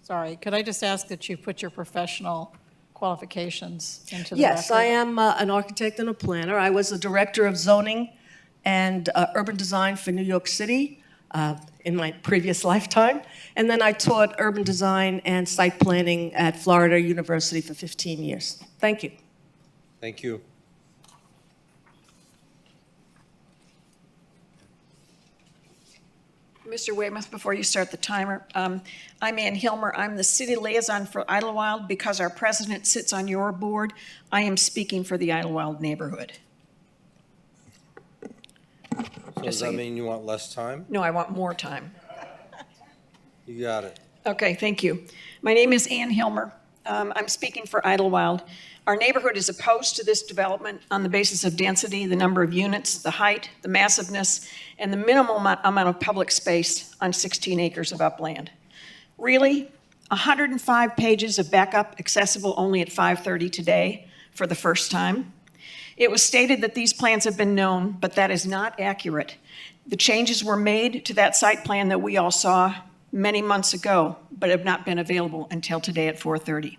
Sorry, could I just ask that you put your professional qualifications into the Yes, record? I am an architect and a planner. I was the director of zoning and urban design for New York City in my previous lifetime. And then I taught urban design and site planning at Florida University for 15 years. Thank you. Thank you. Mr. Weymouth, before you start the timer, I'm Ann Hilmer. I'm the city liaison for Idlewild. Because our president sits on your board, I am speaking for the Idlewild neighborhood. So does that mean you want less time? No, I want more time. You got it. Okay, thank you. My name is Ann Hilmer. I'm speaking for Idlewild. Our neighborhood is opposed to this development on the basis of density, the number of units, the height, the massiveness, and the minimal amount of public space on 16 acres of upland. Really, 105 pages of backup accessible only at 5:30 today for the first time. It was stated that these plans have been known, but that is not accurate. The changes were made to that site plan that we all saw many months ago, but have not been available until today at 4:30.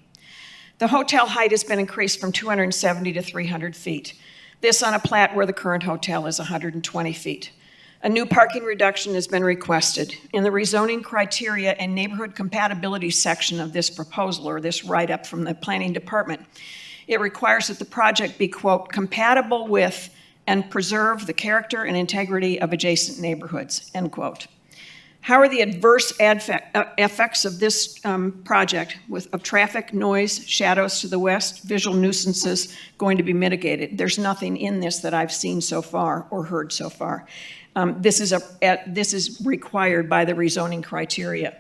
The hotel height has been increased from 270 to 300 feet. This on a plat where the current hotel is 120 feet. A new parking reduction has been requested. In the rezoning criteria and neighborhood compatibility section of this proposal, or this write-up from the planning department, it requires that the project be, quote, compatible with and preserve the character and integrity of adjacent neighborhoods, end quote. How are the adverse effects of this project of traffic, noise, shadows to the west, visual nuisances going to be mitigated? There's nothing in this that I've seen so far or heard so far. This is required by the rezoning criteria.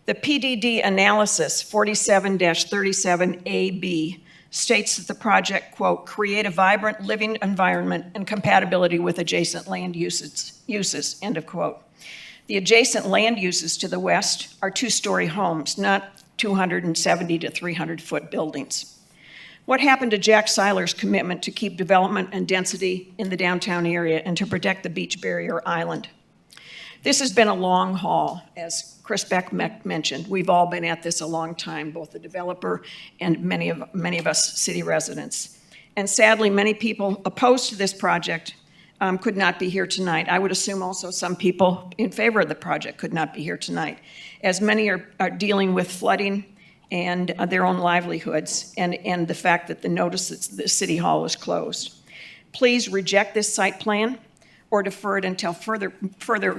The PDD analysis 47-37AB states that the project, quote, create a vibrant living environment and compatibility with adjacent land uses, end of quote. The adjacent land uses to the west are two-story homes, not 270 to 300-foot buildings. What happened to Jack Seiler's commitment to keep development and density in the downtown area and to protect the beach barrier island? This has been a long haul, as Chris Beck mentioned. We've all been at this a long time, both the developer and many of us city residents. And sadly, many people opposed to this project could not be here tonight. I would assume also some people in favor of the project could not be here tonight, as many are dealing with flooding and their own livelihoods, and the fact that the notice that the City Hall is closed. Please reject this site plan or defer it until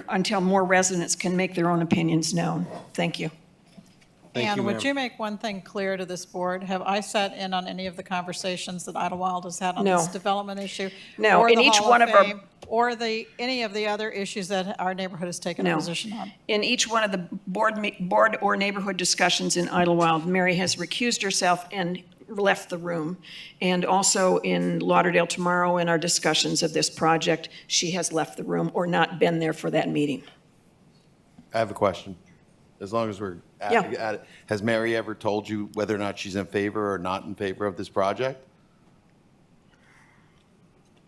until more residents can make their own opinions known. Thank you. And would you make one thing clear to this board? Have I sat in on any of the conversations that Idlewild has had on No. this development issue? No, Or in the each Hall one of of our- Fame, or any of the other issues that our neighborhood has taken a No. position on? In each one of the board or neighborhood discussions in Idlewild, Mary has recused herself and left the room. And also in Lauderdale tomorrow, in our discussions of this project, she has left the room or not been there for that meeting. I have a question. As long as we're Yeah. at it, has Mary ever told you whether or not she's in favor or not in favor of this project?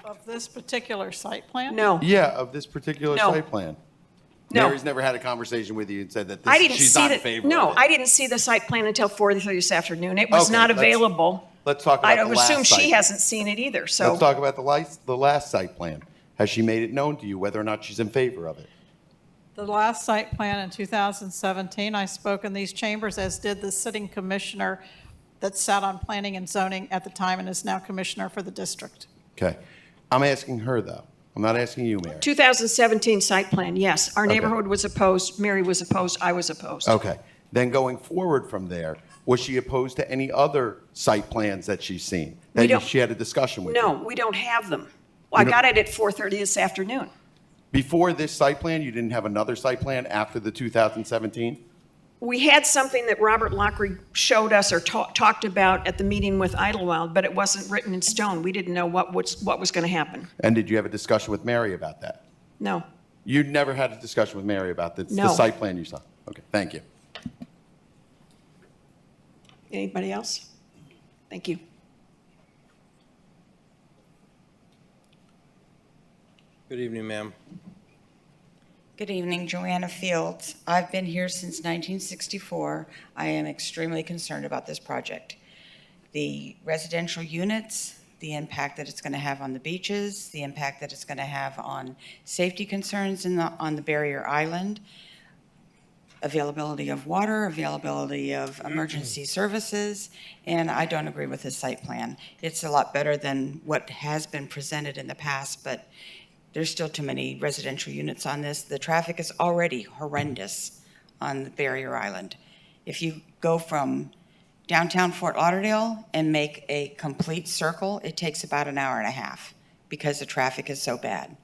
Of this particular site plan? No. Yeah, of this particular No. site plan. No. Mary's never had a conversation with you and said that I this, didn't she's see not in the, favor no, of it. I didn't see the site plan until 4:30 this afternoon. It was Okay, not let's- available. Let's talk about I the last assume she site. hasn't seen it either, so. Let's talk about the last site plan. Has she made it known to you whether or not she's in favor of it? The last site plan in 2017, I spoke in these chambers, as did the sitting commissioner that sat on planning and zoning at the time and is now commissioner for the district. Okay. I'm asking her, though. I'm not asking you, Mary. 2017 site plan, yes. Our Okay. neighborhood was opposed, Mary was opposed, I was opposed. Okay. Then going forward from there, was she opposed to any other site plans that she's seen? We That don't- she had a discussion with you? No, we don't have them. Well, I You don't- got it at 4:30 this afternoon. Before this site plan, you didn't have another site plan after the 2017? We had something that Robert Lockery showed us or talked about at the meeting with Idlewild, but it wasn't written in stone. We didn't know what was going to happen. And did you have a discussion with Mary about that? No. You never had a discussion with Mary about the No. site plan you saw? Okay, thank you. Anybody else? Thank you. Good evening, ma'am. Good evening, Joanna Fields. I've been here since 1964. I am extremely concerned about this project. The residential units, the impact that it's going to have on the beaches, the impact that it's going to have on safety concerns on the barrier island, availability of water, availability of emergency services, and I don't agree with this site plan. It's a lot better than what has been presented in the past, but there's still too many residential units on this. The traffic is already horrendous on the barrier island. If you go from downtown Fort Lauderdale and make a complete circle, it takes about an hour and a half because the traffic is so bad.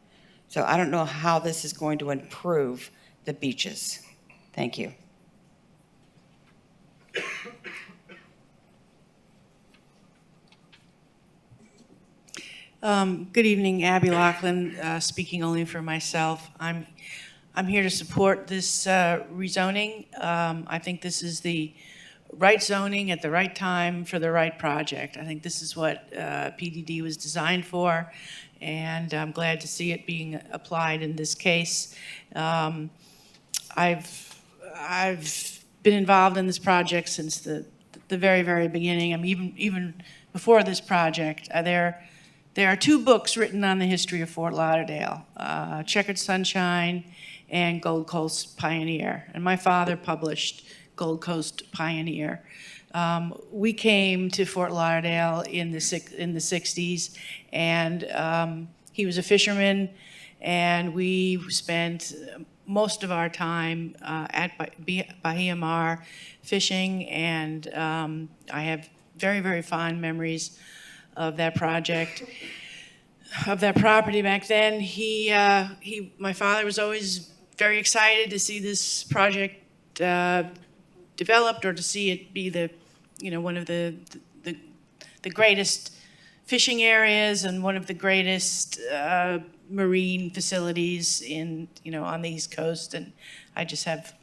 So I don't know how this is going to improve the beaches. Thank you. Good evening, Abby Laughlin, speaking only for myself. I'm I'm here to support this rezoning. I think this is the right zoning at the right time for the right project. I think this is what PDD was designed for, and I'm glad to see it being applied in this case. I've been involved in this project since the very, very beginning. I mean, even before this project, there are 2 books written on the history of Fort Lauderdale, Checkered Sunshine and Gold Coast Pioneer. And my father published Gold Coast Pioneer. We came to Fort Lauderdale in the 60s, and he was a fisherman, and we spent most of our time at Bahia Mar fishing, and I have very, very fond memories of that project, of that property back then. My father was always very excited to see this project developed, or to see it be one of the greatest fishing areas and one of the greatest marine facilities on the East Coast, and I just have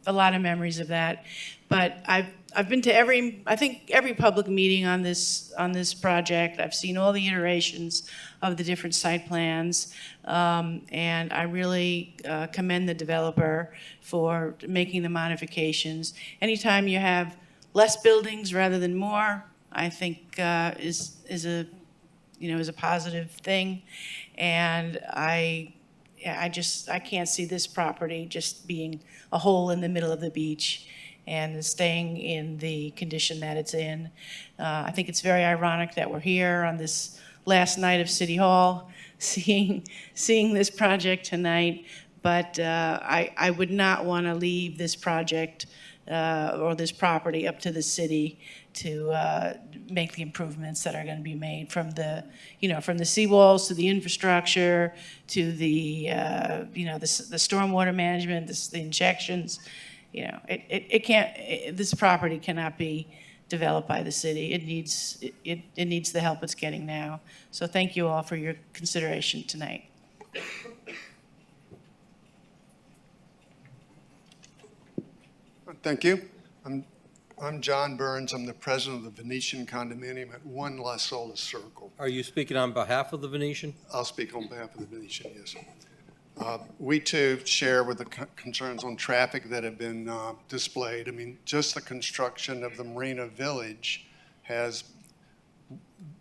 a lot of memories of that. But I've been to every public meeting on this project. I've seen all the iterations of the different site plans, and I really commend the developer for making the modifications. Anytime you have less buildings rather than more, I think is a positive thing, and I can't see this property just being a hole in the middle of the beach and staying in the condition that it's in. I think it's very ironic that we're here on this last night of City Hall, seeing this project tonight, but I would not want to leave this project or this property up to the city to make the improvements that are going to be made, from the seawalls to the infrastructure to the stormwater management, the injections. This property cannot be developed by the city. It needs the help it's getting now. So thank you all for your consideration tonight. Thank you. I'm John Burns. I'm the president of the Venetian condominium at 1 Las Olas Circle. Are you speaking on behalf of the Venetian? I'll speak on behalf of the Venetian, yes. We too share with the concerns on traffic that have been displayed. I mean, just the construction of the Marina Village has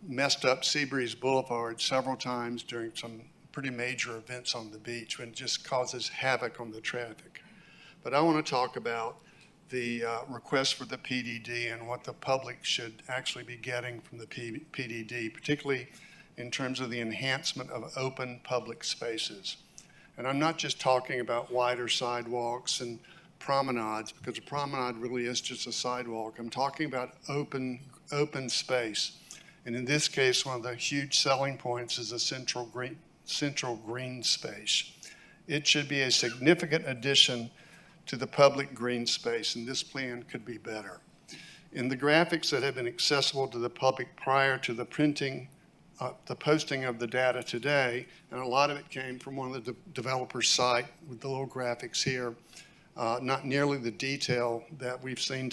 messed up Seabreeze Boulevard several times during some pretty major events on the beach, when it just causes havoc on the traffic. But I want to talk about the request for the PDD and what the public should actually be getting from the PDD, particularly in terms of the enhancement of open public spaces. And I'm not just talking about wider sidewalks and promenades, because a promenade really is just a sidewalk. I'm talking about open space. And in this case, one of the huge selling points is the central green space. It should be a significant addition to the public green space, and this plan could be better. In the graphics that have been accessible to the public prior to the posting of the data today, and a lot of it came from one of the developer's site with the little graphics here, not nearly the detail that we've seen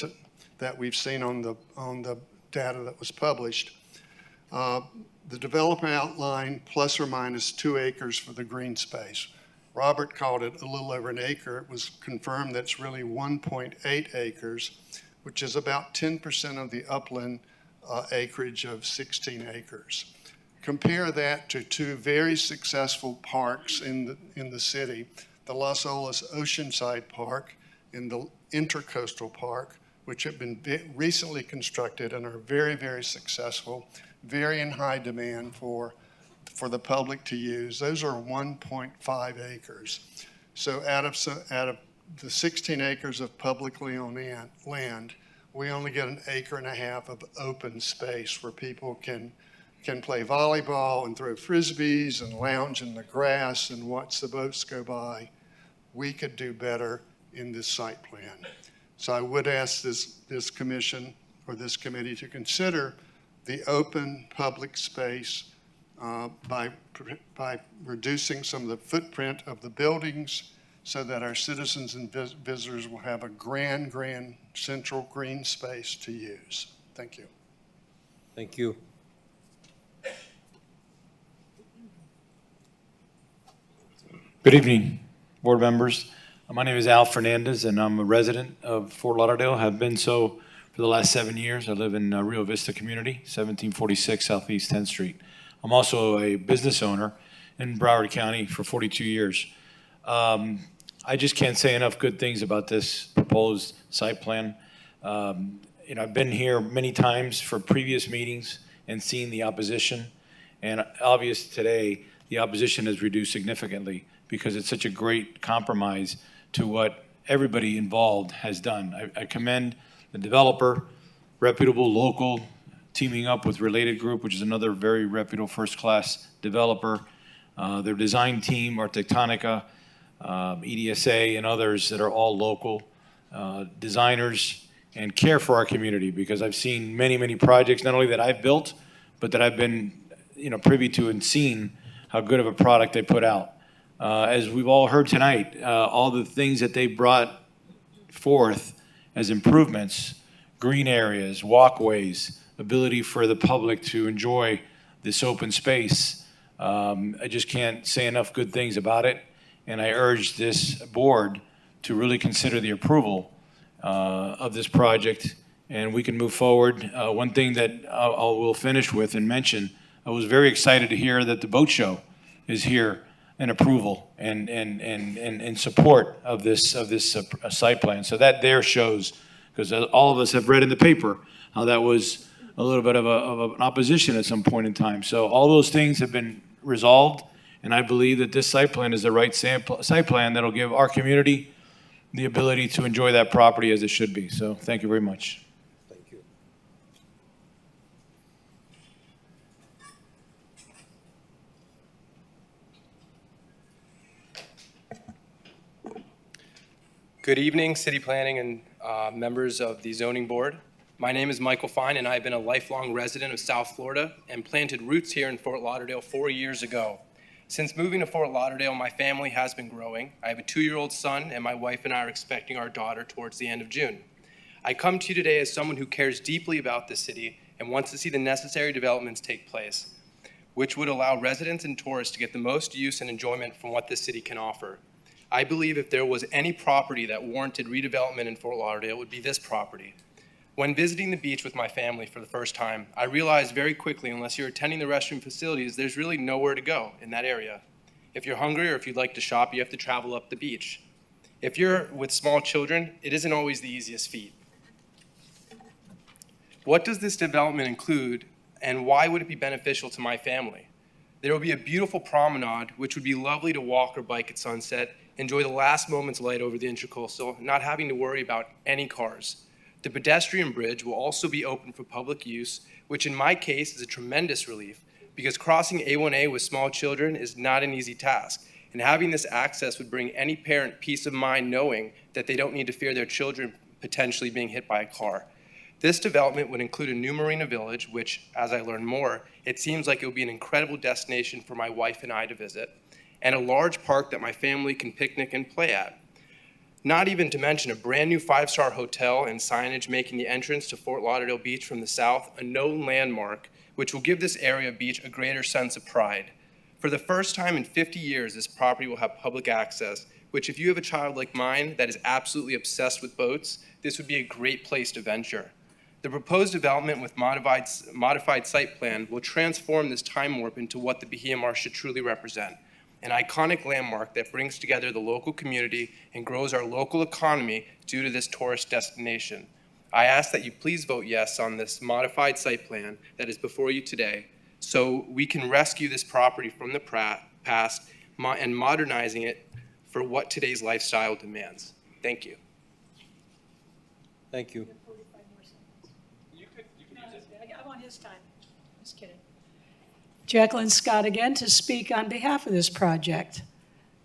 on the data that was published. The developer outlined plus or minus 2 acres for the green space. Robert called it a little over an acre. It was confirmed that it's really 1.8 acres, which is about 10% of the upland acreage of 16 acres. Compare that to 2 very successful parks in the city, the Las Olas Oceanside Park and the Intercoastal Park, which have been recently constructed and are very, very successful, very in high demand for the public to use. Those are 1.5 acres. So out of the 16 acres of publicly owned land, we only get 1.5 acres of open space where people can play volleyball and throw frisbees and lounge in the grass and watch the boats go by. We could do better in this site plan. So I would ask this commission or this committee to consider the open public space by reducing some of the footprint of the buildings so that our citizens and visitors will have a grand central green space to use. Thank you. Thank you. Good evening, board members. My name is Al Fernandez, and I'm a resident of Fort Lauderdale. Have been so for the last 7 years. I live in Rio Vista community, 1746 Southeast 10th Street. I'm also a business owner in Broward County for 42 years. I just can't say enough good things about this proposed site plan. I've been here many times for previous meetings and seen the opposition. And obvious today, the opposition has reduced significantly because it's such a great compromise to what everybody involved has done. I commend the developer, reputable local, teaming up with Related Group, which is another very reputable first-class developer, their design team, Arquitectonica, EDSA, and others that are all local designers and care for our community, because I've seen many, many projects, not only that I've built, but that I've been privy to and seen how good of a product they put out. As we've all heard tonight, all the things that they brought forth as improvements, green areas, walkways, ability for the public to enjoy this open space. I just can't say enough good things about it, and I urge this board to really consider the approval of this project, and we can move forward. One thing that I will finish with and mention, I was very excited to hear that the boat show is here in approval and in support of this site plan. So that there shows, because all of us have read in the paper how that was a little bit of an opposition at some point in time. So all those things have been resolved, and I believe that this site plan is the right site plan that'll give our community the ability to enjoy that property as it should be. So thank you very much. Thank you. Good evening, City Planning and members of the Zoning Board. My name is Michael Fine, and I've been a lifelong resident of South Florida and planted roots here in Fort Lauderdale 4 years ago. Since moving to Fort Lauderdale, my family has been growing. I have a 2-year-old son, and my wife and I are expecting our daughter towards the end of June. I come to you today as someone who cares deeply about the city and wants to see the necessary developments take place, which would allow residents and tourists to get the most use and enjoyment from what this city can offer. I believe if there was any property that warranted redevelopment in Fort Lauderdale, it would be this property. When visiting the beach with my family for the first time, I realized very quickly, unless you're attending the restroom facilities, there's really nowhere to go in that area. If you're hungry or if you'd like to shop, you have to travel up the beach. If you're with small children, it isn't always the easiest feat. What does this development include, and why would it be beneficial to my family? There will be a beautiful promenade, which would be lovely to walk or bike at sunset, enjoy the last moment's light over the Intracoastal, not having to worry about any cars. The pedestrian bridge will also be open for public use, which in my case is a tremendous relief, because crossing A1A with small children is not an easy task, and having this access would bring any parent peace of mind knowing that they don't need to fear their children potentially being hit by a car. This development would include a new marina village, which, as I learn more, it seems like it would be an incredible destination for my wife and I to visit, and a large park that my family can picnic and play at. Not even to mention a brand new 5-star hotel and signage making the entrance to Fort Lauderdale Beach from the south a known landmark, which will give this area of beach a greater sense of pride. For the first time in 50 years, this property will have public access, which if you have a child like mine that is absolutely obsessed with boats, this would be a great place to venture. The proposed development with modified site plan will transform this time warp into what the Bahia Marsh should truly represent. An iconic landmark that brings together the local community and grows our local economy due to this tourist destination. I ask that you please vote yes on this modified site plan that is before you today, so we can rescue this property from the past and modernizing it for what today's lifestyle demands. Thank you. Thank you. I want his time. Just kidding. Jacqueline Scott again to speak on behalf of this project.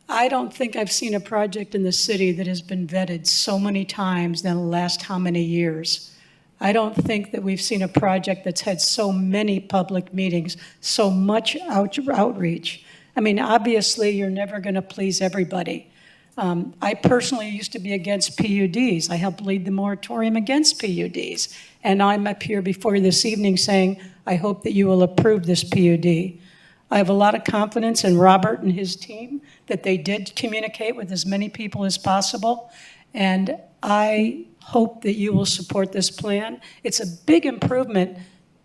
I don't think I've seen a project in the city that has been vetted so many times in the last how many years. I don't think that we've seen a project that's had so many public meetings, so much outreach. I mean, obviously, you're never going to please everybody. I personally used to be against PUDs. I helped lead the moratorium against PUDs. And I'm up here before you this evening saying, I hope that you will approve this PUD. I have a lot of confidence in Robert and his team that they did communicate with as many people as possible. And I hope that you will support this plan. It's a big improvement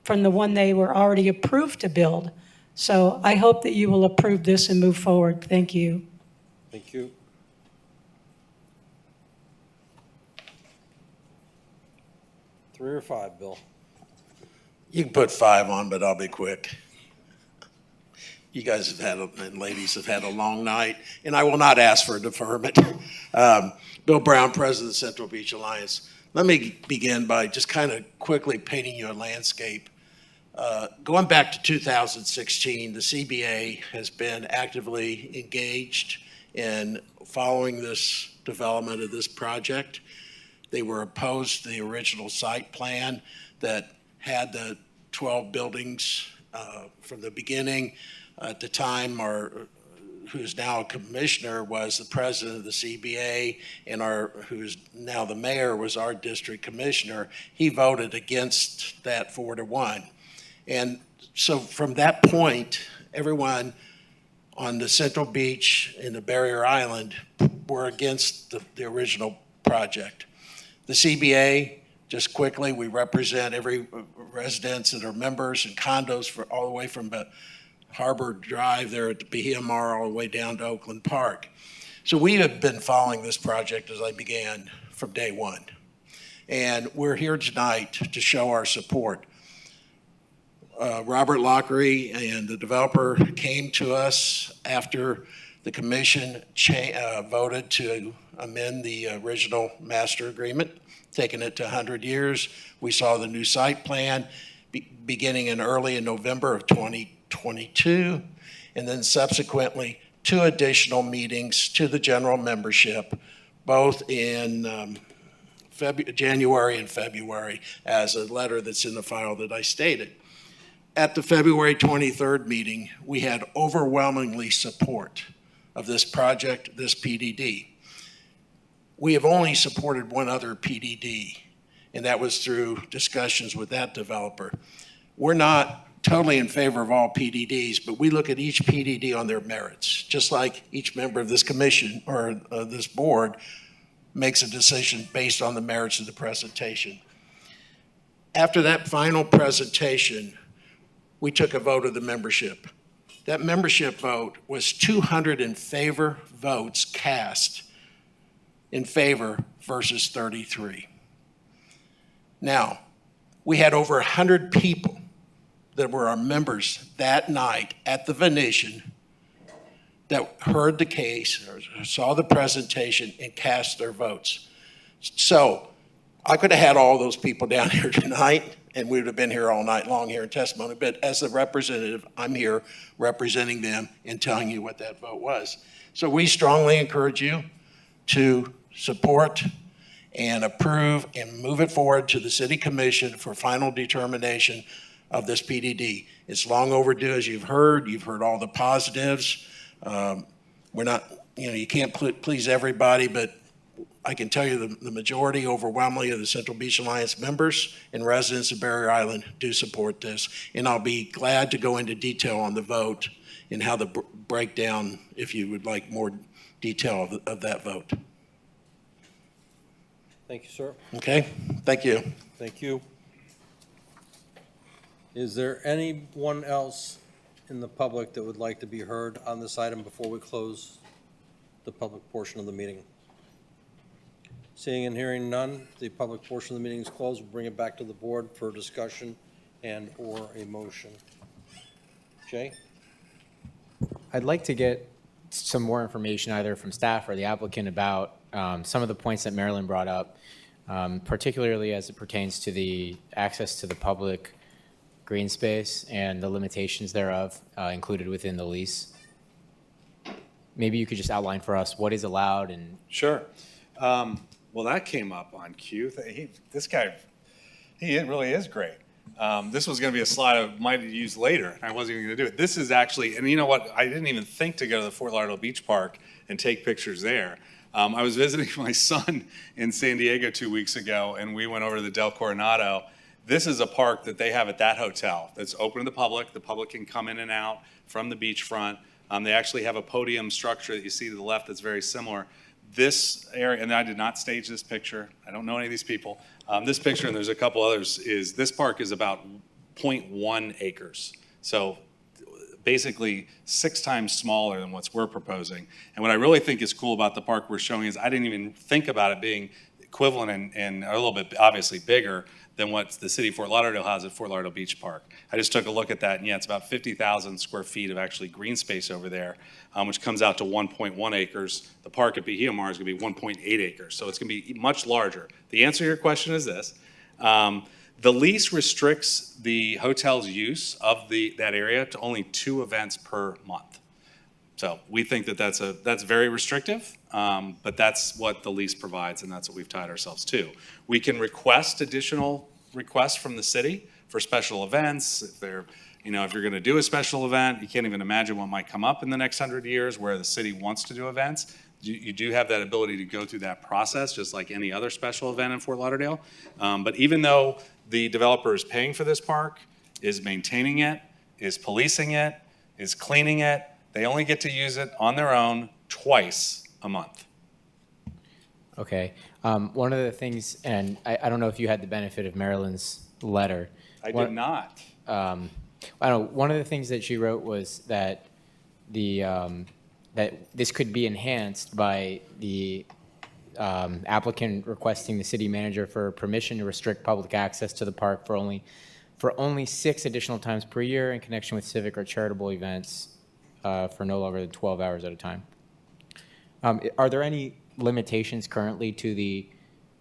from the one they were already approved to build. So I hope that you will approve this and move forward. Thank you. Thank you. Three or five, Bill? You can put 5 on, but I'll be quick. You guys have had, and ladies have had a long night, and I will not ask for a deferment. Bill Brown, President of Central Beach Alliance. Let me begin by just kind of quickly painting you a landscape. Going back to 2016, the CBA has been actively engaged in following this development of this project. They were opposed to the original site plan that had the 12 buildings from the beginning. At the time, who's now a commissioner was the president of the CBA, and who's now the mayor was our district commissioner. He voted against that 4-1. And so from that point, everyone on the Central Beach and the Barrier Island were against the original project. The CBA, just quickly, we represent every residents that are members and condos for all the way from Harbor Drive there at the BMR all the way down to Oakland Park. So we have been following this project as I began from day one. And we're here tonight to show our support. Robert Lockery and the developer came to us after the commission voted to amend the original master agreement, taking it to 100 years. We saw the new site plan beginning in early in November of 2022, and then subsequently 2 additional meetings to the general membership, both in January and February, as a letter that's in the file that I stated. At the February 23rd meeting, we had overwhelmingly support of this project, this PDD. We have only supported one other PDD, and that was through discussions with that developer. We're not totally in favor of all PDDs, but we look at each PDD on their merits, just like each member of this commission or this board makes a decision based on the merits of the presentation. After that final presentation, we took a vote of the membership. That membership vote was 200 in favor votes cast in favor versus 33. Now, we had over 100 people that were our members that night at the Venetian that heard the case or saw the presentation and cast their votes. So I could have had all those people down here tonight and we would have been here all night long hearing testimony, but as a representative, I'm here representing them and telling you what that vote was. So we strongly encourage you to support and approve and move it forward to the City Commission for final determination of this PDD. It's long overdue, as you've heard all the positives. We're not, you can't please everybody, but I can tell you the majority, overwhelmingly, of the Central Beach Alliance members and residents of Barrier Island do support this. And I'll be glad to go into detail on the vote and how the breakdown, if you would like more detail of that vote. Thank you, sir. Okay, thank you. Thank you. Is there anyone else in the public that would like to be heard on this item before we close the public portion of the meeting? Seeing and hearing none, the public portion of the meeting is closed. We'll bring it back to the board for discussion and or a motion. Jay? I'd like to get some more information either from staff or the applicant about some of the points that Marilyn brought up, particularly as it pertains to the access to the public green space and the limitations thereof included within the lease. Maybe you could just outline for us what is allowed and... Sure. Well, that came up on cue. This guy It really is great. This was going to be a slide I might use later, and I wasn't even going to do it. This is actually, and you know what? I didn't even think to go to the Fort Lauderdale Beach Park and take pictures there. I was visiting my son in San Diego 2 weeks ago, and we went over to the Del Coronado. This is a park that they have at that hotel that's open to the public. The public can come in and out from the beachfront. They actually have a podium structure that you see to the left that's very similar. This area, and I did not stage this picture. I don't know any of these people. This picture, and there's a couple others, is this park is about 0.1 acres. So basically 6 times smaller than what we're proposing. And what I really think is cool about the park we're showing is I didn't even think about it being equivalent and a little bit obviously bigger than what the city of Fort Lauderdale has at Fort Lauderdale Beach Park. I just took a look at that, and yeah, it's about 50,000 square feet of actually green space over there, which comes out to 1.1 acres. The park at Bahia Mar is going to be 1.8 acres, so it's going to be much larger. The answer to your question is this. The lease restricts the hotel's use of that area to only 2 events per month. So we think that that's very restrictive, but that's what the lease provides, and that's what we've tied ourselves to. We can request additional requests from the city for special events. If you're going to do a special event, you can't even imagine what might come up in the next 100 years where the city wants to do events. You do have that ability to go through that process, just like any other special event in Fort Lauderdale. But even though the developer is paying for this park, is maintaining it, is policing it, is cleaning it, they only get to use it on their own twice a month. Okay. One of the things, and I don't know if you had the benefit of Marilyn's letter. I did not. I don't know. One of the things that she wrote was that that this could be enhanced by the applicant requesting the city manager for permission to restrict public access to the park for only 6 additional times per year in connection with civic or charitable events for no longer than 12 hours at a time. Are there any limitations currently to the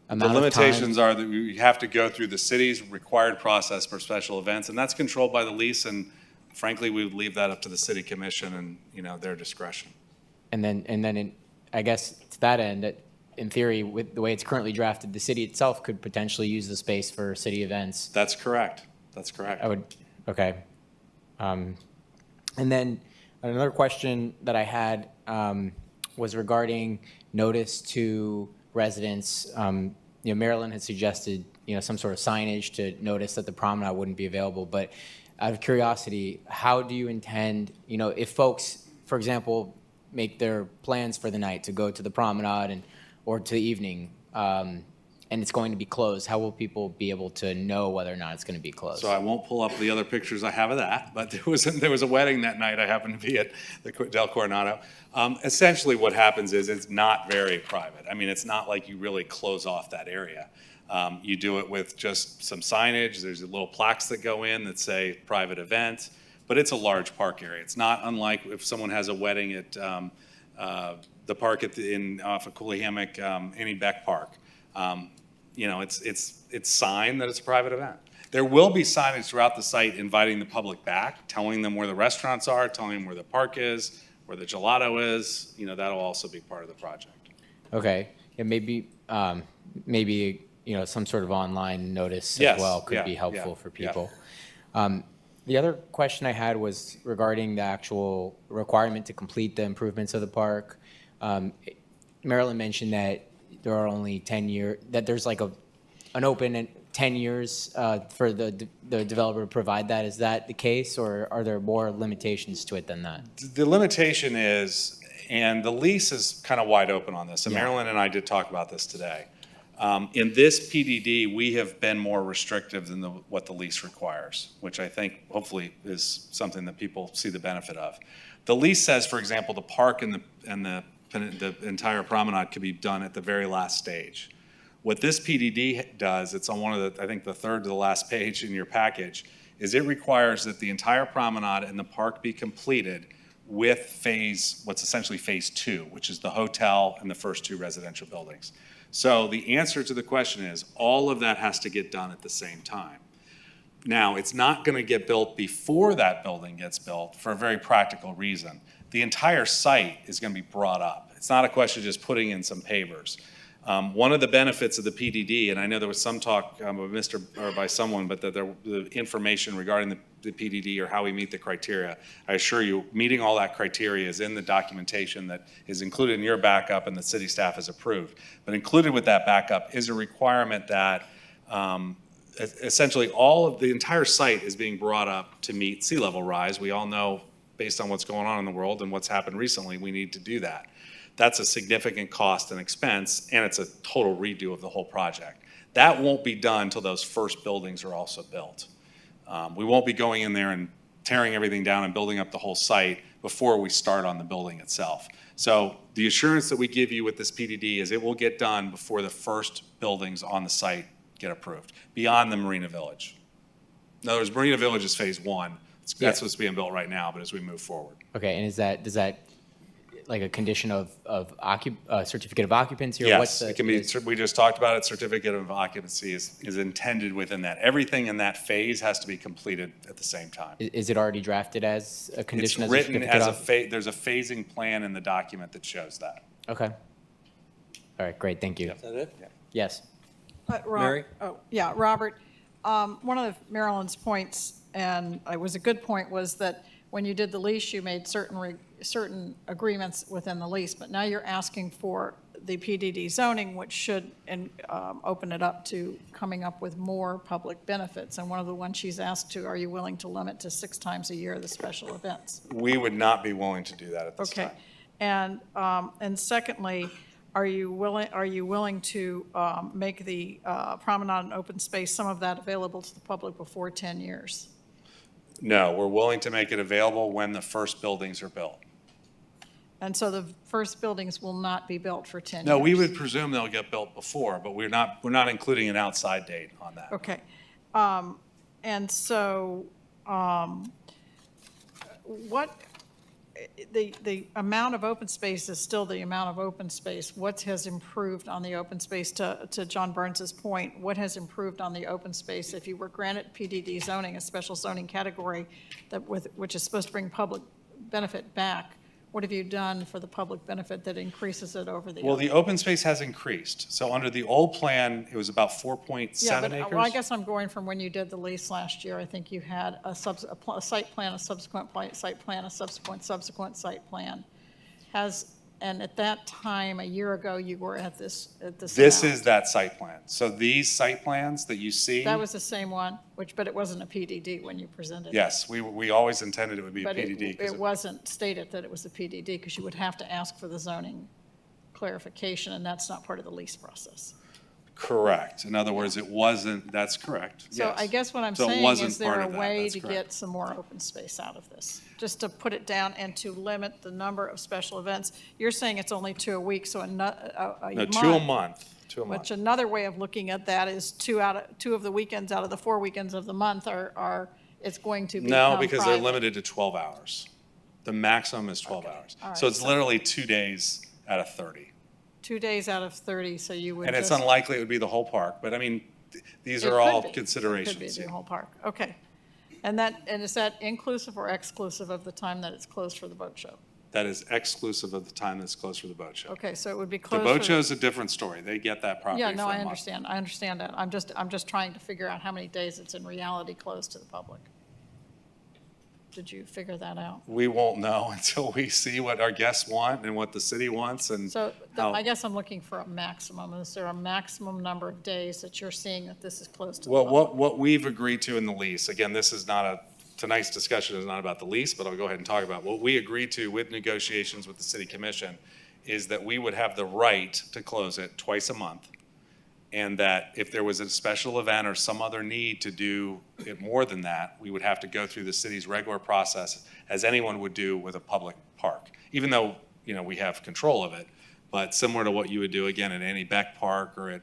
amount of time? The limitations are that we have to go through the city's required process for special events, and that's controlled by the lease, and frankly, we would leave that up to the city commission and, their discretion. And then I guess to that end, in theory, with the way it's currently drafted, the city itself could potentially use the space for city events. That's correct. That's correct. Okay. And then another question that I had was regarding notice to residents. Maryland had suggested, some sort of signage to notice that the promenade wouldn't be available. But out of curiosity, how do you intend, if folks, for example, make their plans for the night to go to the promenade or to the evening, and it's going to be closed, how will people be able to know whether or not it's going to be closed? So I won't pull up the other pictures I have of that, but there was a wedding that night. I happened to be at the Del Coronado. Essentially what happens is it's not very private. I mean, it's not like you really close off that area. You do it with just some signage. There's little plaques that go in that say private event, but it's a large park area. It's not unlike if someone has a wedding at the park off of Cooley Hammock, Annie Beck Park. It's signed that it's a private event. There will be signage throughout the site inviting the public back, telling them where the restaurants are, telling them where the park is, where the gelato is. That'll also be part of the project. Okay. And maybe some sort of online notice Yes. as well could be helpful for people. The other question I had was regarding the actual requirement to complete the improvements of the park. Marilyn mentioned that there are only 10 years, that there's like an open 10 years for the developer to provide that. Is that the case, or are there more limitations to it than that? The limitation is, and the lease is kind of wide open on this, and Yeah. Marilyn and I did talk about this today. In this PDD, we have been more restrictive than what the lease requires, which I think hopefully is something that people see the benefit of. The lease says, for example, the park and the entire promenade could be done at the very last stage. What this PDD does, it's on I think the third to the last page in your package, is it requires that the entire promenade and the park be completed with what's essentially phase 2, which is the hotel and the first 2 residential buildings. So the answer to the question is all of that has to get done at the same time. Now, it's not going to get built before that building gets built for a very practical reason. The entire site is going to be brought up. It's not a question of just putting in some pavers. One of the benefits of the PDD, and I know there was some talk by someone, but the information regarding the PDD or how we meet the criteria, I assure you, meeting all that criteria is in the documentation that is included in your backup and the city staff has approved. But included with that backup is a requirement that essentially the entire site is being brought up to meet sea level rise. We all know, based on what's going on in the world and what's happened recently, we need to do that. That's a significant cost and expense, and it's a total redo of the whole project. That won't be done until those first buildings are also built. We won't be going in there and tearing everything down and building up the whole site before we start on the building itself. So the assurance that we give you with this PDD is it will get done before the first buildings on the site get approved, beyond the Marina Village. In other words, Marina Village is phase one. That's what's being built right now, but as we move forward. Okay, and does that like a condition of certificate of occupancy? Or Yes, it can be. We just talked about it. Certificate of occupancy is intended within that. Everything in that phase has to be completed at the same time. Is it already drafted as a condition? It's written as there's a phasing plan in the document that shows that. Okay. All right, great, thank you. Is that it? Yeah. Yes. Mary? Oh, yeah, Robert, one of Marilyn's points, and it was a good point, was that when you did the lease, you made certain agreements within the lease, but now you're asking for the PDD zoning, which should open it up to coming up with more public benefits. And one of the ones she's asked to, are you willing to limit to 6 times a year the special events? We would not be willing to do that at this time. And secondly, are you willing to make the promenade and open space, some of that available to the public before 10 years? No, we're willing to make it available when the first buildings are built. And so the first buildings will not be built for 10 years? No, we would presume they'll get built before, but we're not including an outside date on that. Okay. And so the amount of open space is still the amount of open space. What has improved on the open space, to John Burns's point, what has improved on the open space? If you were granted PDD zoning, a special zoning category which is supposed to bring public benefit back, what have you done for the public benefit that increases it over the? Well, the open space has increased. So under the old plan, it was about 4.7 acres. Well, I guess I'm going from when you did the lease last year. I think you had a site plan, a subsequent site plan, a subsequent site plan. And at that time, a year ago, you were at this This amount. is that site plan. So these site plans that you see. That was the same one, but it wasn't a PDD when you presented it. Yes, we always intended it would be a But PDD. it wasn't stated that it was a PDD, because you would have to ask for the zoning clarification, and that's not part of the lease process. Correct. In other words, it wasn't, that's correct. So Yes. I guess what I'm So it saying wasn't is there part a of that. way That's to correct. get some more open space out of this? Just to put it down and to limit the number of special events. You're saying it's only 2 a week, so a month. No, 2 a month. 2 a month. Which another way of looking at that is 2 of the weekends out of the 4 weekends of the month it's going to become No, because they're private. limited to 12 hours. The maximum is 12 hours. All right, So it's so- literally 2 days out of 30. 2 days out of 30, so you would And it's just- unlikely it would be the whole park, but I mean, these It are all could be. considerations. It could be yeah. the whole park, okay. And is that inclusive or exclusive of the time that it's closed for the boat show? That is exclusive of the time that's closed for the boat show. Okay, so it would be The closed. boat for show is a different story. They get that property Yeah, for no, a I month. understand that. I'm just trying to figure out how many days it's in reality closed to the public. Did you figure that out? We won't know until we see what our guests want and what the city wants and So how. I guess I'm looking for a maximum. Is there a maximum number of days that you're seeing that this is closed to the Well, public? what we've agreed to in the lease, again, tonight's discussion is not about the lease, but I'll go ahead and talk about what we agreed to with negotiations with the city commission is that we would have the right to close it twice a month. And that if there was a special event or some other need to do it more than that, we would have to go through the city's regular process as anyone would do with a public park, even though, we have control of it. But similar to what you would do, again, at any Beck Park or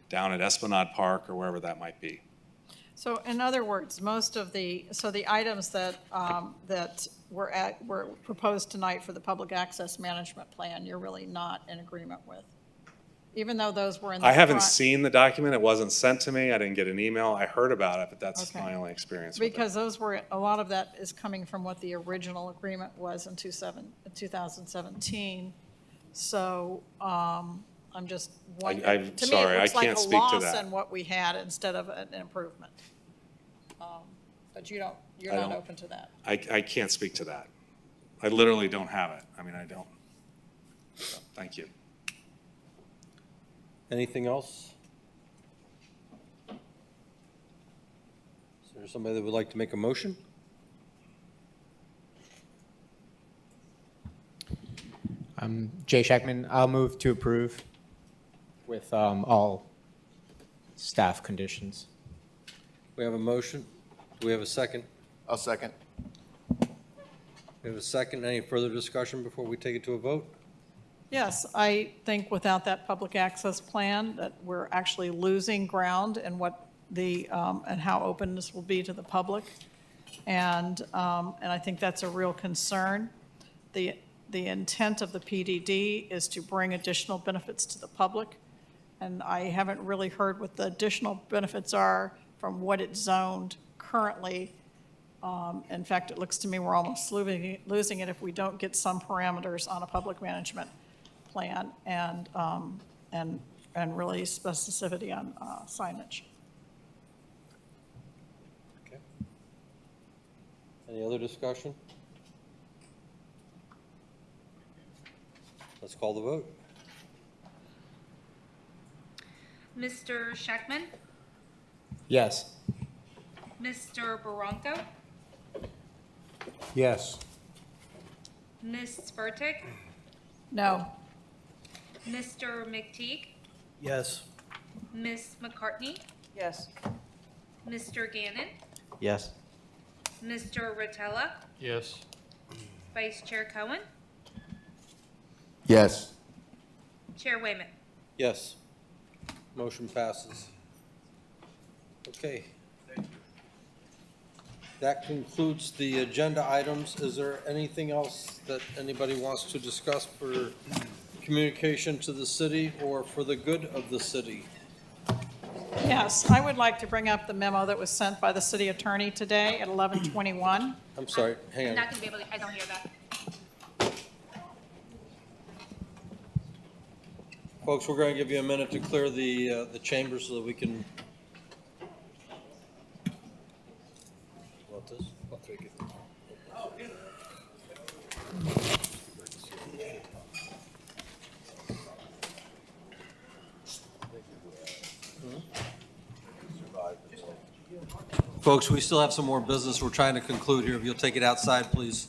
down at Esplanade Park or wherever that might be. So in other words, the items that were proposed tonight for the public access management plan, you're really not in agreement with? Even though those were in the I haven't front- seen the document. It wasn't sent to me. I didn't get an email. I heard about it, but that's Okay. my only experience with it. Because a lot of that is coming from what the original agreement was in 2017. So I'm just I'm wondering. To me, sorry, it I looks like can't a speak to loss that. in what we had instead of an improvement. But you're I not don't- open to that. I can't speak to that. I literally don't have it. I mean, I don't. So, thank you. Anything else? Is there somebody that would like to make a motion? Jay Scheckman, I'll move to approve with all staff conditions. We have a motion. Do we have a second? I'll second. We have a second. Any further discussion before we take it to a vote? Yes, I think without that public access plan, that we're actually losing ground in what and how open this will be to the public. And I think that's a real concern. The intent of the PDD is to bring additional benefits to the public. And I haven't really heard what the additional benefits are from what it's zoned currently. In fact, it looks to me we're almost losing it if we don't get some parameters on a public management plan and really specificity on signage. Okay. Any other discussion? Let's call the vote. Mr. Scheckman, Yes. Mr. Baranco, Yes. Ms. Spertic, No. Mr. McTeague, Yes. Ms. McCartney, Yes. Mr. Gannon, Yes. Mr. Rotella, Yes. Vice Chair Cohen, Yes. Chair Wayman. Yes. Motion passes. Okay. That concludes the agenda items. Is there anything else that anybody wants to discuss for communication to the city or for the good of the city? Yes, I would like to bring up the memo that was sent by the city attorney today at 11:21. I'm sorry, hang I'm on. not going to be able to, I don't hear that. Folks, we're going to give you a minute to clear the chamber so that we can. Want this? I'll take it. Folks, we still have some more business we're trying to conclude here. If you'll take it outside, please.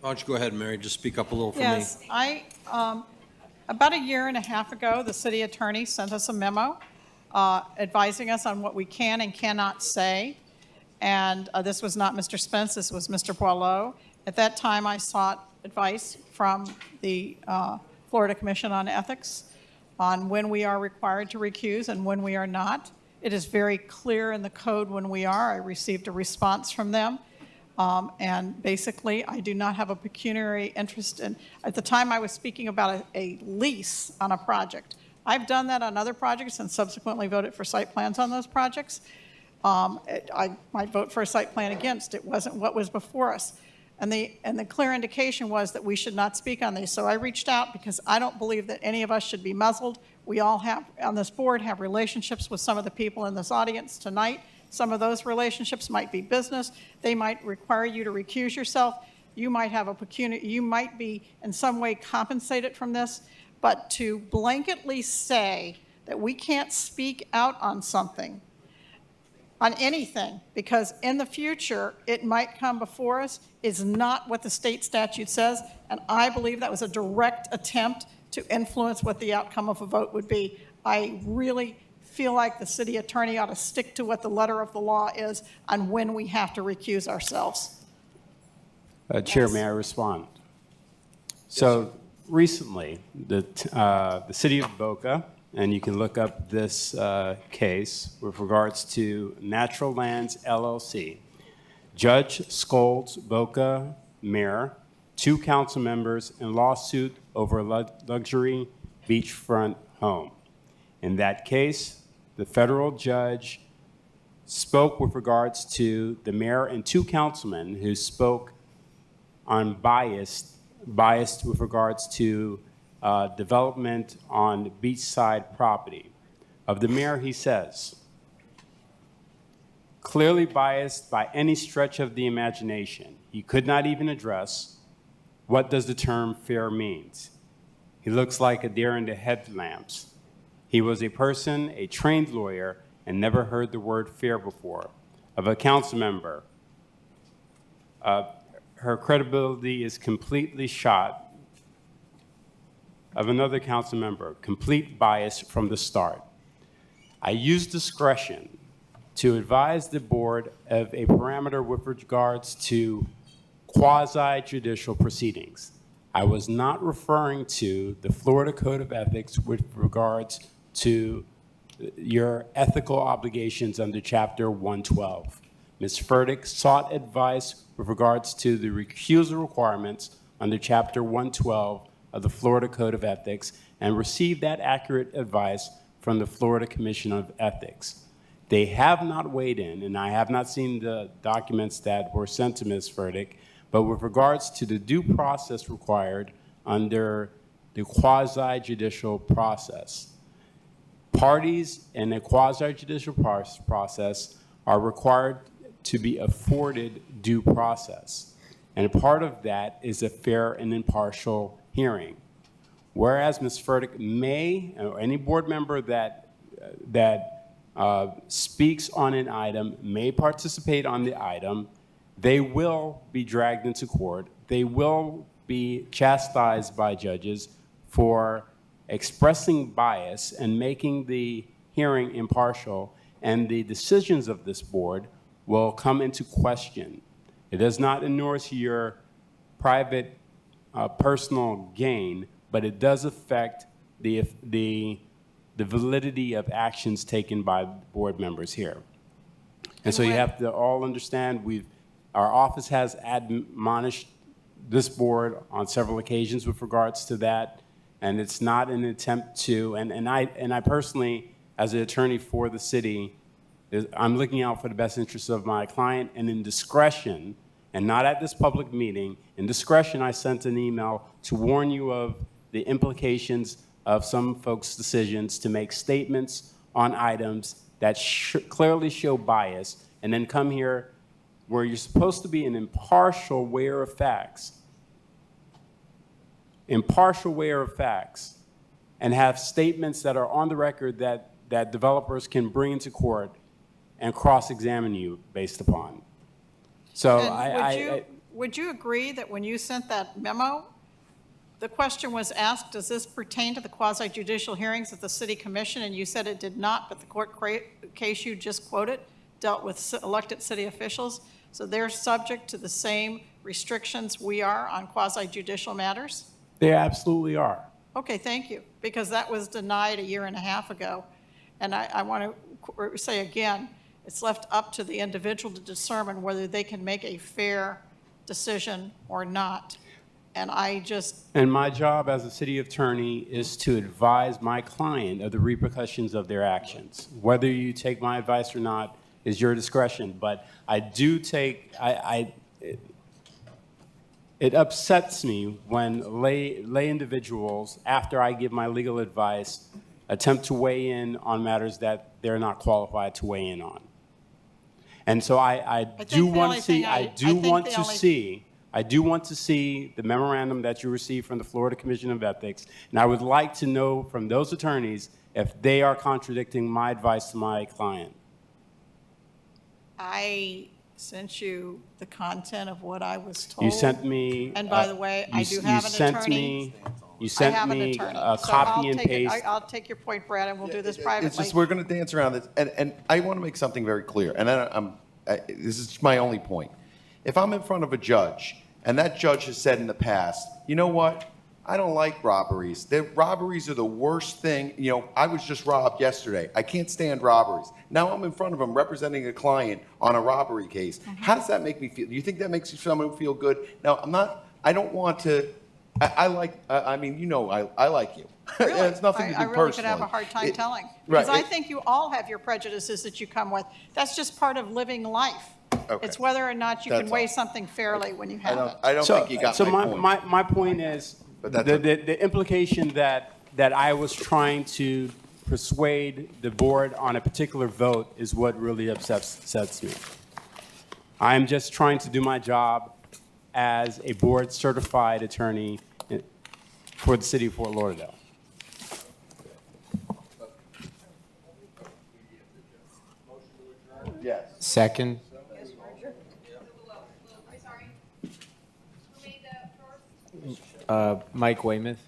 Why don't you go ahead, Mary, just speak up a little for me. Yes, about a year and a half ago, the city attorney sent us a memo advising us on what we can and cannot say. And this was not Mr. Spence, this was Mr. Boileau. At that time, I sought advice from the Florida Commission on Ethics on when we are required to recuse and when we are not. It is very clear in the code when we are. I received a response from them. And basically, I do not have a pecuniary interest in, at the time I was speaking about a lease on a project. I've done that on other projects and subsequently voted for site plans on those projects. I might vote for a site plan against. It wasn't what was before us. And the clear indication was that we should not speak on these. So I reached out because I don't believe that any of us should be muzzled. We all have, on this board, have relationships with some of the people in this audience tonight. Some of those relationships might be business. They might require you to recuse yourself. You might have you might be in some way compensated from this. But to blanketly say that we can't speak out on something, on anything, because in the future it might come before us, is not what the state statute says. And I believe that was a direct attempt to influence what the outcome of a vote would be. I really feel like the city attorney ought to stick to what the letter of the law is on when we have to recuse ourselves. Chair, may I respond? So recently, the city of Boca, and you can look up this case with regards to Natural Lands LLC, Judge scolds Boca Mayor, 2 council members in lawsuit over a luxury beachfront home. In that case, the federal judge spoke with regards to the mayor and 2 councilmen who spoke unbiased biased with regards to development on beachside property. Of the mayor, he says, clearly biased by any stretch of the imagination. He could not even address what does the term fair means. He looks like a deer in the headlamps. He was a person, a trained lawyer, and never heard the word fair before. Of a council member, her credibility is completely shot. Of another council member, complete bias from the start. I use discretion to advise the board of a parameter with regards to quasi-judicial proceedings. I was not referring to the Florida Code of Ethics with regards to your ethical obligations under Chapter 112. Ms. Furtick sought advice with regards to the recusal requirements under Chapter 112 of the Florida Code of Ethics and received that accurate advice from the Florida Commission of Ethics. They have not weighed in, and I have not seen the documents that were sent to Ms. Furtick, but with regards to the due process required under the quasi-judicial process. Parties in a quasi-judicial process are required to be afforded due process. And part of that is a fair and impartial hearing. Whereas Ms. Furtick may, or any board member that speaks on an item may participate on the item, they will be dragged into court. They will be chastised by judges for expressing bias and making the hearing impartial, and the decisions of this board will come into question. It does not inure to your private personal gain, but it does affect the validity of actions taken by board members here. And so you have to all understand, our office has admonished this board on several occasions with regards to that, and it's not an attempt to, and I personally, as an attorney for the city, I'm looking out for the best interests of my client, and in discretion, and not at this public meeting, in discretion, I sent an email to warn you of the implications of some folks' decisions to make statements on items that clearly show bias, and then come here where you're supposed to be an impartial weigher of facts, and have statements that are on the record that developers can bring into court and cross-examine you based upon. So would you agree that when you sent that memo, the question was asked, does this pertain to the quasi-judicial hearings of the City Commission? And you said it did not, but the court case you just quoted dealt with elected city officials. So they're subject to the same restrictions we are on quasi-judicial matters? They absolutely are. Okay, thank you, because that was denied a year and a half ago. And I want to say again, it's left up to the individual to determine whether they can make a fair decision or not. And And my job as a city attorney is to advise my client of the repercussions of their actions. Whether you take my advice or not is your discretion, but I do take, it upsets me when lay individuals, after I give my legal advice, attempt to weigh in on matters that they're not qualified to weigh in on. And so I do want to see the memorandum that you received from the Florida Commission of Ethics, and I would like to know from those attorneys if they are contradicting my advice to my client. I sent you the content of what I was told. You sent me. And by the way, I do have an attorney. You sent me a copy and paste. I'll take your point, Brad, and we'll do this privately. It's just, we're going to dance around this, and I want to make something very clear, and this is my only point. If I'm in front of a judge, and that judge has said in the past, you know what, I don't like robberies. Robberies are the worst thing. You know, I was just robbed yesterday. I can't stand robberies. Now I'm in front of him representing a client on a robbery case. How does that make me feel? Do you think that makes someone feel good? Now, I don't want to, I like you. Really? It's nothing to do I really could have a hard time telling. Right. Because I think you all have your prejudices that you come with. That's just part of living life. Okay. It's whether or not you can That's weigh all. something fairly when you have it. I don't think you got So my point. my point is, But the, that's the implication that I was trying to persuade the board on a particular vote is what really upsets me. I'm just trying to do my job as a board certified attorney for the city of Fort Lauderdale. Yes. Second. Mike Weymouth.